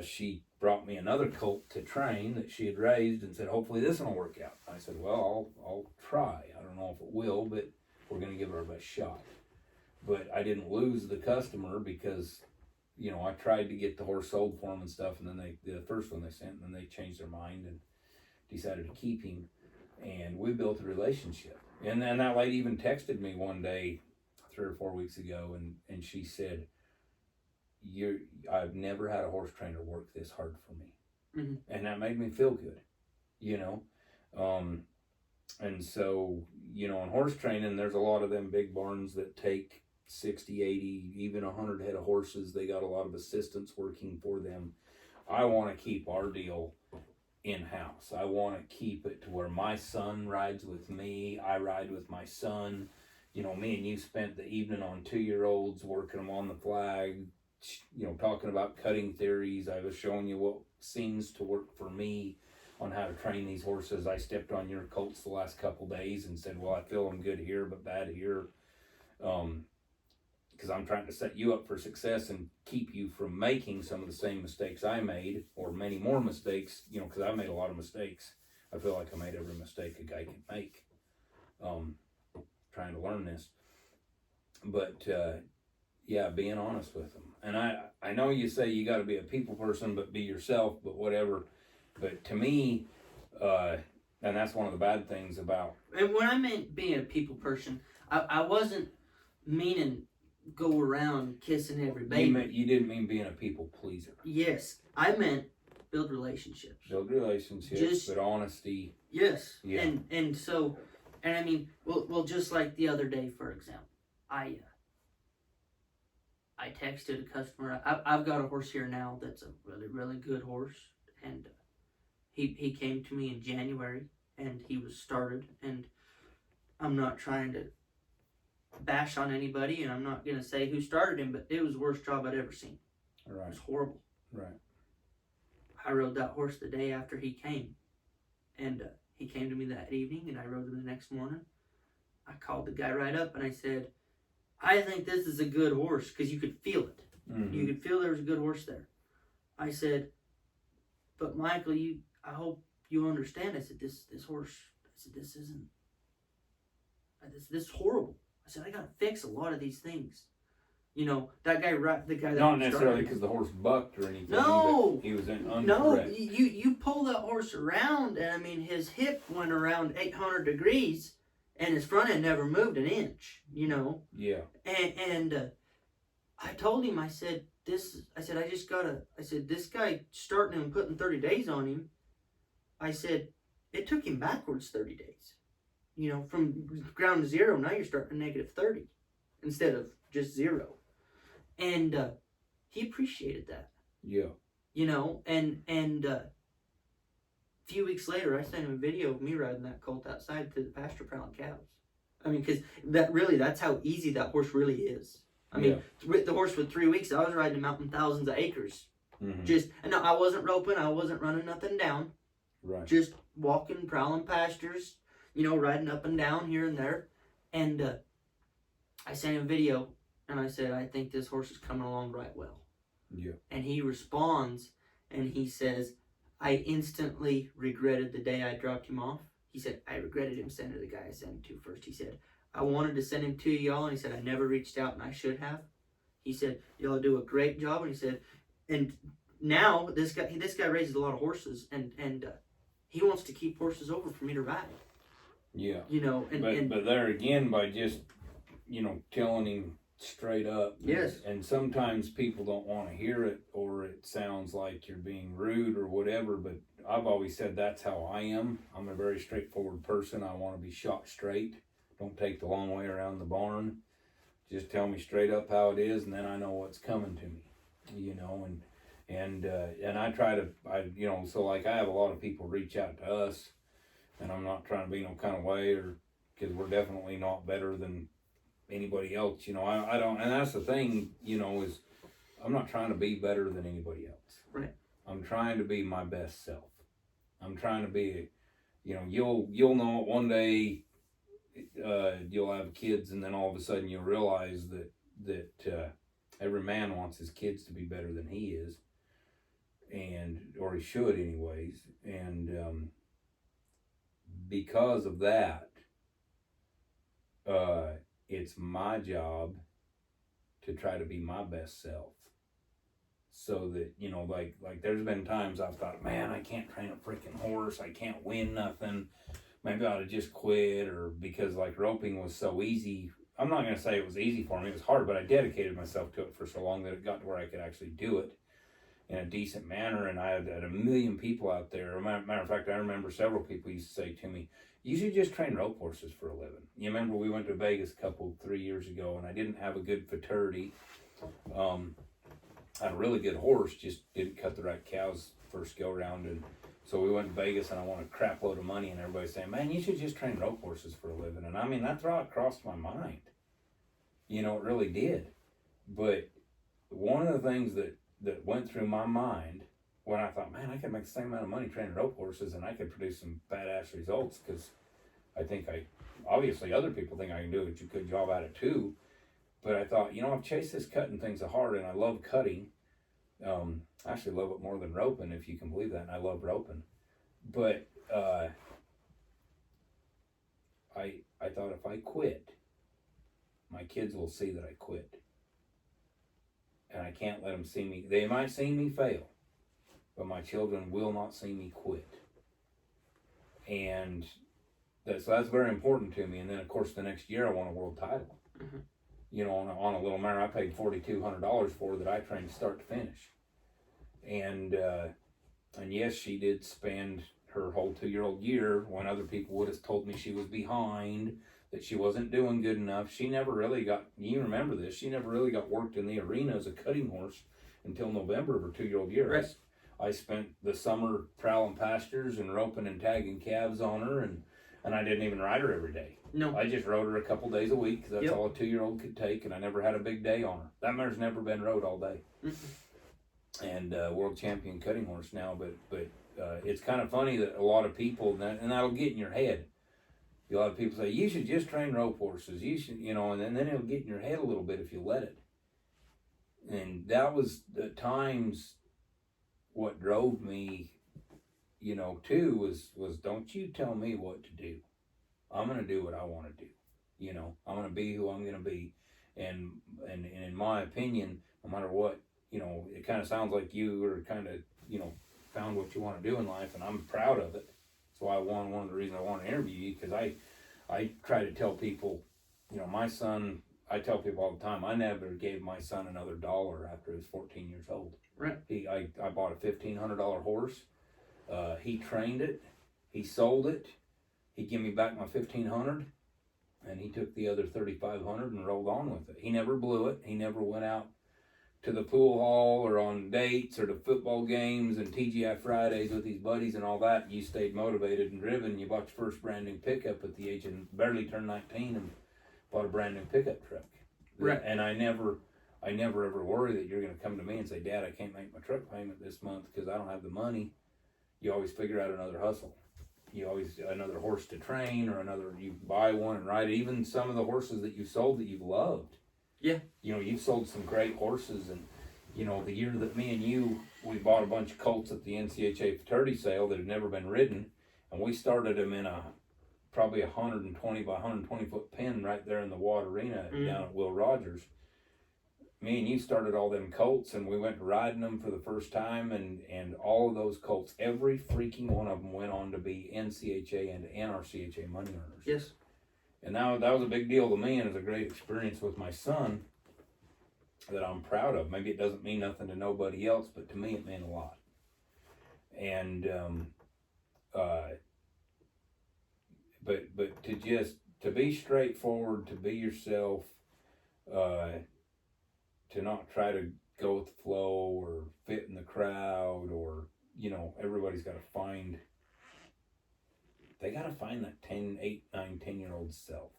she brought me another colt to train that she had raised and said, hopefully this one will work out. I said, well, I'll try. I don't know if it will, but we're going to give her our best shot. But I didn't lose the customer because, you know, I tried to get the horse sold for them and stuff, and then the first one they sent, and then they changed their mind and decided to keep him, and we built a relationship. And then that lady even texted me one day 3 or 4 weeks ago, and she said, I've never had a horse trainer work this hard for me. Mm-hmm. And that made me feel good, you know. And so, you know, in horse training, there's a lot of them big barns that take 60, 80, even 100 head of horses. They got a lot of assistants working for them. I want to keep our deal in-house. I want to keep it to where my son rides with me, I ride with my son. You know, me and you spent the evening on 2-year-olds, working them on the flag, you know, talking about cutting theories. I was showing you what seems to work for me on how to train these horses. I stepped on your colts the last couple days and said, well, I feel them good here, but bad here. Because I'm trying to set you up for success and keep you from making some of the same mistakes I made, or many more mistakes, you know, because I made a lot of mistakes. I feel like I made every mistake a guy can make, trying to learn this. But, yeah, being honest with them. And I know you say you got to be a people person, but be yourself, but whatever. But to me, and that's one of the bad things about... And when I meant being a people person, I wasn't meaning go around kissing every baby. You didn't mean being a people pleaser. Yes, I meant build relationships. Build relationships, but honesty. Yes. Yeah. And so, and I mean, well, just like the other day, for example, I texted a customer. I've got a horse here now that's a really, really good horse, and he came to me in January, and he was started, and I'm not trying to bash on anybody, and I'm not going to say who started him, but it was the worst job I'd ever seen. Right. It was horrible. Right. I rode that horse the day after he came, and he came to me that evening, and I rode him the next morning. I called the guy right up, and I said, I think this is a good horse, because you could feel it. Mm-hmm. You could feel there was a good horse there. I said, but Michael, I hope you understand. I said, this horse, I said, this isn't, this is horrible. I said, I got to fix a lot of these things. You know, that guy, the guy that... Not necessarily because the horse bucked or anything. No! But he was in uncorrect. No, you pull that horse around, and I mean, his hip went around 800 degrees, and his front end never moved an inch, you know? Yeah. And I told him, I said, this guy starting him and putting 30 days on him, I said, it took him backwards 30 days. You know, from ground to zero, now you're starting negative 30 instead of just 0. And he appreciated that. Yeah. You know, and a few weeks later, I sent him a video of me riding that colt outside to the pasture prowling cows. I mean, because that's how easy that horse really is. I mean, with the horse for 3 weeks, I was riding him out in thousands of acres. Mm-hmm. And I wasn't roping, I wasn't running nothing down. Right. Just walking, prowling pastures, you know, riding up and down here and there. And I sent him a video, and I said, I think this horse is coming along right well. Yeah. And he responds, and he says, I instantly regretted the day I dropped him off. He said, I regretted him sending the guy I sent him to first. He said, I wanted to send him to y'all, and he said, I never reached out, and I should have. He said, y'all do a great job, and he said, and now this guy raises a lot of horses, and he wants to keep horses over for me to ride. Yeah. You know, but there again, by just, you know, telling him straight up. Yes. And sometimes people don't want to hear it, or it sounds like you're being rude or whatever, but I've always said that's how I am. I'm a very straightforward person. I want to be shot straight. Don't take the long way around the barn. Just tell me straight up how it is, and then I know what's coming to me, you know, And I try to, so like I have a lot of people reach out to us, and I'm not trying to be no kind of way, or because we're definitely not better than anybody else. I don't, and that's the thing, is I'm not trying to be better than anybody else. Right. I'm trying to be my best self. I'm trying to be, you'll know it one day. You'll have kids, and then all of a sudden you'll realize that every man wants his kids to be better than he is, or he should anyways. And because of that, it's my job to try to be my best self. So that, like there's been times I've thought, man, I can't train a freaking horse. I can't win nothing. Maybe I ought to just quit, or because like roping was so easy. I'm not going to say it was easy for me. It was hard, but I dedicated myself to it for so long that it got to where I could actually do it in a decent manner. And I had a million people out there. Matter of fact, I remember several people used to say to me, you should just train rope horses for a living. You remember we went to Vegas 3 years ago, and I didn't have a good futurity. I had a really good horse, just didn't cut the right cows first go around. And so we went to Vegas, and I won a crap load of money, and everybody's saying, man, you should just train rope horses for a living. And I mean, that thought crossed my mind. It really did. But one of the things that went through my mind when I thought, man, I could make the same amount of money training rope horses, and I could produce some badass results, because I think obviously other people think I can do a good job at it too. But I thought, I've chased this cutting thing so hard, and I love cutting. I actually love it more than roping, if you can believe that, and I love roping. But I thought if I quit, my kids will see that I quit. And I can't let them see me. They might see me fail, but my children will not see me quit. And so that's very important to me. And then, of course, the next year I won a world title. Mm-hmm. On a little mare I paid $4,200 for, that I trained start to finish. And yes, she did spend her whole 2-year-old year, when other people would have told me she was behind, that she wasn't doing good enough. She never really got, you remember this, she never really got worked in the arena as a cutting horse until November of her 2-year-old year. Right. I spent the summer prowling pastures and roping and tagging calves on her, and I didn't even ride her every day. No. I just rode her a couple days a week, because that's all a 2-year-old could take, and I never had a big day on her. That mare's never been rode all day. Mm-hmm. And world champion cutting horse now, but it's kind of funny that a lot of people, and that'll get in your head. A lot of people say, you should just train rope horses. You should, and then it'll get in your head a little bit if you let it. And that was the times what drove me, too, was don't you tell me what to do. I'm going to do what I want to do. I'm going to be who I'm going to be. And in my opinion, no matter what, it kind of sounds like you are kind of, found what you want to do in life, and I'm proud of it. So one of the reasons I want to interview you, because I try to tell people, my son, I tell people all the time, I never gave my son another dollar after he was 14 years old. Right. I bought a $1,500 horse. He trained it. He sold it. He gave me back my $1,500, and he took the other $3,500 and rolled on with it. He never blew it. He never went out to the pool hall or on dates or to football games and TGI Fridays with his buddies and all that. You stayed motivated and driven. You bought your first brand new pickup at the age of barely turned 19 and bought a brand new pickup truck. Right. And I never ever worry that you're going to come to me and say, Dad, I can't make my truck payment this month because I don't have the money. You always figure out another hustle. You always, another horse to train, or you buy one and ride it. Even some of the horses that you sold that you've loved. Yeah. You've sold some great horses, and, the year that me and you, we bought a bunch of colts at the NCHA fraternity sale that had never been ridden, and we started them in probably 120 by 120 foot pen right there in the Watt Arena down at Will Rogers. Me and you started all them colts, and we went riding them for the first time, and all of those colts, every freaking one of them went on to be NCHA and NRCHA money earners. Yes. And that was a big deal to me, and it was a great experience with my son that I'm proud of. Maybe it doesn't mean nothing to nobody else, but to me it meant a lot. And but to be straightforward, to be yourself, to not try to go with the flow or fit in the crowd, or, everybody's got to find, they got to find that 8, 9, 10-year-old self.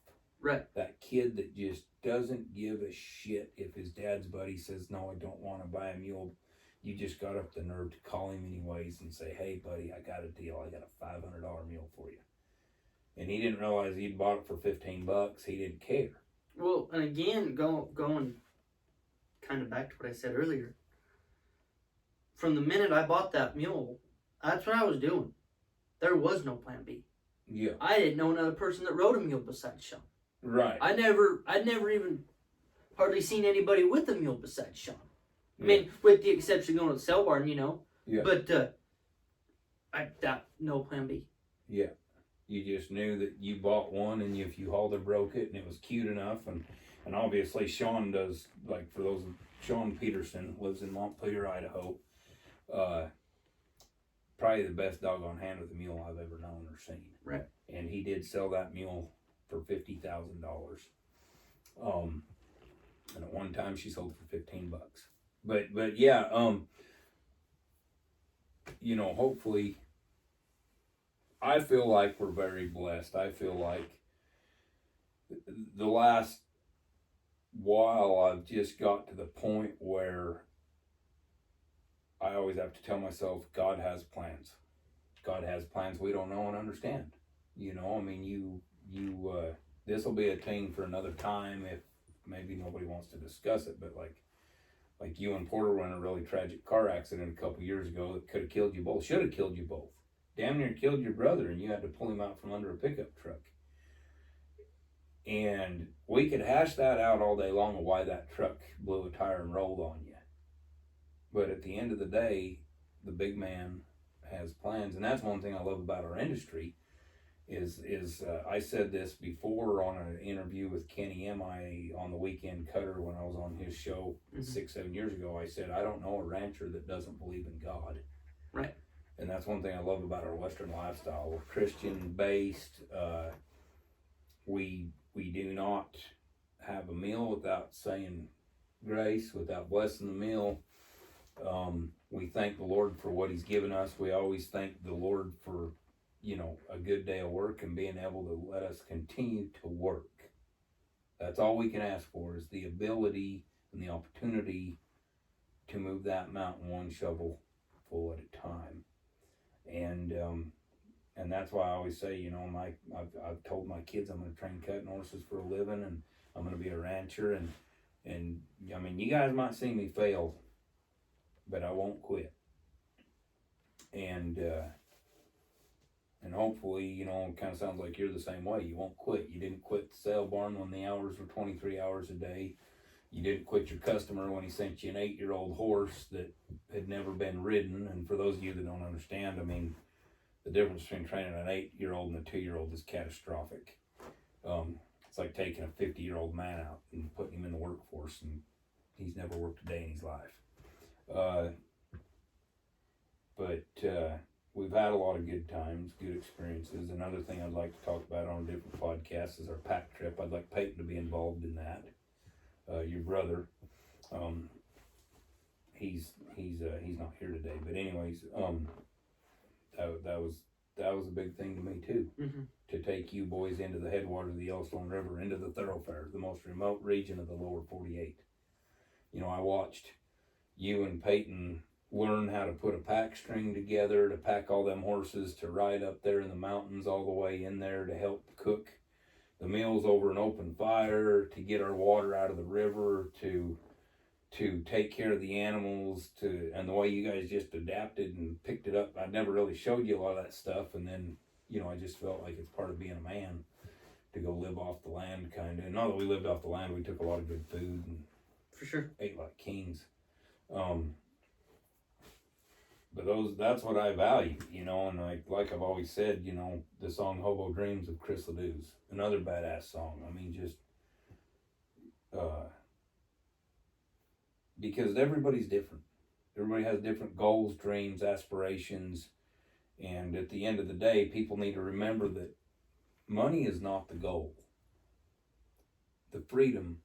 Right. That kid that just doesn't give a shit if his dad's buddy says, no, I don't want to buy a mule. You just got up the nerve to call him anyways and say, hey, buddy, I got a deal. I got a $500 mule for you. And he didn't realize he'd bought it for $15. He didn't care. Well, and again, going kind of back to what I said earlier. From the minute I bought that mule, that's what I was doing. There was no plan B. Yeah. I didn't know another person that rode a mule besides Sean. Right. I'd never even hardly seen anybody with a mule besides Sean. I mean, with the exception of going to the sale barn, Yeah. But I got no plan B. Yeah. You just knew that you bought one, and if you hauled or broke it, and it was cute enough, and obviously Sean does, like, for those, Sean Peterson lives in Montpelier, Idaho. Probably the best dog on hand with a mule I've ever known or seen. Right. And he did sell that mule for $50,000. And at one time she sold for $15. But yeah, hopefully, I feel like we're very blessed. I feel like the last while I've just got to the point where I always have to tell myself, God has plans. God has plans we don't know and understand. This will be a thing for another time if maybe nobody wants to discuss it, but like you and Porter were in a really tragic car accident a couple years ago that could have killed you both, should have killed you both. Damn near killed your brother, and you had to pull him out from under a pickup truck. And we could hash that out all day long of why that truck blew a tire and rolled on you. But at the end of the day, the big man has plans. And that's one thing I love about our industry is I said this before on an interview with Kenny M.I. on the Weekend Cutter when I was on his show 6-7 years ago. I said, I don't know a rancher that doesn't believe in God. Right. And that's one thing I love about our Western lifestyle. We're Christian based. We do not have a meal without saying grace, without blessing the meal. We thank the Lord for what he's given us. We always thank the Lord for, a good day of work and being able to let us continue to work. That's all we can ask for, is the ability and the opportunity to move that mountain one shovel full at a time. And that's why I always say, I've told my kids I'm going to train cutting horses for a living, and I'm going to be a rancher, and you guys might see me fail, but I won't quit. And hopefully, it kind of sounds like you're the same way. You won't quit. You didn't quit the sale barn when the hours were 23 hours a day. You didn't quit your customer when he sent you an 8-year-old horse that had never been ridden. And for those of you that don't understand, the difference between training an 8-year-old and a 2-year-old is catastrophic. It's like taking a 50-year-old man out and putting him in the workforce, and he's never worked a day in his life. But we've had a lot of good times, good experiences. Another thing I'd like to talk about on a different podcast is our pack trip. I'd like Peyton to be involved in that. Your brother, he's not here today, but anyways, that was a big thing to me too. Mm-hmm. To take you boys into the headwaters of the Yellowstone River, into the thoroughfares, the most remote region of the lower 48. I watched you and Peyton learn how to put a pack string together to pack all them horses to ride up there in the mountains all the way in there to help cook the meals over an open fire, to get our water out of the river, to take care of the animals, and the way you guys just adapted and picked it up. I never really showed you a lot of that stuff, and then I just felt like it's part of being a man to go live off the land, kind of. And not that we lived off the land, we took a lot of good food and for sure ate like kings. But that's what I value, and like I've always said, the song Hobo Dreams of Chris Ledoux's another badass song. Because everybody's different. Everybody has different goals, dreams, aspirations, and at the end of the day, people need to remember that money is not the goal. The freedom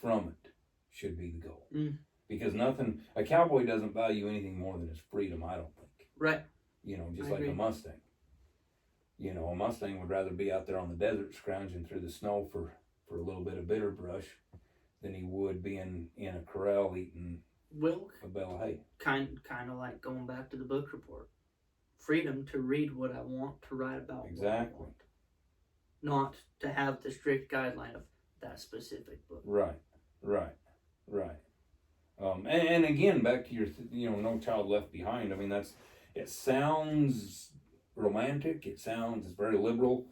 from it should be the goal. Mm. Because a cowboy doesn't value anything more than his freedom, I don't think. Right. You know, just I like agree. a Mustang. You know, a Mustang would rather be out there on the desert scrounging through the snow for a little bit of bitter brush than he would be in a corral eating a bale of hay. Kind of like going back to the book report. Freedom to read what I want, to write about what I want. Not to have the strict guideline of that specific book. Right. And again, back to your, No Child Left Behind. I mean, it sounds romantic. It's very liberal,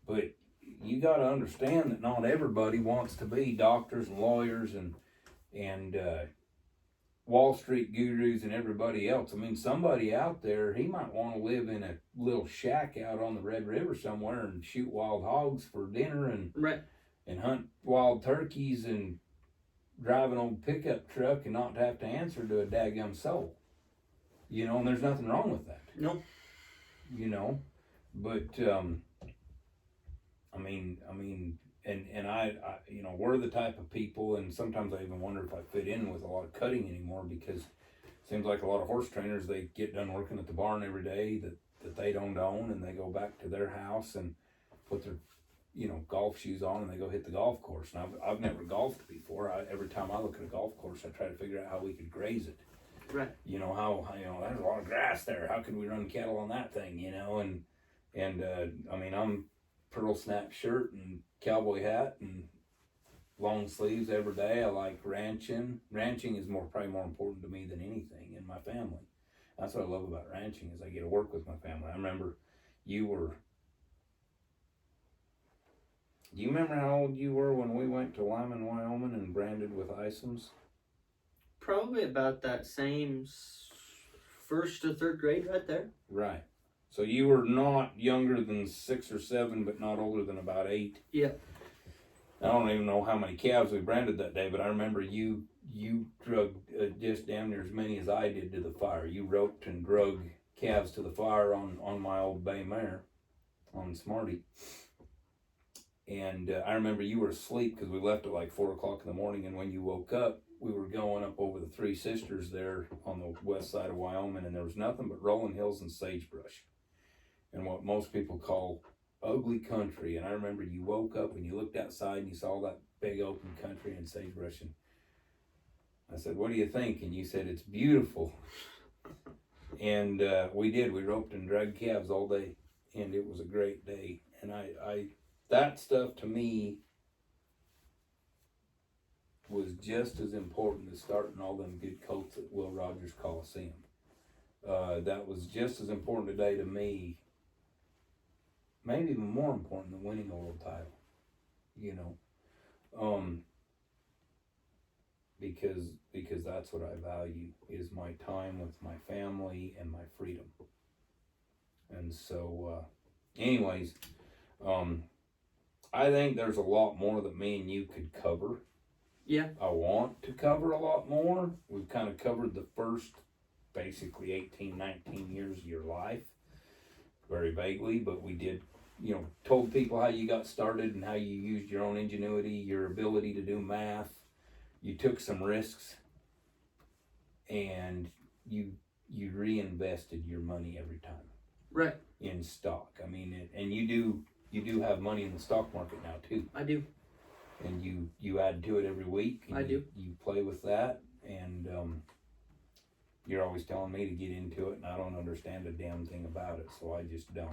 but you got to understand that not everybody wants to be doctors and lawyers and Wall Street gurus and everybody else. I mean, somebody out there, he might want to live in a little shack out on the Red River somewhere and shoot wild hogs for dinner and hunt wild turkeys and drive an old pickup truck and not have to answer to a daggum soul. And there's nothing wrong with that. No. But I mean, I we're the type of people, and sometimes I even wonder if I fit in with a lot of cutting anymore, because it seems like a lot of horse trainers, they get done working at the barn every day that they don't own, and they go back to their house and put their golf shoes on and they go hit the golf course. And I've never golfed before. Every time I look at a golf course, I try to figure out how we could graze it. Right. There's a lot of grass there. How can we run cattle on that thing? I'm pearl snap shirt and cowboy hat and long sleeves every day. I like ranching. Ranching is probably more important to me than anything in my family. That's what I love about ranching, is I get to work with my family. I remember do you remember how old you were when we went to Lyman, Wyoming and branded with Isams? Probably about that same first to third grade right there. Right. So you were not younger than 6 or 7, but not older than about 8. Yeah. I don't even know how many calves we branded that day, but I remember you drug just damn near as many as I did to the fire. You roped and drug calves to the fire on my old bay mare, on Smarty. And I remember you were asleep because we left at like 4 o'clock in the morning, and when you woke up, we were going up over the Three Sisters there on the west side of Wyoming, and there was nothing but rolling hills and sagebrush and what most people call ugly country. And I remember you woke up and you looked outside and you saw that big open country and sagebrush, and I said, "What do you think?" And you said, "It's beautiful." And we did. We roped and dragged calves all day, and it was a great day. And I that stuff to me was just as important as starting all them good colts at Will Rogers Coliseum. That was just as important today to me, maybe even more important than winning a world title, because that's what I value, is my time with my family and my freedom. And so, anyways, I think there's a lot more that me and you could cover. Yeah. I want to cover a lot more. We've kind of covered the first basically 18, 19 years of your life very vaguely, but we did, told people how you got started and how you used your own ingenuity, your ability to do math. You took some risks, and you reinvested your money every time. Right. In stock. I mean, and you do have money in the stock market now too. I do. And you add to it every week. And I do. You play with that, and you're always telling me to get into it, and I don't understand a damn thing about it, so I just don't.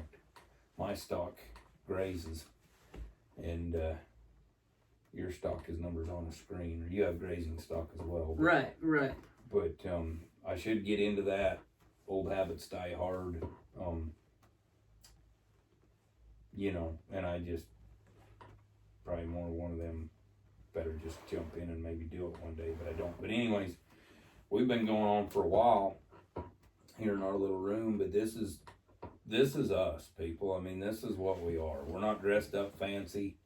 My stock grazes, and your stock is numbers on a screen, or you have grazing stock as well. Right. But I should get into that. Old habits die hard. And I just probably more one of them, better just jump in and maybe do it one day, but I don't. But anyways, we've been going on for a while here in our little room, but this is us, people. I mean, this is what we are. We're not dressed up fancy.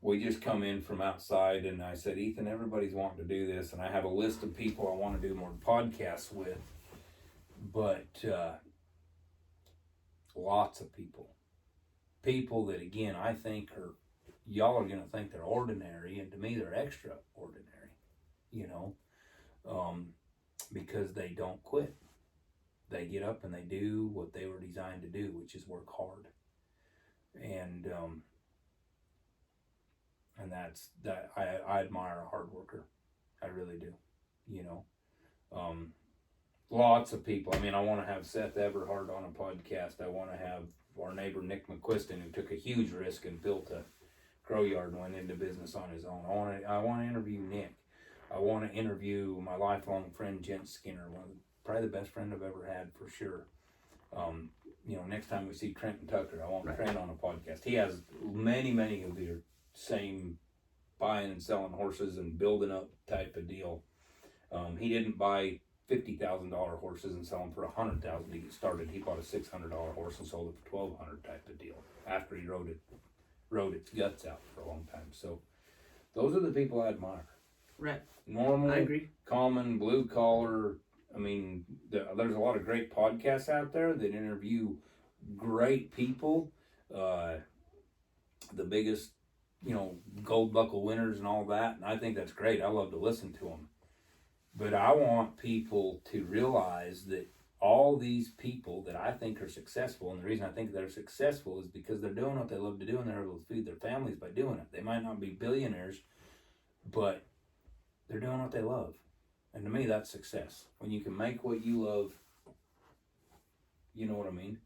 We just come in from outside, and I said, "Ethan, everybody's wanting to do this, and I have a list of people I want to do more podcasts with, but lots of people that, again, I think y'all are going to think they're ordinary, and to me they're extraordinary. you know, because they don't quit. They get up and they do what they were designed to do, which is work hard. And that's that. I admire a hard worker. I really do. You know, lots of people. I mean, I want to have Seth Everhart on a podcast. I want to have our neighbor Nick McQuiston, who took a huge risk and built a grow yard and went into business on his own. I want to interview Nick. I want to interview my lifelong friend Jen Skinner, probably the best friend I've ever had for sure. You know, next time we see Trenton Tucker, I want Trent on a podcast. He has many of your same buying and selling horses and building up type of deal. He didn't buy $50,000 horses and sell them for $100,000 to get started. He bought a $600 horse and sold it for $1,200 type of deal after he rode its guts out for a long time. So those are the people I admire. Right. Normal, I agree. common, blue collar. I mean, there's a lot of great podcasts out there that interview great people. The biggest, you know, gold buckle winners and all that. And I think that's great. I love to listen to them. But I want people to realize that all these people that I think are successful, and the reason I think they're successful is because they're doing what they love to do and they're able to feed their families by doing it. They might not be billionaires, but they're doing what they love. And to me, that's success. When you can make what you love, you know what I mean?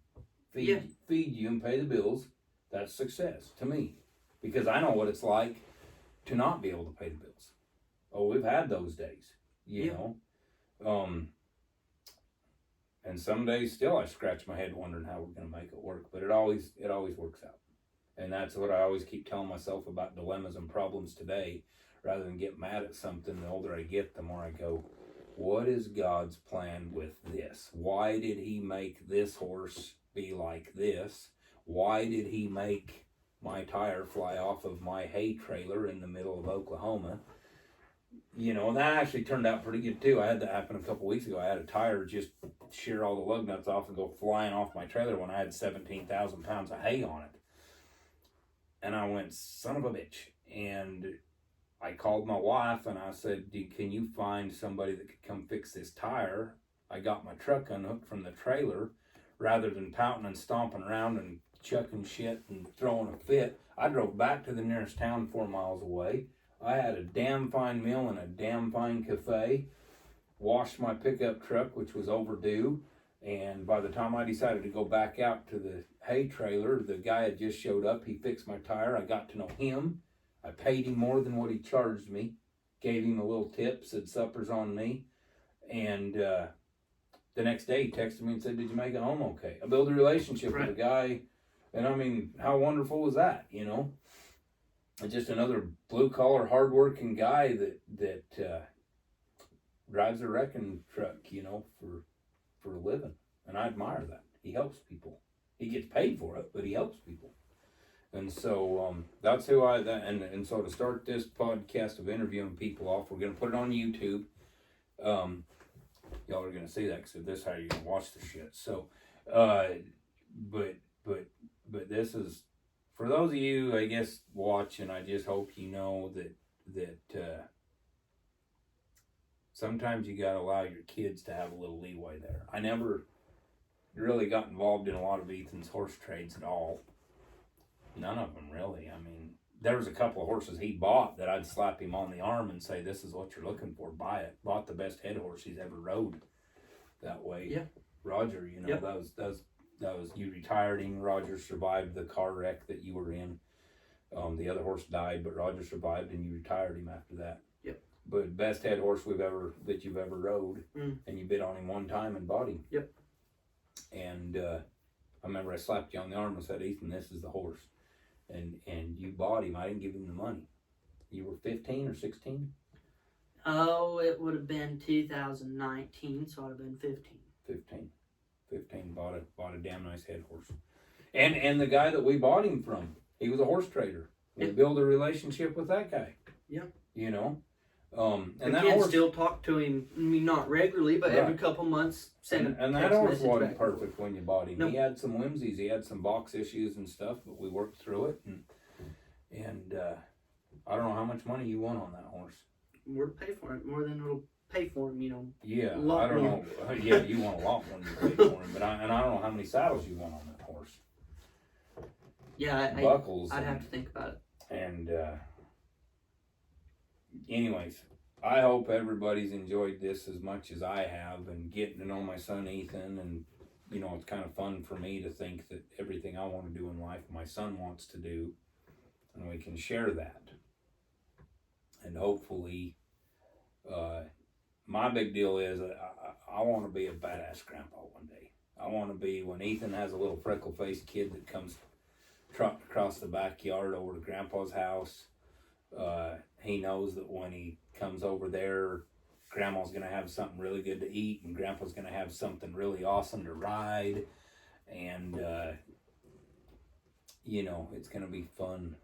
Feed you and pay the bills, that's success to me. Because I know what it's like to not be able to pay the bills. Oh, we've had those days, you know. And some days still I scratch my head wondering how we're going to make it work. But it always works out. And that's what I always keep telling myself about dilemmas and problems today. Rather than get mad at something, the older I get, the more I go, what is God's plan with this? Why did he make this horse be like this? Why did he make my tire fly off of my hay trailer in the middle of Oklahoma? You know, and that actually turned out pretty good too. I had that happen a couple weeks ago. I had a tire just shear all the lug nuts off and go flying off my trailer when I had 17,000 pounds of hay on it. And I went, son of a bitch. And I called my wife and I said, can you find somebody that could come fix this tire? I got my truck unhooked from the trailer. Rather than pouting and stomping around and chucking shit and throwing a fit, I drove back to the nearest town 4 miles away. I had a damn fine meal and a damn fine cafe. Washed my pickup truck, which was overdue. And by the time I decided to go back out to the hay trailer, the guy had just showed up. He fixed my tire. I got to know him. I paid him more than what he charged me. Gave him a little tip, said supper's on me. And the next day he texted me and said, did you make it home okay? I built a relationship with a guy. And I mean, how wonderful was that, you know? Just another blue-collar, hard-working guy that drives a wrecking truck, you know, for a living. And I admire that. He helps people. He gets paid for it, but he helps people. And so that's who and so to start this podcast of interviewing people off, we're going to put it on YouTube. Y'all are going to see that because this is how you're going to watch the shit. So, but this is, for those of you, I guess, watching, I just hope you know that sometimes you got to allow your kids to have a little leeway there. I never really got involved in a lot of Ethan's horse trades at all. None of them, really. I mean, there was a couple of horses he bought that I'd slap him on the arm and say, this is what you're looking for, buy it. Bought the best head horse he's ever rode that way. Yeah. Roger, you know, that was, you retired him. Roger survived the car wreck that you were in. The other horse died, but Roger survived and you retired him after that. Yep. But best head horse that you've ever rode. And you bid on him one time and bought him. Yep. And I remember I slapped you on the arm and said, Ethan, this is the horse. And you bought him. I didn't give him the money. You were 15 or 16? Oh, it would have been 2019, so I'd have been 15. 15 bought a damn nice head horse. And the guy that we bought him from, he was a horse trader. We built a relationship with that guy. Yeah. You know? And that horse still talk to him, I mean, not regularly, but every couple months send and that horse wasn't perfect when you bought him. Nope. He had some whimsies, he had some box issues and stuff, but we worked through it. And I don't know how much money you won on that horse. more to pay for it, more than it'll pay for him, you know. Yeah, Lot I don't more. know. Yeah, you want a lot more than you pay for him, but I don't know how many saddles you want on that horse. Yeah, Buckles. I'd have to think about it. And anyways, I hope everybody's enjoyed this as much as I have, and getting to know my son Ethan. And you know, it's kind of fun for me to think that everything I want to do in life, my son wants to do, and we can share that. And hopefully, my big deal is I want to be a badass grandpa one day. I want to be, when Ethan has a little freckle-faced kid that comes trotting across the backyard over to Grandpa's house, he knows that when he comes over there, Grandma's going to have something really good to eat, and Grandpa's going to have something really awesome to ride, and you know, it's going to be fun.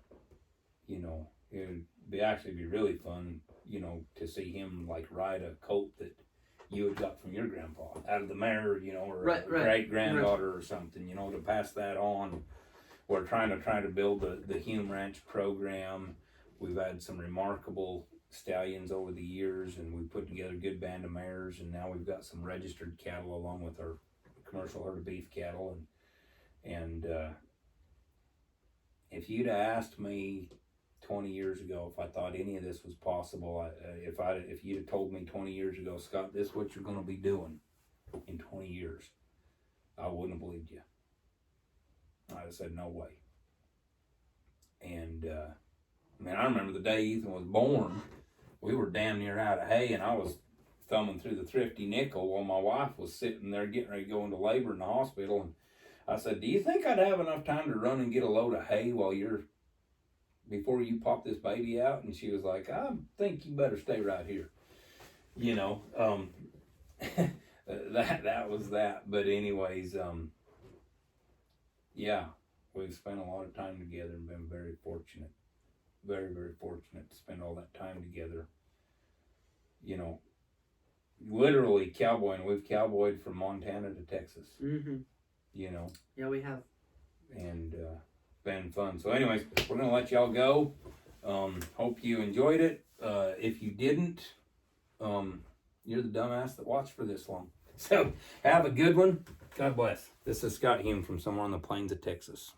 You know, it would actually be really fun, you know, to see him like ride a colt that you had got from your grandpa out of the mare, you know, or a great granddaughter or something, you know, to pass that on. We're trying to build the Hulme Ranch program. We've had some remarkable stallions over the years, and we put together a good band of mares, and now we've got some registered cattle along with our commercial herd of beef cattle. And if you'd asked me 20 years ago if I thought any of this was possible, if you'd have told me 20 years ago, Scott, this is what you're going to be doing in 20 years, I wouldn't have believed you. I'd have said no way. And I remember the day Ethan was born, we were damn near out of hay, and I was thumbing through the thrifty nickel while my wife was sitting there getting ready to go into labor in the hospital. And I said, do you think I'd have enough time to run and get a load of hay before you pop this baby out? And she was like, I think you better stay right here. You know, that was that. But anyways, yeah, we've spent a lot of time together and been very fortunate. Very, very fortunate to spend all that time together. You know, literally cowboying. We've cowboyed from Montana to Texas. Mm-hmm. You know. Yeah, we have. And been fun. So anyways, we're going to let y'all go. Hope you enjoyed it. If you didn't, you're the dumbass that watched for this long. So have a good one. God bless. This is Scott Hulme from somewhere on the plains of Texas.